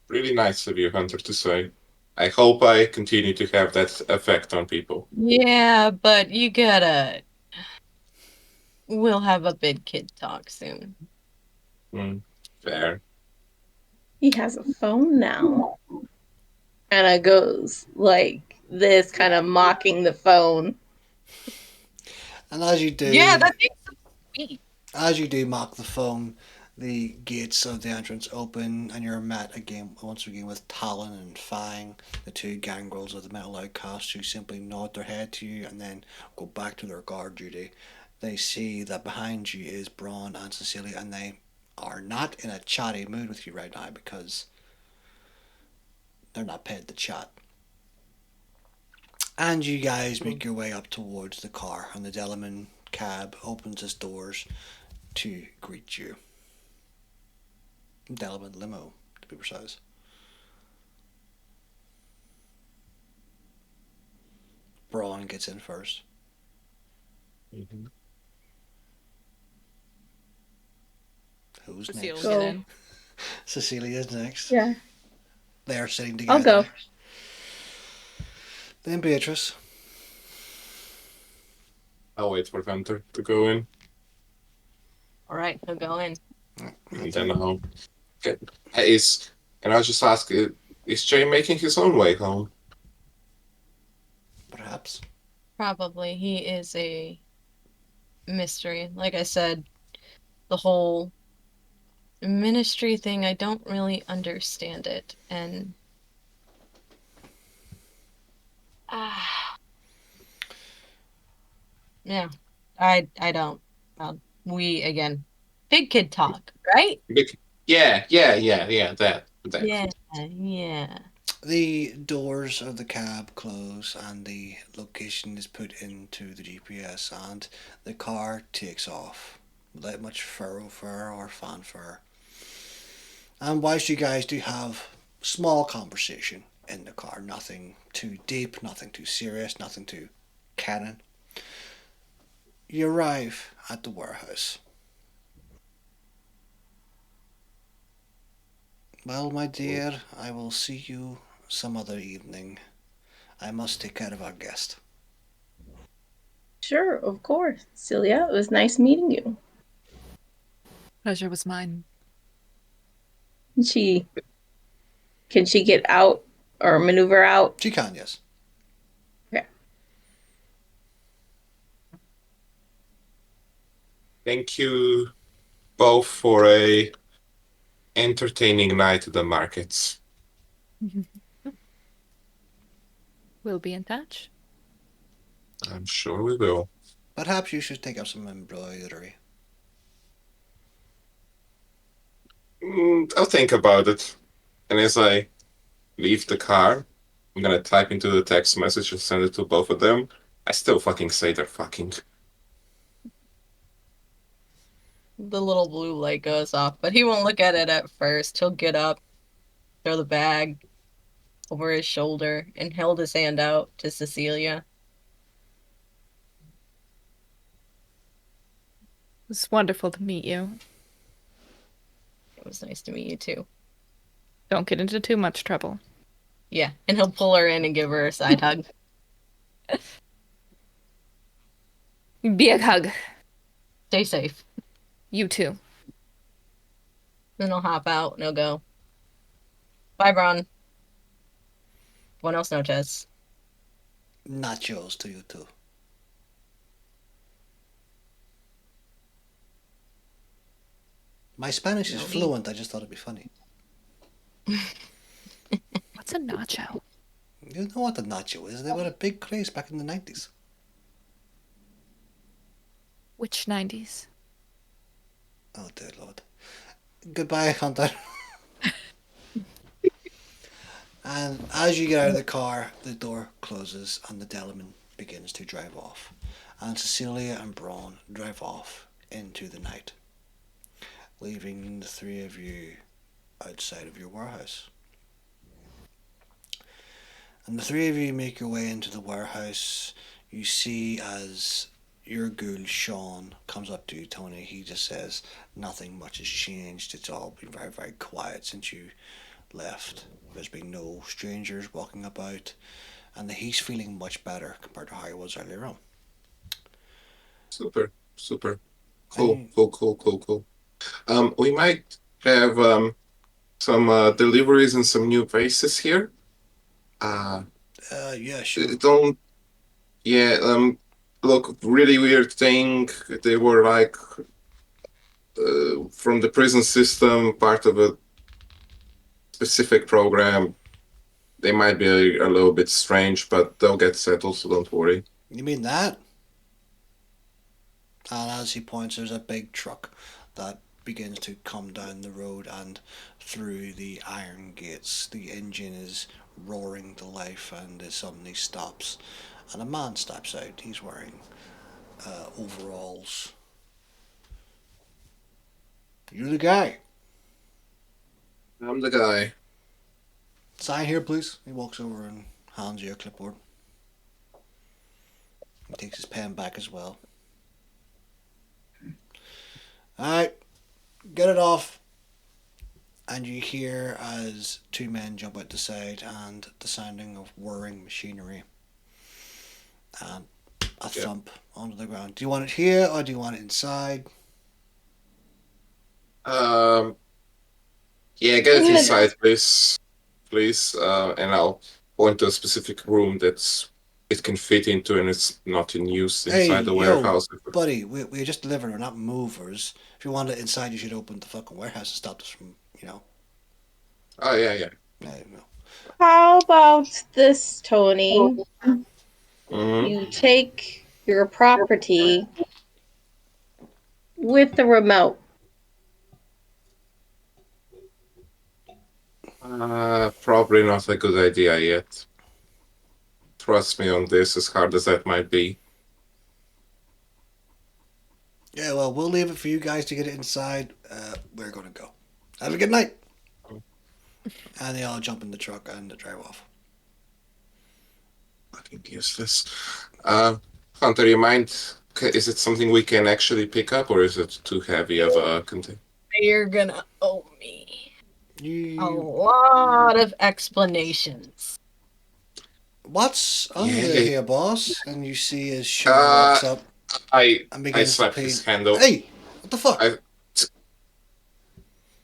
really nice of you, Hunter, to say. I hope I continue to have that effect on people. Yeah, but you gotta. We'll have a big kid talk soon. Fair. He has a phone now. Anna goes like this, kind of mocking the phone. And as you do, Yeah, that thing's so sweet. as you do mock the phone, the gates of the entrance open, and you're met again once again with Talon and Fang, the two gangrels of the metal outcasts, who simply nod their head to you and then go back to their guard duty. They see that behind you is Braun and Cecilia, and they are not in a chatty mood with you right now because they're not paid to chat. And you guys make your way up towards the car, and the Delamain cab opens its doors to greet you. Delamain limo, to be precise. Braun gets in first. Mm-hmm. Who's Cecile next? will get in. Cecilia's next. Yeah. They are sitting I'll together. go. Then Beatrice. I'll wait for Hunter to go in, All right, he'll go in. and then I'll get. And I'll just ask: is Jay making his own way home? Perhaps. Probably. He is a mystery. Like I said, the whole ministry thing, I don't really understand it. And yeah, I don't. We again, big kid talk, right? Yeah. That. Yeah, yeah. The doors of the cab close and the location is put into the GPS, and the car takes off without much fur or fanfare. And whilst you guys do have small conversation in the car, nothing too deep, nothing too serious, nothing too canon, you arrive at the warehouse. Well, my dear, I will see you some other evening. I must take care of our guest. Sure, of course. Celia, it was nice meeting you. Pleasure was mine. Can she get out or maneuver out? She can, yes. Okay. Thank you both for a entertaining night at the markets. We'll be in touch. I'm sure we will. Perhaps you should take up some embroidery. I'll think about it. And as I leave the car, I'm gonna type into the text message and send it to both of them. I still fucking say they're fucking. The little blue light goes off, but he won't look at it at first. He'll get up, throw the bag over his shoulder, and held his hand out to Cecilia. It was wonderful to meet you. It was nice to meet you too. Don't get into too much trouble. Yeah, and he'll pull her in and give her a side hug. Big hug. Stay safe. You too. Then he'll hop out and he'll go, bye, Braun. Buenos noches. Nachos to you too. My Spanish is fluent, I just thought it'd be funny. What's a nacho? You know what a nacho is? They were a big craze back in the 90s. Which 90s? Oh, dear Lord. Goodbye, Hunter. And as you get out of the car, the door closes and the Delamain begins to drive off. And Cecilia and Braun drive off into the night, leaving the three of you outside of your warehouse. And the three of you make your way into the warehouse. You see as your ghoul Sean comes up to you, Tony. He just says nothing much has changed. It's all been very, very quiet since you left. There's been no strangers walking about, and he's feeling much better compared to how he was earlier on. Super. Cool. We might have some deliveries and some new faces here. Yeah, sure. Don't. Yeah. Look, really weird thing. They were like from the prison system, part of a specific program. They might be a little bit strange, but they'll get settled, so don't worry. You mean that? And as he points, there's a big truck that begins to come down the road and through the iron gates. The engine is roaring to life and it suddenly stops. And a man steps out. He's wearing overalls. You're the guy. I'm the guy. Sign here, please. He walks over and hands you a clipboard. He takes his pen back as well. Alright, get it off. And you hear as two men jump out the side and the sounding of whirring machinery and a thump onto the ground. Do you want it here or do you want it inside? Yeah, get it inside, please. And I'll point to a specific room that's it can fit into and it's not in use inside the warehouse. Buddy, we're just delivering, we're not movers. If you want it inside, you should open the fucking warehouse and stop us from, Oh, yeah. There you go. How about this, Tony? Mm-hmm. You take your property with the remote. Probably not a good idea yet. Trust me on this, as hard as that might be. Yeah, well, we'll leave it for you guys to get it inside. We're going to go. Have a good night. And they all jump in the truck and they drive off. Fucking useless. Hunter, you mind? Is it something we can actually pick up, or is it too heavy of a container? You're gonna owe me a lot of explanations. What's under here, boss? And you see as Sean walks up and begins I slap to his hand over. Hey, what the fuck?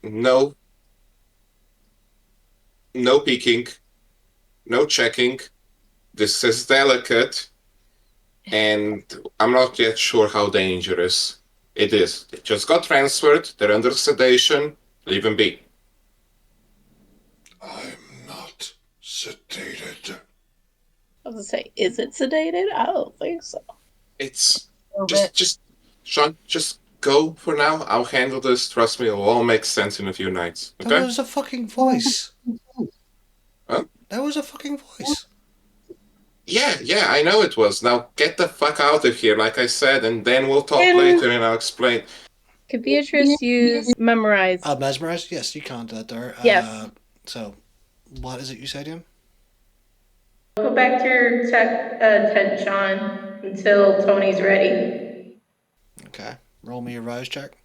No peeking. No checking. This is delicate. And I'm not yet sure how dangerous it is. They just got transferred. They're under sedation. Leave them be. I'm not sedated. I was gonna say, is it sedated? I don't think so. It's just Sean, just go for now. I'll handle this. Trust me, it'll all make sense in a few nights. Okay? That was a fucking voice. Huh? That was a fucking voice. Yeah, I know it was. Now get the fuck out of here, like I said, and then we'll talk later and I'll explain. Could Beatrice use memorize? Mesmerize? Yes, you can't do that there. Yes. So, what is it you said to him? Go back to your tent, Sean, until Tony's ready. Okay. Roll me a rouse check.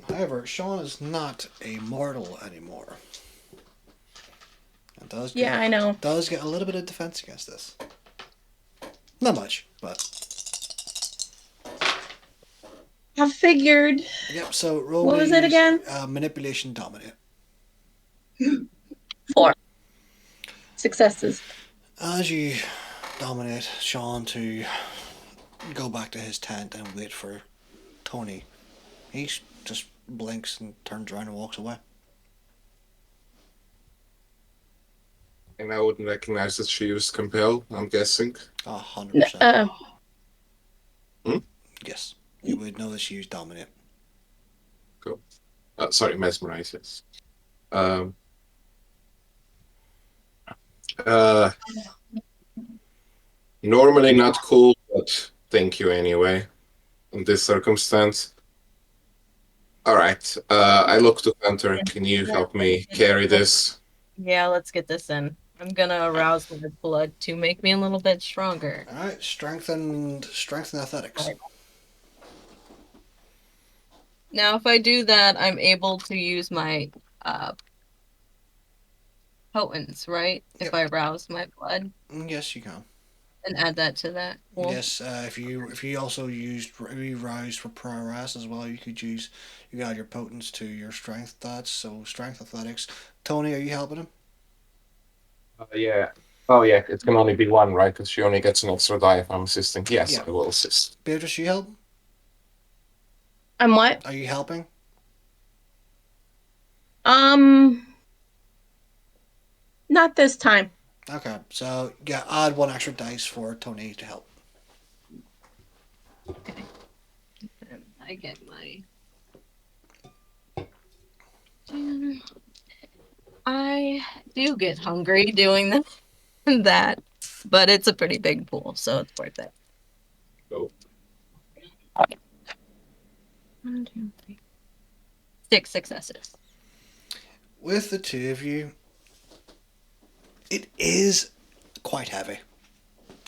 However, Sean is not a mortal anymore. It does get, I know. Does get a little bit of defense against this. Not much, but... I figured. Yep, so roll What was it again? Manipulation dominate. 4 successes. As you dominate Sean to go back to his tent and wait for Tony, he just blinks and turns around and walks away. And I wouldn't recognize that she used compel, I'm guessing. 100%. Yes. You would know that she used dominate. Cool. Sorry, mesmerize, yes. Normally not cool, but thank you anyway. In this circumstance. Alright, I look to Hunter. Can you help me carry this? Yeah, let's get this in. I'm gonna arouse my blood to make me a little bit stronger. All right, strength and athletics. Right. Now, if I do that, I'm able to use my potence, right? Yep. If I arouse my blood Yes, you can. and add that to that. Cool. Yes, if you also roused for prowess as well, you add your potence to your strength stats. So strength athletics. Tony, are you helping him? Yeah. Oh, yeah, it can only be one, right? Because she only gets an extra die if I'm assisting. Yes, Yeah. I will assist. Beatrice, you help? I'm what? Are you helping? Not this time. Okay, so yeah, add one extra dice for Tony to help. Okay. And I get my. I do get hungry doing that, but it's a pretty big pool, so it's worth it. Go. 1, 2, 3. 6 successes. With the two of you, it is quite heavy,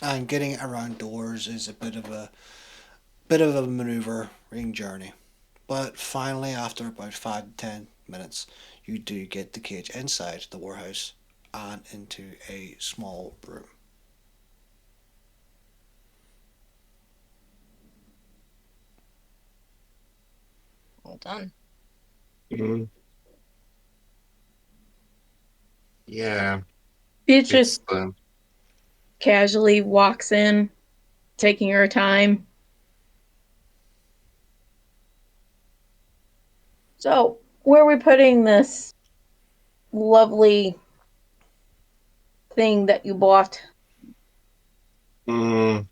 and getting around doors is a bit of a maneuvering journey. But finally, after about 5 to 10 minutes, you do get the cage inside the warehouse and into a small room. All done. Mm. Yeah. Beatrice It's, casually walks in, taking her time. So, where are we putting this lovely thing that you bought? mm,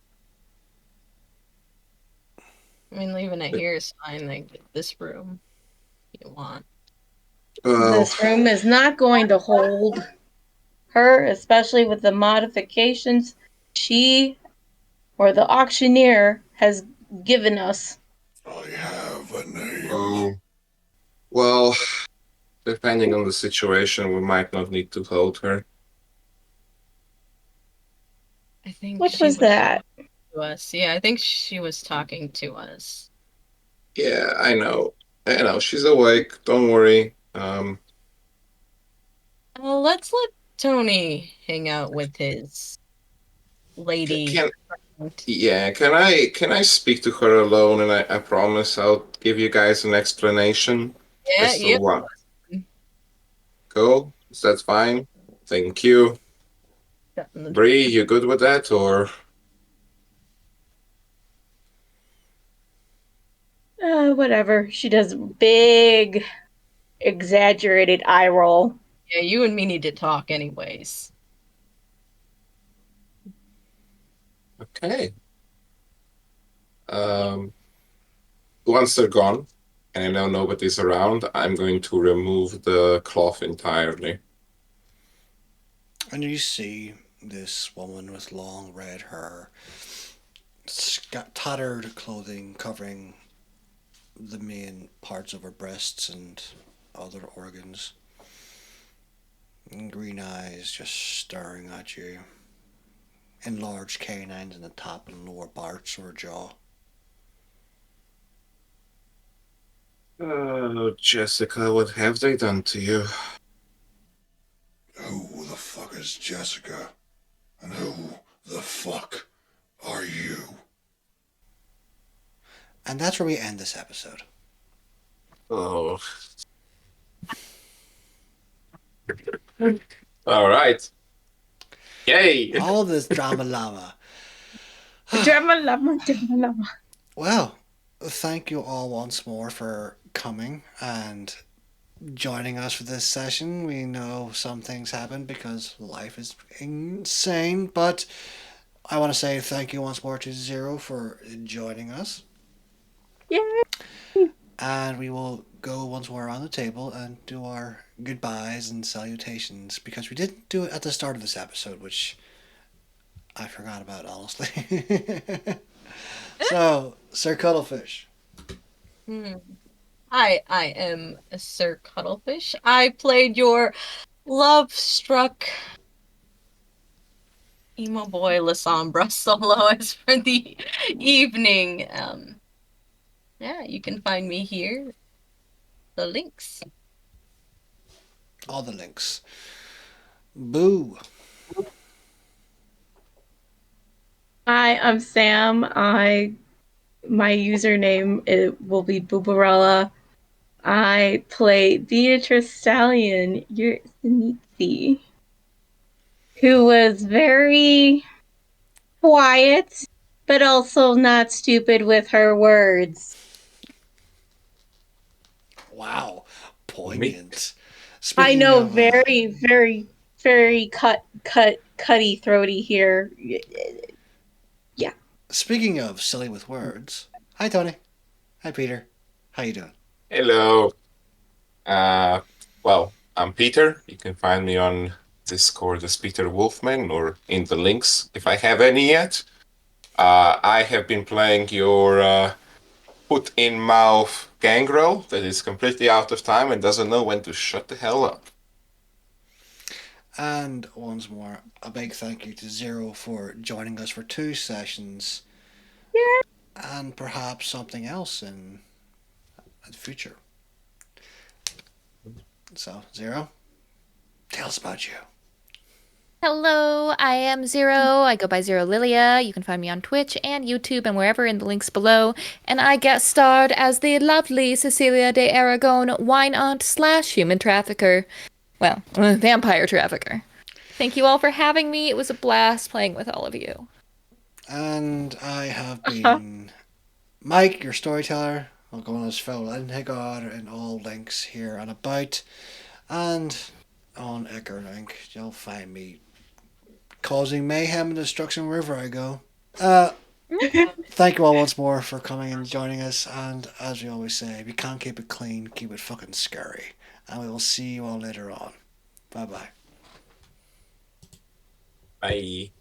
I mean, leaving it here is fine. Like this room, you want. well, This room is not going to hold her, especially with the modifications she or the auctioneer has given us. I have a name. oh, well, depending on the situation, we might not need to hold her. I think What she was that? to us. Yeah, I think she was talking to us. Yeah, I know. She's awake. Don't worry. Let's let Tony hang out with his lady. Can friend. Yeah, can I speak to her alone, and I promise I'll give you guys an explanation Yeah, as to yep. what. Cool? Is that fine? Thank you. Bree, you good with that, or? Whatever. She does big, exaggerated eye roll. Yeah, you and me need to talk anyways. Okay. Once they're gone, and I know nobody's around, I'm going to remove the cloth entirely. And you see this woman with long red hair, tattered clothing covering the main parts of her breasts and other organs. And green eyes just staring at you. Enlarged canines in the top and lower parts of her jaw. Oh, Jessica, what have they done to you? Who the fuck is Jessica? And who the fuck are you? And that's where we end this episode. Oh. All right. Yay! All this drama llama. Drama llama. Well, thank you all once more for coming and joining us for this session. We know some things happen because life is insane, but I want to say thank you once more to Zero for joining us. Yay! And we will go once more around the table and do our goodbyes and salutations because we didn't do it at the start of this episode, which I forgot about, honestly. So, Sir Cuttlefish. Hi, I am Sir Cuttlefish. I played your love-struck emo boy La Sombra soloist for the evening. Yeah, you can find me here. The links. All the links. Boo. Hi, I'm Sam. My username will be Boobarella. I play Beatrice Stallion, your Saniti, who was very quiet, but also not stupid with her words. Wow. Me. Poignant. I Speaking know, of very, very, very cutty throaty here. Yeah. speaking of silly with words. Hi Tony. Hi Peter. How you doing? Hello. Uh, well, I'm Peter. You can find me on Discord as Peter Wolfman or in the links if I have any yet. I have been playing your put in mouth gangrel that is completely out of time and doesn't know when to shut the hell up. And once more, a big thank you to Zero for joining us for 2 sessions. Yeah. And perhaps something else in the future. So, Zero, tell us about you. Hello, I am Zero. I go by Zero Lilia. You can find me on Twitch and YouTube and wherever in the links below. And I guest starred as the lovely Cecilia de Aragon, wine aunt / human trafficker. Well, vampire trafficker. Thank you all for having me. It was a blast playing with all of you. And I have been Mike, your storyteller. I'll go on as Phil Linhegard in all links here and about. And on Eckerlink, you'll find me causing mayhem and destruction wherever I go. Thank you all once more for coming and joining us. And as we always say, if you can't keep it clean, keep it fucking scary. And we will see you all later on. Bye bye. Bye.